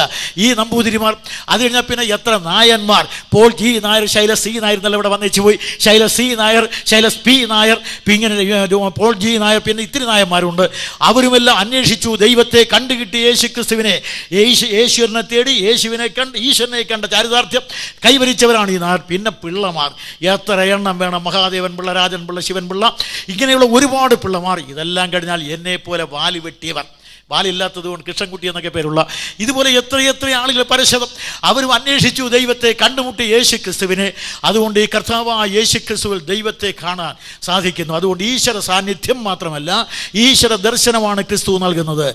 ഈ നമ്പൂതിരിമാർ. അത് കഴിഞ്ഞാൽ പിന്നെ എത്ര നായന്മാർ. Paul G Nair, Shailas C Nair എന്നല്ല ഇവിടെ വന്നേച്ചു പോയി. ശൈലസ് സി നായർ, ശൈലസ് പി നായർ, ഇങ്ങനെ പോൾ ജി നായർ, പിന്നെ ഇത്തിരി നായന്മാരുണ്ട്. അവരുമെല്ലാം അന്വേഷിച്ചു, ദൈവത്തെ കണ്ടുകിട്ടി യേശു ക്രിസ്തുവിനെ, യേശുവിനെ തേടി യേശുവിനെ കണ്ട് ഈശ്വരനെ കണ്ട ചാരിതാർത്ഥ്യം കൈവരിച്ചവരാണ് ഈ നായർ. പിന്നെ പിള്ളമാർ, എത്ര എണ്ണം വേണം? മഹാദേവൻ പിള്ള, രാജൻ പിള്ള, ശിവൻ പിള്ള, ഇങ്ങനെയുള്ള ഒരുപാട് പിള്ളമാർ. ഇതെല്ലാം കഴിഞ്ഞാൽ എന്നെ പോലെ വാല് വെട്ടിയവർ, വാലില്ലാത്തത് കൊണ്ട് കൃഷ്ണൻകുട്ടി എന്നൊക്കെ പേരുള്ള, ഇതുപോലെ എത്ര ആളുകൾ പരശതം. അവരും അന്വേഷിച്ചു, ദൈവത്തെ കണ്ടുമുട്ടി യേശു ക്രിസ്തുവിനെ. അതുകൊണ്ട് ഈ കർത്താവായ യേശു ക്രിസ്തുവിൽ ദൈവത്തെ കാണാൻ സാധിക്കുന്നു. അതുകൊണ്ട് ഈശ്വര സാന്നിധ്യം മാത്രമല്ല, ഈശ്വര ദർശനമാണ് ക്രിസ്തു നൽകുന്നത്.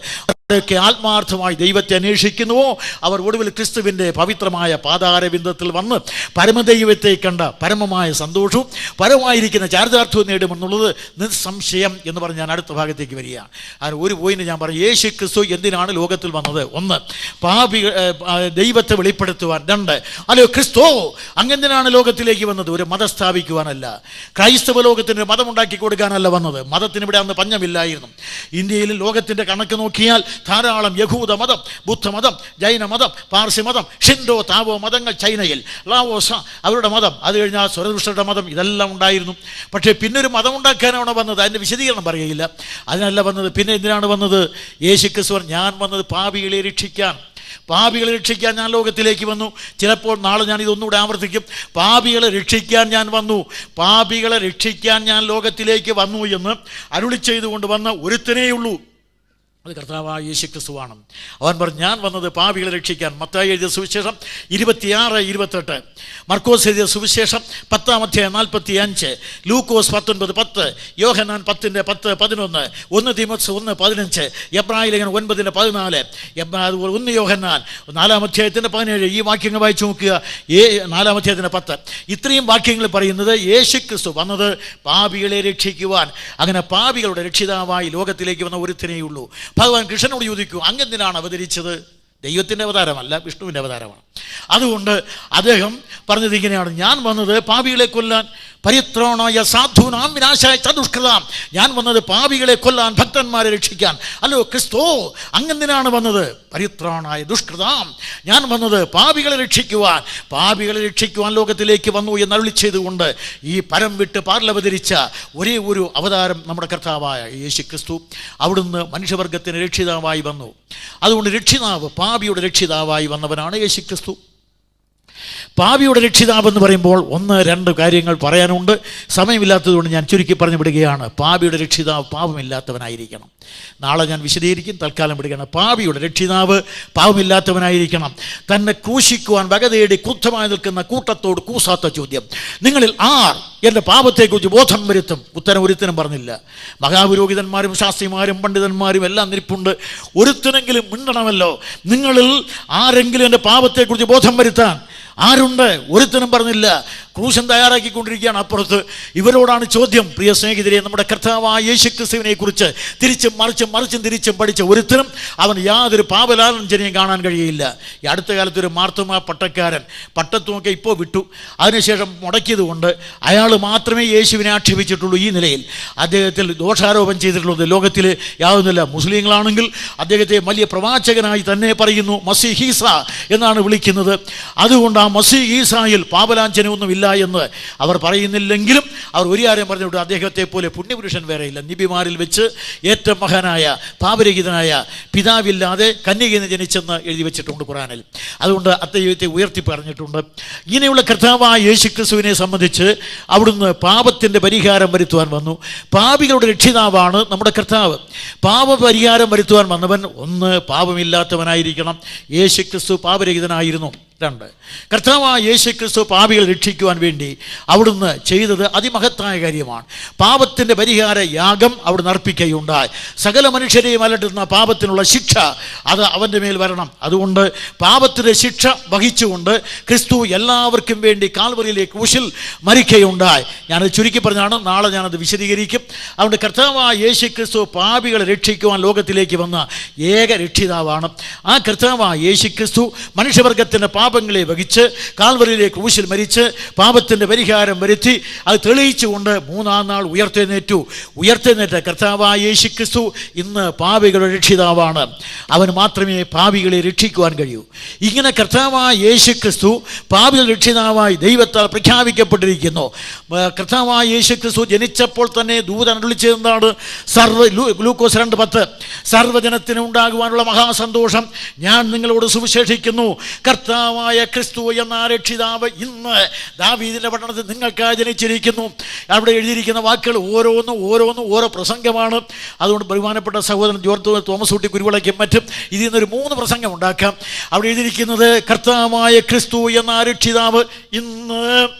ൊക്കെ ആത്മാർത്ഥമായി ദൈവത്തെ അന്വേഷിക്കുന്നുവോ അവർ ഒടുവിൽ ക്രിസ്തുവിൻ്റെ പവിത്രമായ പാതാരബിന്ദത്തിൽ വന്ന് പരമദൈവത്തെ കണ്ട പരമമായ സന്തോഷവും പരമായിരിക്കുന്ന ചാരിതാർത്ഥ്യവും നേടുമെന്നുള്ളത് നിസ്സംശയം എന്ന് പറഞ്ഞ് ഞാൻ അടുത്ത ഭാഗത്തേക്ക് വരികയാണ്. അതിന് ഒരു പോയിന്റ് ഞാൻ പറയും. യേശു ക്രിസ്തു എന്തിനാണ് ലോകത്തിൽ വന്നത്? ഒന്ന്, ദൈവത്തെ വെളിപ്പെടുത്തുവാൻ. രണ്ട്, അല്ലയോ ക്രിസ്തു അങ്ങെന്തിനാണ് ലോകത്തിലേക്ക് വന്നത്? ഒരു മതം സ്ഥാപിക്കുവാനല്ല, ക്രൈസ്തവ ലോകത്തിന് മതമുണ്ടാക്കി കൊടുക്കാനല്ല വന്നത്. മതത്തിന് ഇവിടെ അന്ന് പഞ്ഞമില്ലായിരുന്നു. ഇന്ത്യയിൽ ലോകത്തിൻ്റെ കണക്ക് നോക്കിയാൽ ധാരാളം യഹൂദ മതം, ബുദ്ധമതം, ജൈനമതം, പാർസി മതം, ഷിൻഡോ താവോ മതങ്ങൾ ചൈനയിൽ, ലാവോസ അവരുടെ മതം, അത് കഴിഞ്ഞാൽ സ്വരദുഷ്ടരുടെ മതം, ഇതെല്ലാം ഉണ്ടായിരുന്നു. പക്ഷേ പിന്നൊരു മതം ഉണ്ടാക്കാനാണ് വന്നത്. അതിൻ്റെ വിശദീകരണം പറയുകയില്ല. അതിനല്ല വന്നത്. പിന്നെ എന്തിനാണ് വന്നത്? യേശുക്രിസ്തു ഞാൻ വന്നത് പാപികളെ രക്ഷിക്കാൻ. പാപികളെ രക്ഷിക്കാൻ ഞാൻ ലോകത്തിലേക്ക് വന്നു. ചിലപ്പോൾ നാളെ ഞാൻ ഇതൊന്നുകൂടെ ആവർത്തിക്കും. പാപികളെ രക്ഷിക്കാൻ ഞാൻ വന്നു, പാപികളെ രക്ഷിക്കാൻ ഞാൻ ലോകത്തിലേക്ക് വന്നു എന്ന് അരുളി ചെയ്തുകൊണ്ട് വന്ന ഒരുത്തനേയുള്ളൂ. അത് കർത്താവായ യേശുക്രിസ്തുവാണ്. അവൻ പറഞ്ഞു ഞാൻ വന്നത് പാപികളെ രക്ഷിക്കാൻ. മത്തായി എഴുതിയ സുവിശേഷം 26-28, മർക്കോസ് എഴുതിയ സുവിശേഷം 10-45, ലൂക്കോസ് 19-10, യോഹന്നാൻ 10:10-11, 1 തീമോഥെയോസ് 1:15, എബ്രായ ലേഖനം 9:14, അതുപോലെ 1 യോഹന്നാൻ 4-17. ഈ വാക്യങ്ങൾ വായിച്ചു നോക്കുക. 4-10. ഇത്രയും വാക്യങ്ങൾ പറയുന്നത് യേശുക്രിസ്തു വന്നത് പാപികളെ രക്ഷിക്കുവാൻ. അങ്ങനെ പാപികളുടെ രക്ഷിതാവായി ലോകത്തിലേക്ക് വന്ന ഒരുത്തനേയുള്ളൂ. ഭഗവാൻ കൃഷ്ണനോട് ചോദിക്കൂ, അങ്ങെന്തിനാണ് അവതരിച്ചത്? ദൈവത്തിൻ്റെ അവതാരമല്ല, വിഷ്ണുവിൻ്റെ അവതാരമാണ്. അതുകൊണ്ട് അദ്ദേഹം പറഞ്ഞത് ഇങ്ങനെയാണ്, ഞാൻ വന്നത് പാപികളെ കൊല്ലാൻ, പരിത്രാണായ സാധൂനാം വിനാശായ ചതുഷ്കൃതാം. ഞാൻ വന്നത് പാപികളെ കൊല്ലാൻ, ഭക്തന്മാരെ രക്ഷിക്കാൻ. അല്ലോ ക്രിസ്തു അങ്ങെന്തിനാണ് വന്നത്? പരിത്രാണായ ദുഷ്കൃതാം. ഞാൻ വന്നത് പാപികളെ രക്ഷിക്കുവാൻ. പാപികളെ രക്ഷിക്കുവാൻ ലോകത്തിലേക്ക് വന്നു എന്ന് അരുളി ചെയ്തുകൊണ്ട് ഈ പരം വിട്ട് പാറിലവതരിച്ച ഒരേ ഒരു അവതാരം നമ്മുടെ കർത്താവായ യേശു ക്രിസ്തു. അവിടുന്ന് മനുഷ്യവർഗത്തിന് രക്ഷിതാവായി വന്നു. അതുകൊണ്ട് രക്ഷിതാവ്, പാപിയുടെ രക്ഷിതാവായി വന്നവനാണ് യേശു ക്രിസ്തു. പാപിയുടെ രക്ഷിതാവ് എന്ന് പറയുമ്പോൾ 1-2 കാര്യങ്ങൾ പറയാനുണ്ട്. സമയമില്ലാത്തതുകൊണ്ട് ഞാൻ ചുരുക്കി പറഞ്ഞു വിടുകയാണ്. പാപിയുടെ രക്ഷിതാവ് പാപമില്ലാത്തവനായിരിക്കണം. നാളെ ഞാൻ വിശദീകരിക്കും, തൽക്കാലം വിടുകയാണ്. പാപിയുടെ രക്ഷിതാവ് പാപമില്ലാത്തവനായിരിക്കണം. തന്നെ ക്രൂശിക്കുവാൻ വകതേടി ക്രുദ്ധമായി നിൽക്കുന്ന കൂട്ടത്തോട് കൂസാത്ത ചോദ്യം, നിങ്ങളിൽ ആർ എൻ്റെ പാപത്തെക്കുറിച്ച് ബോധം വരുത്തും? ഉത്തരം ഒരുത്തനും പറഞ്ഞില്ല. മഹാപുരോഹിതന്മാരും ശാസ്ത്രിമാരും പണ്ഡിതന്മാരും എല്ലാം നിൽപ്പുണ്ട്. ഒരുത്തനെങ്കിലും മിണ്ടണമല്ലോ. നിങ്ങളിൽ ആരെങ്കിലും എൻ്റെ പാപത്തെക്കുറിച്ച് ബോധം വരുത്താൻ ആരുണ്ട്? ഒരുത്തനും പറഞ്ഞില്ല. ക്രൂശൻ തയ്യാറാക്കിക്കൊണ്ടിരിക്കുകയാണ് അപ്പുറത്ത്. ഇവരോടാണ് ചോദ്യം. പ്രിയ സ്നേഹിതരെ, നമ്മുടെ കർത്താവായ യേശുക്രിസ്തുവിനെ കുറിച്ച് തിരിച്ചും തിരിച്ചും പഠിച്ച ഒരുത്തനും അവന് യാതൊരു പാപലാലഞ്ചനയും കാണാൻ കഴിയില്ല. ഈ അടുത്ത കാലത്ത് ഒരു മാർത്തോമാ പട്ടക്കാരൻ, പട്ടത്തുമൊക്കെ ഇപ്പോൾ വിട്ടു, അതിനുശേഷം മുടക്കിയത് കൊണ്ട് അയാൾ മാത്രമേ യേശുവിനെ ആക്ഷേപിച്ചിട്ടുള്ളൂ. ഈ നിലയിൽ അദ്ദേഹത്തിൽ ദോഷാരോപണം ചെയ്തിട്ടുള്ളത് ലോകത്തിൽ യാതൊന്നുമില്ല. മുസ്ലിങ്ങളാണെങ്കിൽ അദ്ദേഹത്തെ വലിയ പ്രവാചകനായി തന്നെ പറയുന്നു, മസീഹ് ഈസ എന്നാണ് വിളിക്കുന്നത്. അതുകൊണ്ട് ആ മസീഹ് ഈസായിൽ പാപലാഞ്ചനയൊന്നുമില്ല എന്ന് അവർ പറയുന്നില്ലെങ്കിലും അവർ ഒരു കാര്യം പറഞ്ഞുകൊണ്ട് അദ്ദേഹത്തെ പോലെ പുണ്യപുരുഷൻ വേറെയില്ല. നബിമാരിൽ വെച്ച് ഏറ്റവും മഹാനായ പാപരഹിതനായ പിതാവില്ലാതെ കന്യകയിൽ ജനിച്ചെന്ന് എഴുതി വെച്ചിട്ടുണ്ട് ഖുറാനിൽ. അതുകൊണ്ട് അദ്ദേഹത്തെ ഉയർത്തി പറഞ്ഞിട്ടുണ്ട്. ഇങ്ങനെയുള്ള കർത്താവായ യേശുക്രിസ്തുവിനെ സംബന്ധിച്ച് അവിടുന്ന് പാപത്തിൻ്റെ പരിഹാരം വരുത്തുവാൻ വന്നു. പാപികളുടെ രക്ഷിതാവാണ് നമ്മുടെ കർത്താവ്. പാപപരിഹാരം വരുത്തുവാൻ വന്നവൻ ഒന്ന്, പാപമില്ലാത്തവനായിരിക്കണം. യേശുക്രിസ്തു പാപരഹിതനായിരുന്നു. 2, കർത്താവായ യേശുക്രിസ്തു പാപികളെ രക്ഷിക്കുവാൻ വേണ്ടി അവിടുന്ന് ചെയ്തത് അതിമഹത്തായ കാര്യമാണ്. പാപത്തിൻ്റെ പരിഹാര യാഗം അവിടുന്ന് അർപ്പിക്കുകയുണ്ടായി. സകല മനുഷ്യരെയും അലട്ടുന്ന പാപത്തിനുള്ള ശിക്ഷ അത് അവൻ്റെ മേൽ വരണം. അതുകൊണ്ട് പാപത്തിൻ്റെ ശിക്ഷ വഹിച്ചുകൊണ്ട് ക്രിസ്തു എല്ലാവർക്കും വേണ്ടി കാൽവറിയിലെ ക്രൂശിൽ മരിക്കുകയുണ്ടായി. ഞാനത് ചുരുക്കി പറഞ്ഞാണ്, നാളെ ഞാനത് വിശദീകരിക്കും. അതുകൊണ്ട് കർത്താവായ യേശുക്രിസ്തു പാപികളെ രക്ഷിക്കുവാൻ ലോകത്തിലേക്ക് വന്ന ഏക രക്ഷിതാവാണ്. ആ കർത്താവായ യേശുക്രിസ്തു മനുഷ്യവർഗത്തിൻ്റെ പാപങ്ങളെ വഹിച്ച് കാൽവറിയിലെ ക്രൂശിൽ മരിച്ച് പാപത്തിൻ്റെ പരിഹാരം വരുത്തി അത് തെളിയിച്ചുകൊണ്ട് 3-ാം നാൾ ഉയർത്തെഴുന്നേറ്റ കർത്താവായ യേശുക്രിസ്തു ഇന്ന് പാപികളുടെ രക്ഷിതാവാണ്. അവൻ മാത്രമേ പാപികളെ രക്ഷിക്കുവാൻ കഴിയൂ. ഇങ്ങനെ കർത്താവായ യേശുക്രിസ്തു പാപികളുടെ രക്ഷിതാവായി ദൈവത്താൽ പ്രഖ്യാപിക്കപ്പെട്ടിരിക്കുന്നു. കർത്താവായ യേശുക്രിസ്തു ജനിച്ചപ്പോൾ തന്നെ ദൂതൻ അരുളിച്ചതെന്താണ്? ലൂക്കോസ് 2:10, സർവ്വജനത്തിനും ഉണ്ടാകുവാനുള്ള മഹാസന്തോഷം ഞാൻ നിങ്ങളോട് സുവിശേഷിക്കുന്നു. കർത്താവായ ക്രിസ്തു എന്ന രക്ഷിതാവ് ഇന്ന് ദാവീദിന്റെ പട്ടണത്തിൽ നിങ്ങൾക്കായി ജനിച്ചിരിക്കുന്നു. അവിടെ എഴുതിയിരിക്കുന്ന വാക്കുകൾ ഓരോന്നും ഓരോ പ്രസംഗമാണ്. അതുകൊണ്ട് ബഹുമാനപ്പെട്ട സഹോദരൻ ജോർജ് തോമസ് ഊട്ടി കുരുവിളയ്ക്കും മറ്റും ഇതിൽ നിന്നൊരു 3 പ്രസംഗം ഉണ്ടാക്കാം. അവിടെ എഴുതിയിരിക്കുന്നത് കർത്താവായ ക്രിസ്തു എന്ന രക്ഷിതാവ് ഇന്ന്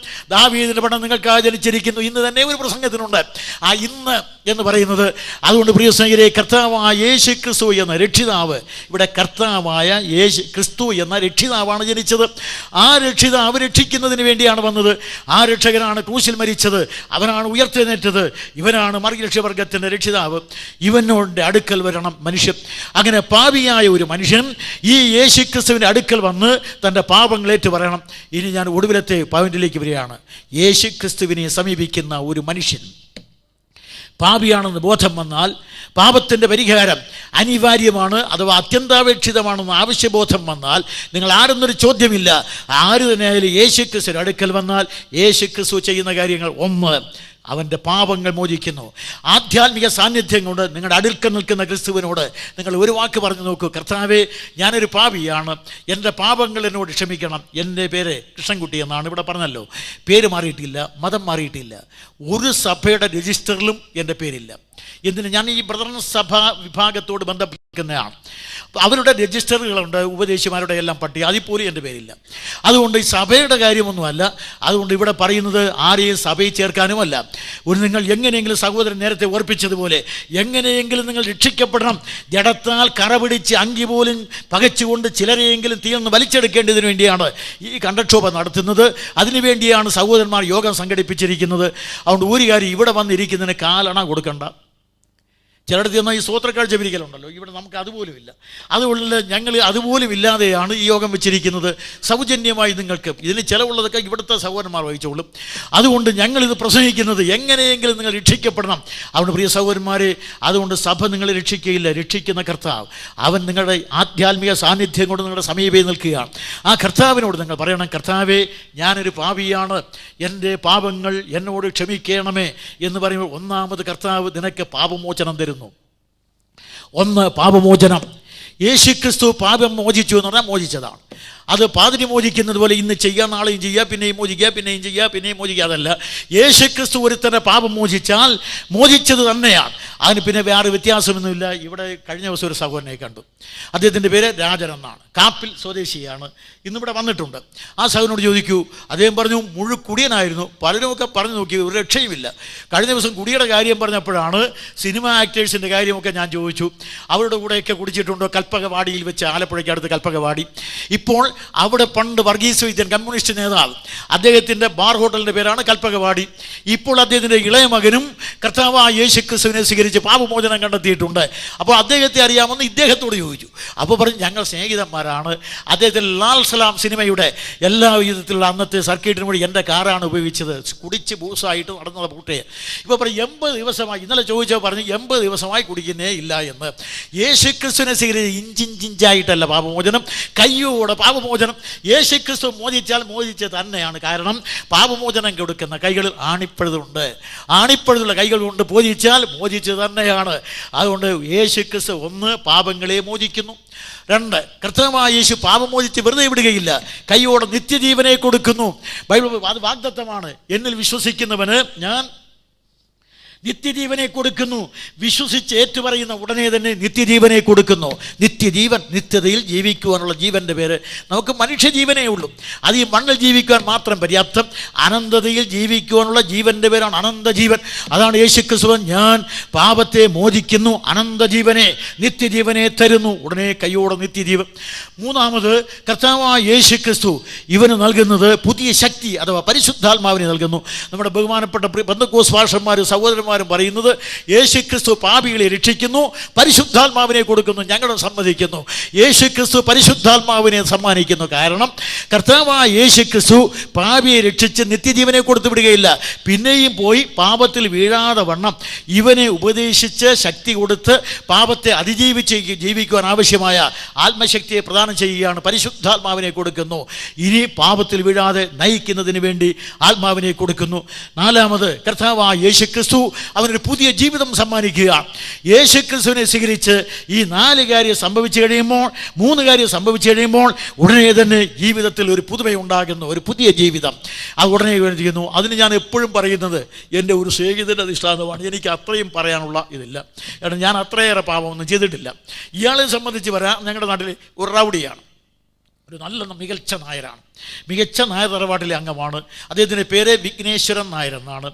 ദാവീദിന്റെ പട്ടണം നിങ്ങൾക്കായി ജനിച്ചിരിക്കുന്നു. ഇന്ന് തന്നെ ഒരു പ്രസംഗത്തിനുണ്ട്. ആ ഇന്ന് എന്ന് പറയുന്നത്. അതുകൊണ്ട് പ്രിയ സ്നേഹിതരെ, കർത്താവായ യേശു ക്രിസ്തു എന്ന രക്ഷിതാവ്, ഇവിടെ കർത്താവായ യേശു ക്രിസ്തു എന്ന രക്ഷിതാവാണ് ജനിച്ചത്. ആ രക്ഷിതാവ് രക്ഷിക്കുന്നതിന് വേണ്ടിയാണ് വന്നത്. ആ രക്ഷകനാണ് ക്രൂശിൽ മരിച്ചത്, അവനാണ് ഉയർത്തെഴുന്നേറ്റത്, ഇവനാണ് മർഗ്ഗരക്ഷവർഗത്തിൻ്റെ രക്ഷിതാവ്. ഇവനോട് അടുക്കൽ വരണം മനുഷ്യൻ. അങ്ങനെ പാപിയായ ഒരു മനുഷ്യൻ ഈ യേശു ക്രിസ്തുവിൻ്റെ അടുക്കൽ വന്ന് തൻ്റെ പാപങ്ങളേറ്റ് പറയണം. ഇനി ഞാൻ ഒടുവിലത്തെ പോയിന്റിലേക്ക് വരികയാണ്. യേശു ക്രിസ്തുവിനെ സമീപിക്കുന്ന ഒരു മനുഷ്യൻ പാപിയാണെന്ന് ബോധം വന്നാൽ പാപത്തിൻ്റെ പരിഹാരം അനിവാര്യമാണ്, അഥവാ അത്യന്താപേക്ഷിതമാണെന്ന് ആവശ്യബോധം വന്നാൽ നിങ്ങൾ ആരെന്നൊരു ചോദ്യമില്ല, ആര് തന്നെയായാലും യേശു ക്രിസ്തുവിൻ്റെ അടുക്കൽ വന്നാൽ യേശു ക്രിസ്തു ചെയ്യുന്ന കാര്യങ്ങൾ: ഒന്ന്, അവൻ്റെ പാപങ്ങൾ മോചിക്കുന്നു. ആധ്യാത്മിക സാന്നിധ്യം കൊണ്ട് നിങ്ങളുടെ അടുക്കൽ നിൽക്കുന്ന ക്രിസ്തുവിനോട് നിങ്ങൾ ഒരു വാക്ക് പറഞ്ഞു നോക്കൂ: കർത്താവേ, ഞാനൊരു പാപിയാണ്, എൻ്റെ പാപങ്ങൾ എന്നോട് ക്ഷമിക്കണം. എൻ്റെ പേര് കൃഷ്ണൻകുട്ടി എന്നാണ്, ഇവിടെ പറഞ്ഞല്ലോ. പേര് മാറിയിട്ടില്ല, മതം മാറിയിട്ടില്ല, ഒരു സഭയുടെ രജിസ്റ്ററിലും എൻ്റെ പേരില്ല. എന്തിന്? ഞാൻ ഈ ബ്രദറൻ സഭ വിഭാഗത്തോട് ബന്ധപ്പെടുന്നതാണ്. അവരുടെ രജിസ്റ്ററുകളുണ്ട്, ഉപദേശിമാരുടെ എല്ലാം പട്ടിക, അതിൽപ്പോലും എൻ്റെ പേരില്ല. അതുകൊണ്ട് ഈ സഭയുടെ കാര്യമൊന്നുമല്ല. അതുകൊണ്ട് ഇവിടെ പറയുന്നത് ആരെയും സഭയിൽ ചേർക്കാനുമല്ല. നിങ്ങൾ എങ്ങനെയെങ്കിലും, സഹോദരൻ നേരത്തെ ഓർപ്പിച്ചതുപോലെ, എങ്ങനെയെങ്കിലും നിങ്ങൾ രക്ഷിക്കപ്പെടണം. ജഡത്താൽ കറപിടിച്ച് അങ്കി പോലും പകച്ചുകൊണ്ട് ചിലരെയെങ്കിലും തീർന്ന് വലിച്ചെടുക്കേണ്ടതിന് വേണ്ടിയാണ് ഈ കണ്ടക്ഷോഭം നടത്തുന്നത്. അതിനുവേണ്ടിയാണ് സഹോദരന്മാർ യോഗം സംഘടിപ്പിച്ചിരിക്കുന്നത്. അതുകൊണ്ട് ഒരു കാര്യം, ഇവിടെ വന്നിരിക്കുന്നതിന് കാലണ കൊടുക്കണ്ട. ചിലയിടത്ത് ചെന്നാൽ ഈ സ്തോത്രക്കാഴ്ച പിരിക്കലുണ്ടല്ലോ, ഇവിടെ നമുക്ക് അതുപോലും ഇല്ല. അതുകൊണ്ട് ഞങ്ങൾ അതുപോലും ഇല്ലാതെയാണ് ഈ യോഗം വെച്ചിരിക്കുന്നത്. സൗജന്യമായി നിങ്ങൾക്ക് ഇതിന് ചിലവുള്ളതൊക്കെ ഇവിടുത്തെ സഹോദരന്മാർ വഹിച്ചോളും. അതുകൊണ്ട് ഞങ്ങളിത് പ്രസംഗിക്കുന്നത് എങ്ങനെയെങ്കിലും നിങ്ങൾ രക്ഷിക്കപ്പെടണം. അതുകൊണ്ട് പ്രിയ സഹോദരന്മാരെ, അതുകൊണ്ട് സഭ നിങ്ങളെ രക്ഷിക്കുകയില്ല, രക്ഷിക്കുന്ന കർത്താവ്. അവൻ നിങ്ങളുടെ ആധ്യാത്മിക സാന്നിധ്യം കൊണ്ട് നിങ്ങളുടെ സമീപം നിൽക്കുകയാണ്. ആ കർത്താവിനോട് നിങ്ങൾ പറയണം: കർത്താവേ, ഞാനൊരു പാപിയാണ്, എൻ്റെ പാപങ്ങൾ എന്നോട് ക്ഷമിക്കണമേ എന്ന് പറയുമ്പോൾ ഒന്നാമത് കർത്താവ് നിനക്ക് പാപമോചനം തരുന്നു. ഒന്ന്, പാപമോചനം. യേശു ക്രിസ്തു പാപം മോചിച്ചു എന്ന് പറഞ്ഞാൽ മോചിച്ചതാണ്. അത് പാതിരി മോചിക്കുന്നത് പോലെ ഇന്ന് ചെയ്യുക, നാളെയും ചെയ്യുക, പിന്നെയും മോചിക്കുക, പിന്നെയും ചെയ്യുക, പിന്നെയും മോചിക്കുക, അതല്ല. യേശു ക്രിസ്തു ഒരുത്തന്നെ പാപം മോചിച്ചാൽ മോചിച്ചത് തന്നെയാണ്. അതിന് പിന്നെ വേറെ വ്യത്യാസമൊന്നുമില്ല. ഇവിടെ കഴിഞ്ഞ ദിവസം ഒരു സഹോദരനെ കണ്ടു. അദ്ദേഹത്തിൻ്റെ പേര് രാജൻ എന്നാണ്, കാപ്പിൽ സ്വദേശിയാണ്, ഇന്നിവിടെ വന്നിട്ടുണ്ട്. ആ സഹോദരനോട് ചോദിക്കൂ, അദ്ദേഹം പറഞ്ഞു മുഴുക്കുടിയനായിരുന്നു. പലരുമൊക്കെ പറഞ്ഞു നോക്കി, ഒരു രക്ഷയുമില്ല. കഴിഞ്ഞ ദിവസം കുടിയുടെ കാര്യം പറഞ്ഞപ്പോഴാണ് സിനിമ ആക്ടേഴ്സിൻ്റെ കാര്യമൊക്കെ ഞാൻ ചോദിച്ചു. അവരുടെ കൂടെയൊക്കെ കുടിച്ചിട്ടുണ്ടോ? കൽപ്പകവാടിയിൽ വെച്ച്, ആലപ്പുഴയ്ക്ക് അടുത്ത് കൽപ്പകവാടി. ഇപ്പോൾ അവിടെ പണ്ട് വർഗീസ് വൈദ്യൻ, കമ്മ്യൂണിസ്റ്റ് നേതാവ്, അദ്ദേഹത്തിൻ്റെ ബാർ ഹോട്ടലിൻ്റെ പേരാണ് കൽപ്പകവാടി. ഇപ്പോൾ അദ്ദേഹത്തിൻ്റെ ഇളയ മകനും കർത്താവായ യേശു ക്രിസ്തുവിനെ സ്വീകരിച്ച് പാപമോചനം കണ്ടെത്തിയിട്ടുണ്ട്. അപ്പോൾ അദ്ദേഹത്തെ അറിയാമെന്ന് ഇദ്ദേഹത്തോട് ചോദിച്ചു. അപ്പോൾ പറഞ്ഞു, ഞങ്ങൾ സ്നേഹിതന്മാരാണ്. അദ്ദേഹത്തിൽ ലാൽ സലാം സിനിമയുടെ എല്ലാ വിധത്തിലുള്ള അന്നത്തെ സർക്യൂട്ടിന് വേണ്ടി എൻ്റെ കാറാണ് ഉപയോഗിച്ചത്. കുടിച്ച് ബൂസായിട്ട് നടന്നത് പൂട്ടെ. ഇപ്പോൾ പറയും 80 ദിവസമായി, ഇന്നലെ ചോദിച്ചപ്പോൾ പറഞ്ഞു 80 ദിവസമായി കുടിക്കുന്നേ ഇല്ല എന്ന്. യേശു ക്രിസ്തുവിനെ സ്വീകരിച്ച് ഇഞ്ചിഞ്ചിഞ്ചായിട്ടല്ല പാപമോചനം, കയ്യോടെ പാപമോചനം. യേശു ക്രിസ്തു മോചിച്ചാൽ മോചിച്ച് തന്നെയാണ്. കാരണം പാപമോചനം കൊടുക്കുന്ന കൈകളിൽ ആണിപ്പഴുതുണ്ട്. ആണിപ്പഴുതുള്ള കൈകൾ കൊണ്ട് മോചിച്ചാൽ മോചിച്ച് തന്നെയാണ്. അതുകൊണ്ട് യേശു ക്രിസ്തു ഒന്ന്, പാപങ്ങളെ മോചിക്കുന്നു. രണ്ട്, കർത്താവായ യേശു പാപം മോചിച്ച് വെറുതെ വിടുകയില്ല, കൈയോടെ നിത്യജീവനെ കൊടുക്കുന്നു. ബൈബിൾ അത് വാഗ്ദത്തമാണ്. എന്നിൽ വിശ്വസിക്കുന്നവന് ഞാൻ നിത്യജീവനെ കൊടുക്കുന്നു. വിശ്വസിച്ച് ഏറ്റുപറയുന്ന ഉടനെ തന്നെ നിത്യജീവനെ കൊടുക്കുന്നു. നിത്യജീവൻ, നിത്യതയിൽ ജീവിക്കുവാനുള്ള ജീവൻ്റെ പേര്. നമുക്ക് മനുഷ്യജീവനേ ഉള്ളൂ, അത് ഈ മണ്ണിൽ ജീവിക്കുവാൻ മാത്രം പര്യാപ്തം. അനന്തതയിൽ ജീവിക്കുവാനുള്ള ജീവൻ്റെ പേരാണ് അനന്തജീവൻ. അതാണ് യേശു ക്രിസ്തു, ഞാൻ പാപത്തെ മോചിക്കുന്നു, അനന്തജീവനെ, നിത്യജീവനെ തരുന്നു. ഉടനെ കൈയോടെ നിത്യജീവൻ. മൂന്നാമത്, കർത്താവായ യേശു ക്രിസ്തു ഇവന് നൽകുന്നത് പുതിയ ശക്തി, അഥവാ പരിശുദ്ധാത്മാവിനെ നൽകുന്നു. നമ്മുടെ ബഹുമാനപ്പെട്ട പെന്തക്കോസ്ത് ഭാഷന്മാരും സഹോദരന്മാരും പറയുന്നത് യേശു ക്രിസ്തു പാപികളെ രക്ഷിക്കുന്നു, പരിശുദ്ധാത്മാവിനെ കൊടുക്കുന്നു. ഞങ്ങളും സമ്മതിക്കുന്നു, യേശു ക്രിസ്തു പരിശുദ്ധാത്മാവിനെ സമ്മാനിക്കുന്നു. കാരണം കർത്താവായ യേശു ക്രിസ്തു പാപിയെ രക്ഷിച്ച് നിത്യജീവനെ കൊടുത്തു വിടുകയില്ല, പിന്നെയും പോയി പാപത്തിൽ വീഴാതെ വണ്ണം ഇവനെ ഉപദേശിച്ച് ശക്തി കൊടുത്ത് പാപത്തെ അതിജീവിച്ച് ജീവിക്കുവാൻ ആവശ്യമായ ആത്മശക്തിയെ പ്രദാനം ചെയ്യുകയാണ്. പരിശുദ്ധാത്മാവിനെ കൊടുക്കുന്നു. ഇനി പാപത്തിൽ വീഴാതെ നയിക്കുന്നതിന് വേണ്ടി ആത്മാവിനെ കൊടുക്കുന്നു. നാലാമത്, കർത്താവായ യേശു ക്രിസ്തു അവനൊരു പുതിയ ജീവിതം സമ്മാനിക്കുക. യേശു ക്രിസ്തുവിനെ സ്വീകരിച്ച് ഈ 4 കാര്യം സംഭവിച്ചു കഴിയുമ്പോൾ, 3 കാര്യം സംഭവിച്ചു കഴിയുമ്പോൾ ഉടനെ തന്നെ ജീവിതത്തിൽ ഒരു പുതുമയുണ്ടാകുന്നു, ഒരു പുതിയ ജീവിതം. അത് ഉടനെ ചെയ്യുന്നു. അതിന് ഞാൻ എപ്പോഴും പറയുന്നത് എൻ്റെ ഒരു സ്നേഹിതൻ്റെ ദൃഷ്ടാന്തമാണ്. എനിക്ക് അത്രയും പറയാനുള്ള ഇതില്ല, കാരണം ഞാൻ അത്രയേറെ പാപമൊന്നും ചെയ്തിട്ടില്ല. ഇയാളെ സംബന്ധിച്ച് പറയാം, ഞങ്ങളുടെ നാട്ടിൽ ഒരു റൗഡിയാണ്, ഒരു നല്ല മികച്ച നായരാണ്, മികച്ച നായർ തറവാട്ടിലെ അംഗമാണ്. അദ്ദേഹത്തിൻ്റെ പേര് വിഘ്നേശ്വരൻ നായർ എന്നാണ്.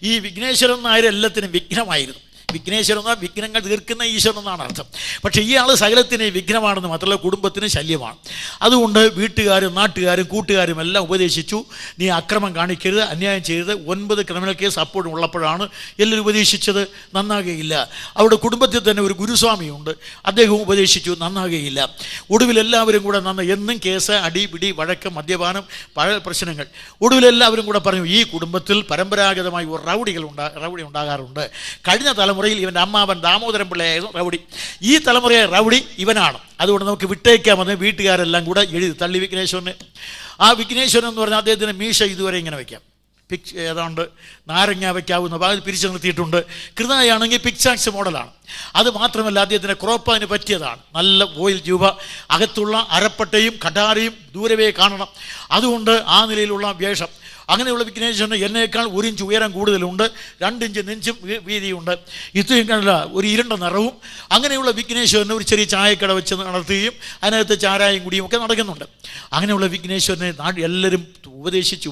ഈ വിഘ്നേശ്വരൻ നായർ എല്ലാത്തിനും വിഘ്നമായിരുന്നു. വിഘ്നേശ്വരൻ എന്നാൽ വിഘ്നങ്ങൾ തീർക്കുന്ന ഈശ്വരൻ എന്നാണ് അർത്ഥം. പക്ഷേ ഇയാൾ സകലത്തിന് വിഘ്നമാണെന്ന് മാത്രമല്ല കുടുംബത്തിന് ശല്യമാണ്. അതുകൊണ്ട് വീട്ടുകാരും നാട്ടുകാരും കൂട്ടുകാരും എല്ലാം ഉപദേശിച്ചു, നീ അക്രമം കാണിക്കരുത്, അന്യായം ചെയ്യരുത്. 9 ക്രിമിനൽ കേസ് അപ്പോഴും ഉള്ളപ്പോഴാണ് എല്ലാവരും ഉപദേശിച്ചത്, നന്നാകുകയില്ല. അവിടെ കുടുംബത്തിൽ തന്നെ ഒരു ഗുരുസ്വാമിയുണ്ട്, അദ്ദേഹം ഉപദേശിച്ചു, നന്നാകുകയില്ല. ഒടുവിൽ എല്ലാവരും കൂടെ എന്നും കേസ്, അടി പിടി, വഴക്കം, മദ്യപാനം, പഴയ പ്രശ്നങ്ങൾ. ഒടുവിലെല്ലാവരും കൂടെ പറഞ്ഞു, ഈ കുടുംബത്തിൽ പരമ്പരാഗതമായി ഒരു റൗഡി ഉണ്ടാകാറുണ്ട്. കഴിഞ്ഞ തലമുറയിൽ ഇവൻ്റെ അമ്മാവൻ ദാമോദരൻ പിള്ളയായിരുന്നു റൗഡി, ഈ തലമുറയെ റൗഡി ഇവനാണ്, അതുകൊണ്ട് നമുക്ക് വിട്ടേക്കാമെന്ന് വീട്ടുകാരെല്ലാം കൂടെ എഴുതി തള്ളി വിഘ്നേശ്വരനെ. ആ വിഘ്നേശ്വരൻ എന്ന് പറഞ്ഞാൽ അദ്ദേഹത്തിന് മീശ ഇതുവരെ ഇങ്ങനെ വയ്ക്കാം, ഏതാണ്ട് നാരങ്ങ വയ്ക്കാവുന്ന ഭാഗത്ത് പിരിച്ചു നിർത്തിയിട്ടുണ്ട്. കൃതായാണെങ്കിൽ പിക്സാക്സ് മോഡലാണ്. അത് മാത്രമല്ല അദ്ദേഹത്തിൻ്റെ ക്രോപ്പ് അതിന് പറ്റിയതാണ്, നല്ല ഓയിൽ രൂപ, അകത്തുള്ള അരപ്പട്ടയും കഠാരയും ദൂരവേ കാണണം. അതുകൊണ്ട് ആ നിലയിലുള്ള വേഷം. അങ്ങനെയുള്ള വിഘ്നേശ്വരന് എന്നേക്കാൾ 1 ഇഞ്ച് ഉയരം കൂടുതലുണ്ട്, 2 ഇഞ്ച് നെഞ്ചും വീതിയുണ്ട്, ഇത്രയും കണ്ടില്ല ഒരു ഇരുണ്ട നിറവും. അങ്ങനെയുള്ള വിഘ്നേശ്വരന് ഒരു ചെറിയ ചായക്കട വെച്ച് നടത്തുകയും അതിനകത്ത് ചാരായം കുടിയും ഒക്കെ നടക്കുന്നുണ്ട്. അങ്ങനെയുള്ള വിഘ്നേശ്വരനെ എല്ലാവരും ഉപദേശിച്ച്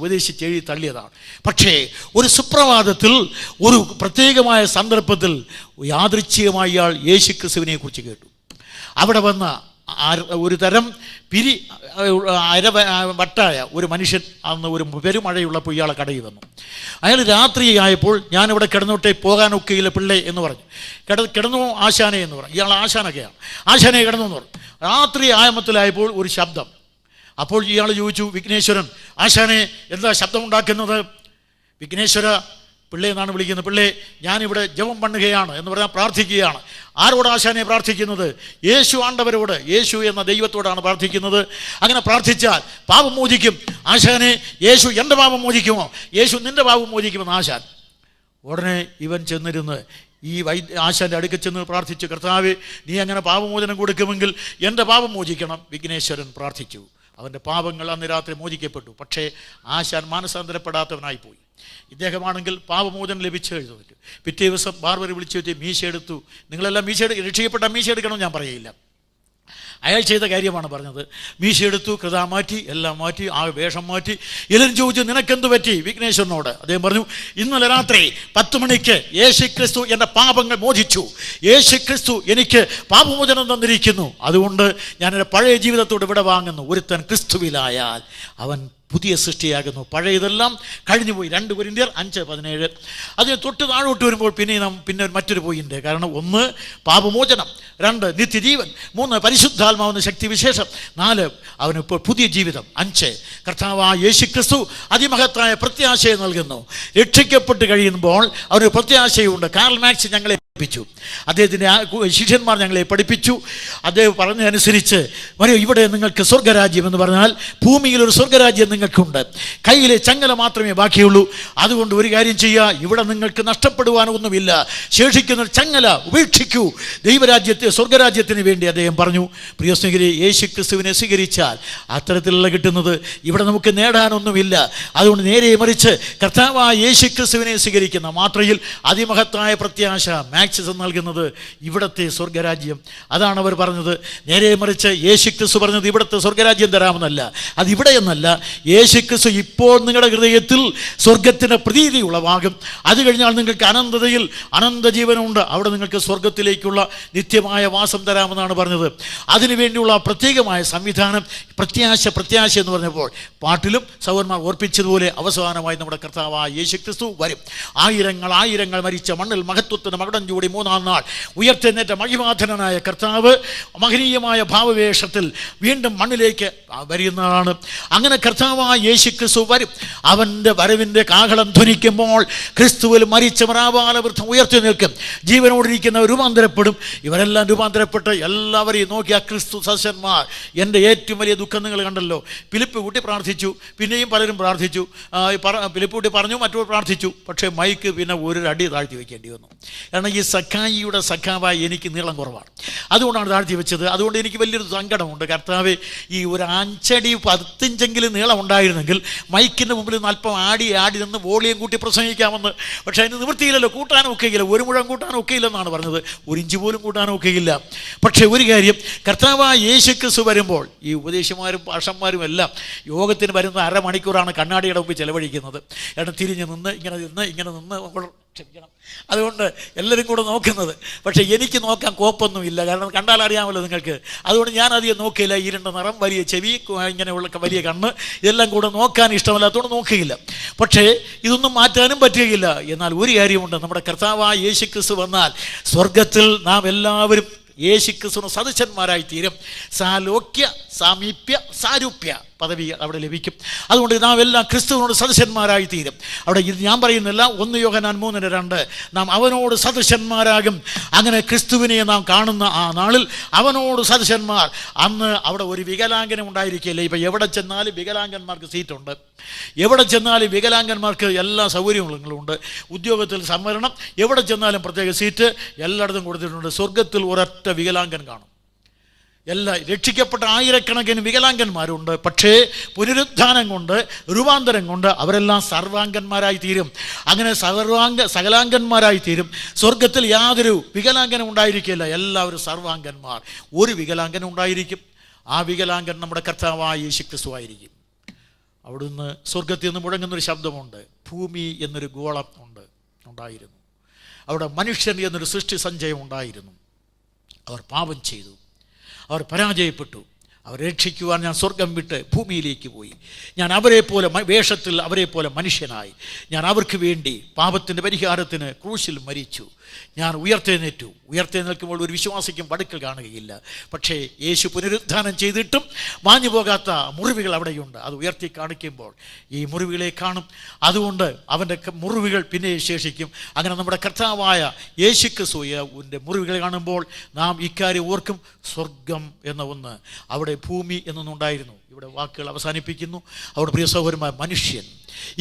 എഴുതി തള്ളിയതാണ്. പക്ഷേ ഒരു സുപ്രഭാതത്തിൽ ഒരു പ്രത്യേകമായ സന്ദർഭത്തിൽ യാദൃച്ഛികമായി ഇയാൾ യേശുക്രിസ്തുവിനെ കുറിച്ച് കേട്ടു. അവിടെ വന്ന ഒരു തരം വട്ടായ ഒരു മനുഷ്യൻ അന്ന് ഒരു പെരുമഴയുള്ളപ്പോൾ ഇയാളെ കടയിൽ വന്നു. അയാൾ രാത്രിയായപ്പോൾ ഞാനിവിടെ കിടന്നോട്ടെ, പോകാനൊക്കെയില്ല പിള്ളേ എന്ന് പറഞ്ഞു. കിടന്നു ആശാനെ എന്ന് പറഞ്ഞു. ഇയാൾ ആശാനൊക്കെയാണ്. ആശാനെ കിടന്നു എന്ന് പറഞ്ഞു. രാത്രി ആയമത്തിലായപ്പോൾ ഒരു ശബ്ദം. അപ്പോൾ ഇയാൾ ചോദിച്ചു, വിഘ്നേശ്വരൻ, ആശാനെ എന്താ ശബ്ദമുണ്ടാക്കുന്നത്? വിഘ്നേശ്വര പിള്ളേ എന്നാണ് വിളിക്കുന്നത്. പിള്ളേ, ഞാനിവിടെ ജപം பண்ணுകയാണ് എന്ന് പറഞ്ഞാൽ പ്രാർത്ഥിക്കുകയാണ്. ആരോട് ആശാനെ പ്രാർത്ഥിക്കുന്നത്? യേശു ആണ്ടവരോട്, യേശു എന്ന ദൈവത്തോടാണ് പ്രാർത്ഥിക്കുന്നത്. അങ്ങനെ പ്രാർത്ഥിച്ചാൽ പാപം മോചിക്കും. ആശാനെ, യേശു എൻ്റെ പാപം മോചിക്കുമോ? യേശു നിൻ്റെ പാപം മോചിക്കുമെന്ന് ആശാൻ. ഉടനെ ഇവൻ ചെന്നിരുന്ന് ഈ ആശാൻ്റെ അടുക്കൽ ചെന്ന് പ്രാർത്ഥിച്ചു, കർത്താവേ, നീ അങ്ങനെ പാപമോചനം കൊടുക്കുമെങ്കിൽ എൻ്റെ പാപം മോചിക്കണം. വിഘ്നേശ്വരൻ പ്രാർത്ഥിച്ചു. അവൻ്റെ പാപങ്ങൾ അന്ന് രാത്രി മോചിക്കപ്പെട്ടു. പക്ഷേ ആശാൻ മാനസാന്തരപ്പെടാത്തവനായിപ്പോയി. ഇദ്ദേഹമാണെങ്കിൽ പാപമോചനം ലഭിച്ചു കഴിഞ്ഞു. പിറ്റേ ദിവസം ബാർബർ വിളിച്ചു വെച്ച് മീശ എടുത്തു. നിങ്ങളെല്ലാം രക്ഷിക്കപ്പെട്ട മീശ എടുക്കണം ഞാൻ പറയില്ല, അയാൾ ചെയ്ത കാര്യമാണ് പറഞ്ഞത്. മീശ എടുത്തു, കൃത മാറ്റി, എല്ലാം മാറ്റി, ആ വേഷം മാറ്റി. എല്ലാവരും ചോദിച്ചു, നിനക്കെന്ത് പറ്റി വിഘ്നേശ്വരനോട്? അദ്ദേഹം പറഞ്ഞു, ഇന്നലെ രാത്രി 10 മണിക്ക് യേശുക്രിസ്തു എൻ്റെ പാപങ്ങൾ മോചിച്ചു. യേശുക്രിസ്തു എനിക്ക് പാപമോചനം തന്നിരിക്കുന്നു. അതുകൊണ്ട് ഞാൻ എൻ്റെ പഴയ ജീവിതത്തോട് ഇവിടെ വാങ്ങുന്നു. ഒരുത്തൻ ക്രിസ്തുവിലായാൽ അവൻ പുതിയ സൃഷ്ടിയാകുന്നു, പഴയതെല്ലാം കഴിഞ്ഞുപോയി. 2 കൊരിന്ത്യർ 5:17. അതിന് തൊട്ട് താഴോട്ട് വരുമ്പോൾ പിന്നെ മറ്റൊരു പോയിന്റ്. കാരണം 1 പാപമോചനം, 2 നിത്യജീവൻ, 3 പരിശുദ്ധാത്മാവെന്ന ശക്തി വിശേഷം, 4 അവനിപ്പോൾ പുതിയ ജീവിതം, 5 കർത്താവായ യേശുക്രിസ്തു അതിമഹത്തായ പ്രത്യാശയെ നൽകുന്നു. രക്ഷിക്കപ്പെട്ട് കഴിയുമ്പോൾ അവന് പ്രത്യാശയുണ്ട്. കാർൽ മാർക്സ് ഞങ്ങളെ പഠിപ്പിച്ചു, അദ്ദേഹത്തിൻ്റെ ശിഷ്യന്മാർ ഞങ്ങളെ പഠിപ്പിച്ചു. അദ്ദേഹം പറഞ്ഞതനുസരിച്ച് ഇവിടെ നിങ്ങൾക്ക് സ്വർഗരാജ്യം എന്ന് പറഞ്ഞാൽ ഭൂമിയിലൊരു സ്വർഗരാജ്യം നിങ്ങൾക്കുണ്ട്, കയ്യിലെ ചങ്ങല മാത്രമേ ബാക്കിയുള്ളൂ. അതുകൊണ്ട് ഒരു കാര്യം ചെയ്യുക, ഇവിടെ നിങ്ങൾക്ക് നഷ്ടപ്പെടുവാനൊന്നുമില്ല, ശേഷിക്കുന്ന ചങ്ങല ഉപേക്ഷിക്കൂ, ദൈവരാജ്യത്തെ സ്വർഗരാജ്യത്തിന് വേണ്ടി അദ്ദേഹം പറഞ്ഞു. പ്രിയ സ്നേഹിതരെ, യേശുക്രിസ്തുവിനെ സ്വീകരിച്ചാൽ അത്തരത്തിലുള്ള കിട്ടുന്നത് ഇവിടെ നമുക്ക് നേടാനൊന്നുമില്ല. അതുകൊണ്ട് നേരെ മറിച്ച് കർത്താവായ യേശുക്രിസ്തുവിനെ സ്വീകരിക്കുന്ന മാത്രയിൽ അതിമഹത്തായ പ്രത്യാശ മാക്സിസം നൽകുന്നത് ഇവിടുത്തെ സ്വർഗരാജ്യം. അതാണ് അവർ പറഞ്ഞത്. നേരെ മറിച്ച് യേശുക്രിസ്തു പറഞ്ഞത് ഇവിടുത്തെ സ്വർഗരാജ്യം തരാമെന്നല്ല, അതിവിടെ എന്നല്ല. യേശുക്രിസ്തു ഇപ്പോൾ നിങ്ങളുടെ ഹൃദയത്തിൽ സ്വർഗത്തിൻ്റെ പ്രതീതി ഉളവാകും. അത് കഴിഞ്ഞാൽ നിങ്ങൾക്ക് അനന്തതയിൽ അനന്തജീവനുണ്ട്, അവിടെ നിങ്ങൾക്ക് സ്വർഗത്തിലേക്കുള്ള നിത്യമായ വാസം തരാമെന്നാണ് പറഞ്ഞത്. അതിനുവേണ്ടിയുള്ള പ്രത്യേകമായ സംവിധാനം പ്രത്യാശ എന്ന് പറഞ്ഞപ്പോൾ പാട്ടിലും സൗരന്മാർ ഓർപ്പിച്ചതുപോലെ അവസാനമായി നമ്മുടെ കർത്താവായ യേശുക്രിസ്തു വരും. ആയിരങ്ങൾ മരിച്ച മണ്ണിൽ മഹത്വത്തിന് മകുടം ചൂടി 3-ാം നാൾ ഉയർത്തെഴുന്നേറ്റ മഹിമാധനനായ കർത്താവ് മഹനീയമായ ഭാവവേഷത്തിൽ വീണ്ടും മണ്ണിലേക്ക് വരുന്നതാണ്. അങ്ങനെ കർത്താവായ യേശുക്രിസ്തു വരും. അവൻ്റെ വരവിൻ്റെ കാഹളം ധ്വനിക്കുമ്പോൾ ക്രിസ്തുവിൽ മരിച്ചവർ ആബാലവൃദ്ധം ഉയർത്തി നിൽക്കും. ജീവനോടിരിക്കുന്നവർ രൂപാന്തരപ്പെടും. ഇവരെല്ലാം രൂപാന്തരപ്പെട്ട് എല്ലാവരെയും നോക്കിയ ക്രിസ്തു സസ്യന്മാർ. എൻ്റെ ഏറ്റവും വലിയ ദുഃഖം നിങ്ങൾ കണ്ടല്ലോ. ഫിലിപ്പ് കൂട്ടി പ്രാർത്ഥിച്ചു, പിന്നെയും പലരും പ്രാർത്ഥിച്ചു. ഫിലിപ്പ് കൂട്ടി പറഞ്ഞു, മറ്റൊരു പ്രാർത്ഥിച്ചു. പക്ഷേ മൈക്ക് പിന്നെ ഒരു അടി താഴ്ത്തി വയ്ക്കേണ്ടി വന്നു. കാരണം ഈ സഖായിയുടെ സഖാവായി എനിക്ക് നീളം കുറവാണ്, അതുകൊണ്ടാണ് താഴ്ത്തി വെച്ചത്. അതുകൊണ്ട് എനിക്ക് വലിയൊരു സങ്കടമുണ്ട്. കർത്താവ്, ഈ ഒരു 5 അടി 10 ഇഞ്ചെങ്കിലും നീളം ഉണ്ടായിരുന്നെങ്കിൽ മൈക്കിൻ്റെ മുമ്പിൽ നിന്ന് അല്പം ആടി നിന്ന് വോളിയം കൂട്ടി പ്രസംഗിക്കാമെന്ന്. പക്ഷേ അതിന് നിവൃത്തിയില്ലല്ലോ, കൂട്ടാനും ഒക്കെയില്ല. 1 മുഴം കൂട്ടാനും ഒക്കെയില്ലെന്നാണ് പറഞ്ഞത്, 1 ഇഞ്ച് പോലും കൂട്ടാനും ഒക്കെയില്ല. പക്ഷേ ഒരു കാര്യം, കർത്താവായ യേശുക്രിസ്തു വരുമ്പോൾ ഈ ഉപദേശിമാരും പാഷന്മാരും എല്ലാം യോഗത്തിന് വരുന്ന 1/2 മണിക്കൂറാണ് കണ്ണാടിയുടെ മുമ്പിൽ ചെലവഴിക്കുന്നത്. കാരണം തിരിഞ്ഞ് നിന്ന് ഇങ്ങനെ നിന്ന് ക്ഷമിക്കണം. അതുകൊണ്ട് എല്ലാവരും കൂടെ നോക്കുന്നത്. പക്ഷേ എനിക്ക് നോക്കാൻ കോപ്പൊന്നുമില്ല, കാരണം കണ്ടാൽ അറിയാമല്ലോ നിങ്ങൾക്ക്. അതുകൊണ്ട് ഞാൻ അധികം നോക്കിയില്ല. ഇരുണ്ട നിറം, വലിയ ചെവി, ഇങ്ങനെയുള്ള വലിയ കണ്ണ്, ഇതെല്ലാം കൂടെ നോക്കാൻ ഇഷ്ടമല്ലാത്തതുകൊണ്ട് നോക്കുകയില്ല. പക്ഷേ ഇതൊന്നും മാറ്റാനും പറ്റുകയില്ല. എന്നാൽ ഒരു കാര്യമുണ്ട്, നമ്മുടെ കർത്താവായ യേശുക്രിസ്തു വന്നാൽ സ്വർഗത്തിൽ നാം എല്ലാവരും യേശുക്രിസ്തുവിന് സദൃശന്മാരായി തീരും. സാലോക്യ, സാമീപ്യ, സാരൂപ്യ പദവി അവിടെ ലഭിക്കും. അതുകൊണ്ട് നാം എല്ലാം ക്രിസ്തുവിനോട് സദൃശന്മാരായി തീരും. അവിടെ ഇത് ഞാൻ പറയുന്നില്ല, 1 യോഹന്നാൻ 3:2 നാം അവനോട് സദൃശന്മാരാകും. അങ്ങനെ ക്രിസ്തുവിനെ നാം കാണുന്ന ആ നാളിൽ അവനോട് സദൃശന്മാർ. അന്ന് അവിടെ ഒരു വികലാംഗനം ഉണ്ടായിരിക്കില്ല. ഇപ്പം എവിടെ ചെന്നാലും വികലാംഗന്മാർക്ക് സീറ്റുണ്ട്, എവിടെ ചെന്നാലും വികലാംഗന്മാർക്ക് എല്ലാ സൗകര്യങ്ങളും ഉണ്ട്. ഉദ്യോഗത്തിൽ സംവരണം, എവിടെ ചെന്നാലും പ്രത്യേക സീറ്റ് എല്ലായിടത്തും കൊടുത്തിട്ടുണ്ട്. സ്വർഗത്തിൽ ഒരൊറ്റ വികലാംഗൻ കാണും. രക്ഷിക്കപ്പെട്ട ആയിരക്കണക്കിന് വികലാംഗന്മാരുണ്ട്. പക്ഷേ പുനരുത്ഥാനം കൊണ്ട്, രൂപാന്തരം കൊണ്ട് അവരെല്ലാം സർവാംഗന്മാരായി തീരും. അങ്ങനെ സകലാംഗന്മാരായി തീരും. സ്വർഗത്തിൽ യാതൊരു വികലാംഗനും ഉണ്ടായിരിക്കില്ല, എല്ലാവരും സർവാംഗന്മാർ. ഒരു വികലാംഗൻ ഉണ്ടായിരിക്കും. ആ വികലാംഗൻ നമ്മുടെ കർത്താവായ യേശുക്രിസ്തു ആയിരിക്കും. അവിടുന്ന് സ്വർഗത്തിൽ നിന്ന് മുഴങ്ങുന്നൊരു ശബ്ദമുണ്ട്. ഭൂമി എന്നൊരു ഗോളം ഉണ്ടായിരുന്നു. അവിടെ മനുഷ്യൻ എന്നൊരു സൃഷ്ടി സഞ്ചയം ഉണ്ടായിരുന്നു. അവർ പാപം ചെയ്തു, അവർ പരാജയപ്പെട്ടു. അവരെ രക്ഷിക്കുവാൻ ഞാൻ സ്വർഗം വിട്ട് ഭൂമിയിലേക്ക് പോയി. ഞാൻ അവരെ പോലെ വേഷത്തിൽ അവരെ പോലെ മനുഷ്യനായി ഞാൻ അവർക്ക് വേണ്ടി പാപത്തിൻ്റെ പരിഹാരത്തിന് ക്രൂശിൽ മരിച്ചു. ഞാൻ ഉയർത്തെഴുന്നേൽക്കുമ്പോൾ ഒരു വിശ്വാസിക്കും പടുക്കൽ കാണുകയില്ല. പക്ഷേ യേശു പുനരുത്ഥാനം ചെയ്തിട്ടും മാഞ്ഞു പോകാത്ത മുറിവുകൾ അവിടെയുണ്ട്. അത് ഉയർത്തി കാണിക്കുമ്പോൾ ഈ മുറിവുകളെ കാണും. അതുകൊണ്ട് അവൻ്റെ മുറിവുകൾ പിന്നെ ശേഷിക്കും. അങ്ങനെ നമ്മുടെ കർത്താവായ യേശുക്രിസ്തുവിൻ്റെ മുറിവുകൾ കാണുമ്പോൾ നാം ഇക്കാര്യം ഓർക്കും. സ്വർഗം എന്ന ഒന്ന്, അവിടെ ഭൂമി എന്നൊന്നുണ്ടായിരുന്നു. ഇവിടെ വാക്കുകൾ അവസാനിപ്പിക്കുന്നു. അവിടെ പ്രിയ സഹോദരന്മാർ, മനുഷ്യൻ,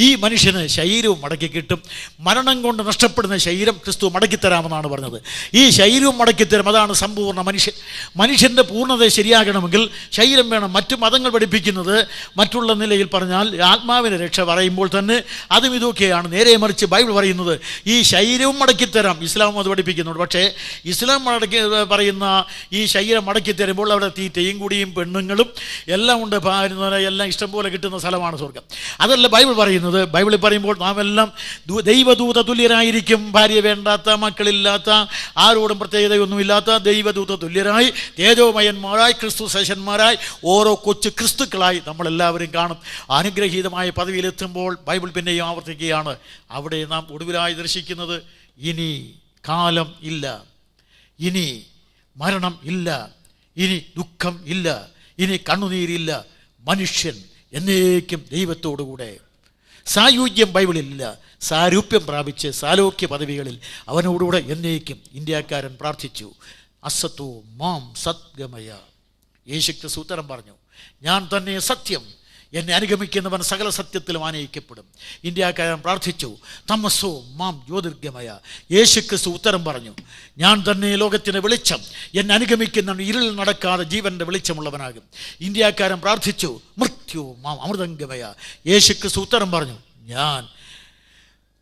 ഈ മനുഷ്യന് ശരീരവും മടക്കി കിട്ടും. മരണം കൊണ്ട് നഷ്ടപ്പെടുന്ന ശരീരം ക്രിസ്തു മടക്കിത്തരാമെന്നാണ് പറഞ്ഞത്. ഈ ശരീരവും മടക്കിത്തരും. അതാണ് സമ്പൂർണ്ണ മനുഷ്യൻ. മനുഷ്യൻ്റെ പൂർണ്ണത ശരിയാകണമെങ്കിൽ ശരീരം വേണം. മറ്റു മതങ്ങൾ പഠിപ്പിക്കുന്നത് മറ്റുള്ള നിലയിൽ പറഞ്ഞാൽ ആത്മാവിനെ രക്ഷ പറയുമ്പോൾ തന്നെ അതും ഇതൊക്കെയാണ്. നേരെ മറിച്ച് ബൈബിൾ പറയുന്നത് ഈ ശരീരവും മടക്കിത്തരാം. ഇസ്ലാം അത് പഠിപ്പിക്കുന്നുണ്ട്. പക്ഷേ ഇസ്ലാം പറയുന്ന ഈ ശരീരം മടക്കിത്തരുമ്പോൾ അവിടെ തീറ്റയും കുടിയും പെണ്ണുങ്ങളും എല്ലാം ഉണ്ട്, എല്ലാം ഇഷ്ടംപോലെ കിട്ടുന്ന സ്ഥലമാണ് സ്വർഗം. അതല്ല ബൈബിൾ പറയുന്നത്. ബൈബിളിൽ പറയുമ്പോൾ നാം എല്ലാം ദൈവദൂത തുല്യരായിരിക്കും. ഭാര്യ വേണ്ടാത്ത, മക്കളില്ലാത്ത, ആരോടും പ്രത്യേകതയൊന്നുമില്ലാത്ത ദൈവദൂത തുല്യരായി, തേജോമയന്മാരായി, ക്രിസ്തു ശേഷന്മാരായി, ഓരോ കൊച്ചു ക്രിസ്തുക്കളായി നമ്മളെല്ലാവരും കാണും. അനുഗ്രഹീതമായ പദവിയിലെത്തുമ്പോൾ ബൈബിൾ പിന്നെയും ആവർത്തിക്കുകയാണ്. അവിടെ നാം ഒടുവിലായി ദർശിക്കുന്നത് ഇനി കാലം ഇല്ല, ഇനി മരണം ഇല്ല, ഇനി ദുഃഖം ഇല്ല, ഇനി കണ്ണുനീരില്ല. മനുഷ്യൻ എന്നേക്കും ദൈവത്തോടുകൂടെ. സായുജ്യം ബൈബിളിലില്ല. സാരൂപ്യം പ്രാപിച്ച് സാലോക്യ പദവികളിൽ അവനോടുകൂടെ എന്നേക്കും. ഇന്ത്യക്കാരൻ പ്രാർത്ഥിച്ചു, അസത്തോ മാം സദ്ഗമയ. യേശുക്രിസ്തു ഉത്തരം പറഞ്ഞു, ഞാൻ തന്നെ സത്യം, എന്നെ അനുഗമിക്കുന്നവൻ സകല സത്യത്തിലും ആനയിക്കപ്പെടും. ഇന്ത്യക്കാരൻ പ്രാർത്ഥിച്ചു, തമസോ മാം ജ്യോതിർഗമയ. യേശുക്രിസ്തു ഉത്തരം പറഞ്ഞു, ഞാൻ തന്നെ ലോകത്തിൻ്റെ വെളിച്ചം, എന്നെ അനുഗമിക്കുന്നവൻ ഇരുളിൽ നടക്കാതെ ജീവൻ്റെ വെളിച്ചമുള്ളവനാകും. ഇന്ത്യക്കാരൻ പ്രാർത്ഥിച്ചു, മൃത്യു മാം അമൃതംഗമയ. യേശുക്രിസ്തു ഉത്തരം പറഞ്ഞു, ഞാൻ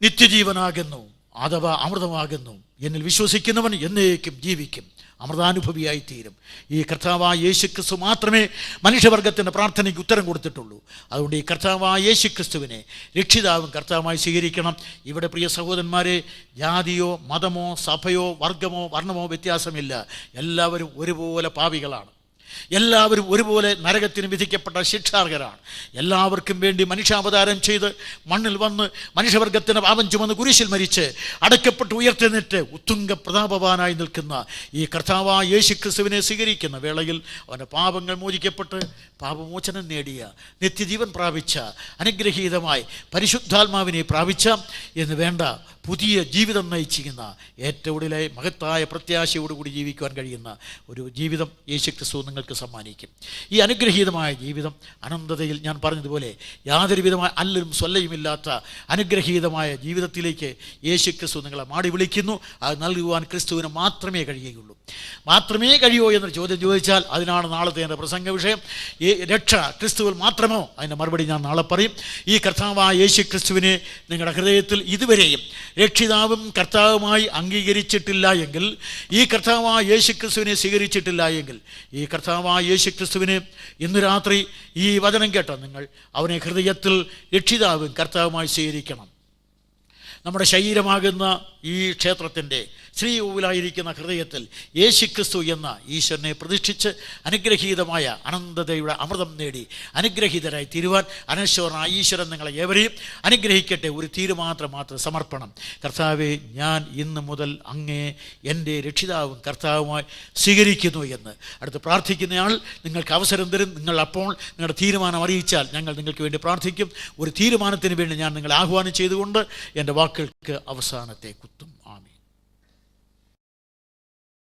നിത്യജീവനാകുന്നു അഥവാ അമൃതമാകുന്നു. എന്നിൽ വിശ്വസിക്കുന്നവൻ എന്നേക്കും ജീവിക്കും, അമൃതാനുഭവിയായി തീരും. ഈ കർത്താവായ യേശുക്രിസ്തു മാത്രമേ മനുഷ്യവർഗത്തിൻ്റെ പ്രാർത്ഥനയ്ക്ക് ഉത്തരം കൊടുത്തിട്ടുള്ളൂ. അതുകൊണ്ട് ഈ കർത്താവായ യേശുക്രിസ്തുവിനെ രക്ഷിതാവും കർത്താവായി സ്വീകരിക്കണം. ഇവിടെ പ്രിയ സഹോദരന്മാരെ, ജാതിയോ മതമോ സഭയോ വർഗമോ വർണ്ണമോ വ്യത്യാസമില്ല. എല്ലാവരും ഒരുപോലെ പാപികളാണ്. എല്ലാവരും ഒരുപോലെ നരകത്തിന് വിധിക്കപ്പെട്ട ശിക്ഷാർഹരാണ്. എല്ലാവർക്കും വേണ്ടി മനുഷ്യാവതാരം ചെയ്ത് മണ്ണിൽ വന്ന് മനുഷ്യവർഗത്തിന് പാപം ചുമന്ന് കുരിശിൽ മരിച്ച് അടക്കപ്പെട്ട് ഉയർത്തെഴുന്നേറ്റ് ഉത്തുംഗ പ്രതാപവാനായി നിൽക്കുന്ന ഈ കർത്താവായ യേശുക്രിസ്തുവിനെ സ്വീകരിക്കുന്ന വേളയിൽ അവൻ്റെ പാപങ്ങൾ മോചിക്കപ്പെട്ട് പാപമോചനം നേടിയ, നിത്യജീവൻ പ്രാപിച്ച, അനുഗ്രഹീതമായി പരിശുദ്ധാത്മാവിനെ പ്രാപിച്ച എന്ന് വേണ്ട പുതിയ ജീവിതം നയിച്ചിരിക്കുന്ന ഏറ്റവും ഉടലെ മഹത്തായ പ്രത്യാശയോടുകൂടി ജീവിക്കുവാൻ കഴിയുന്ന ഒരു ജീവിതം യേശുക്രിസ്തു നിങ്ങൾക്ക് സമ്മാനിക്കും. ഈ അനുഗ്രഹീതമായ ജീവിതം അനന്തതയിൽ ഞാൻ പറഞ്ഞതുപോലെ യാതൊരു വിധമായ അല്ലലും സ്വല്ലയുമില്ലാത്ത അനുഗ്രഹീതമായ ജീവിതത്തിലേക്ക് യേശുക്രിസ്തു നിങ്ങളെ മാടി വിളിക്കുന്നു. അത് നൽകുവാൻ ക്രിസ്തുവിന് മാത്രമേ കഴിയുകയുള്ളൂ. മാത്രമേ കഴിയുമോ എന്നൊരു ചോദ്യം ചോദിച്ചാൽ അതിനാണ് നാളത്തെ എൻ്റെ പ്രസംഗ വിഷയം. രക്ഷ ക്രിസ്തുവിൽ മാത്രമോ? അതിൻ്റെ മറുപടി ഞാൻ നാളെ പറയും. ഈ കർത്താവായ യേശുക്രിസ്തുവിനെ നിങ്ങളുടെ ഹൃദയത്തിൽ ഇതുവരെയും രക്ഷിതാവും കർത്താവുമായി അംഗീകരിച്ചിട്ടില്ല എങ്കിൽ, ഈ കർത്താവായ യേശുക്രിസ്തുവിനെ സ്വീകരിച്ചിട്ടില്ല എങ്കിൽ, ഈ കർത്താവായ യേശുക്രിസ്തുവിനെ ഇന്ന് രാത്രി ഈ വചനം കേട്ട നിങ്ങൾ അവനെ ഹൃദയത്തിൽ രക്ഷിതാവും കർത്താവുമായി സ്വീകരിക്കണം. നമ്മുടെ ശരീരമാകുന്ന ഈ ക്ഷേത്രത്തിൻ്റെ ശ്രീകോവിലായിരിക്കുന്ന ഹൃദയത്തിൽ യേശുക്രിസ്തു എന്ന ഈശ്വരനെ പ്രതിഷ്ഠിച്ച് അനുഗ്രഹീതമായ അനന്തതയുടെ അമൃതം നേടി അനുഗ്രഹീതരായി തീരുവാൻ അനശ്വരനായ ഈശ്വരൻ നിങ്ങളെ ഏവരെയും അനുഗ്രഹിക്കട്ടെ. ഒരു തീരുമാനം മാത്രം സമർപ്പണം. കർത്താവെ, ഞാൻ ഇന്ന് മുതൽ അങ്ങേ എൻ്റെ രക്ഷിതാവും കർത്താവുമായി സ്വീകരിക്കുന്നു എന്ന് അടുത്ത് പ്രാർത്ഥിക്കുന്നയാൾ നിങ്ങൾക്ക് അവസരം തരും. നിങ്ങൾ അപ്പോൾ നിങ്ങളുടെ തീരുമാനം അറിയിച്ചാൽ ഞങ്ങൾ നിങ്ങൾക്ക് വേണ്ടി പ്രാർത്ഥിക്കും. ഒരു തീരുമാനത്തിന് വേണ്ടി ഞാൻ നിങ്ങളെ ആഹ്വാനം ചെയ്തുകൊണ്ട് എൻ്റെ വാക്കുകൾക്ക് അവസാനത്തെ കുത്തും.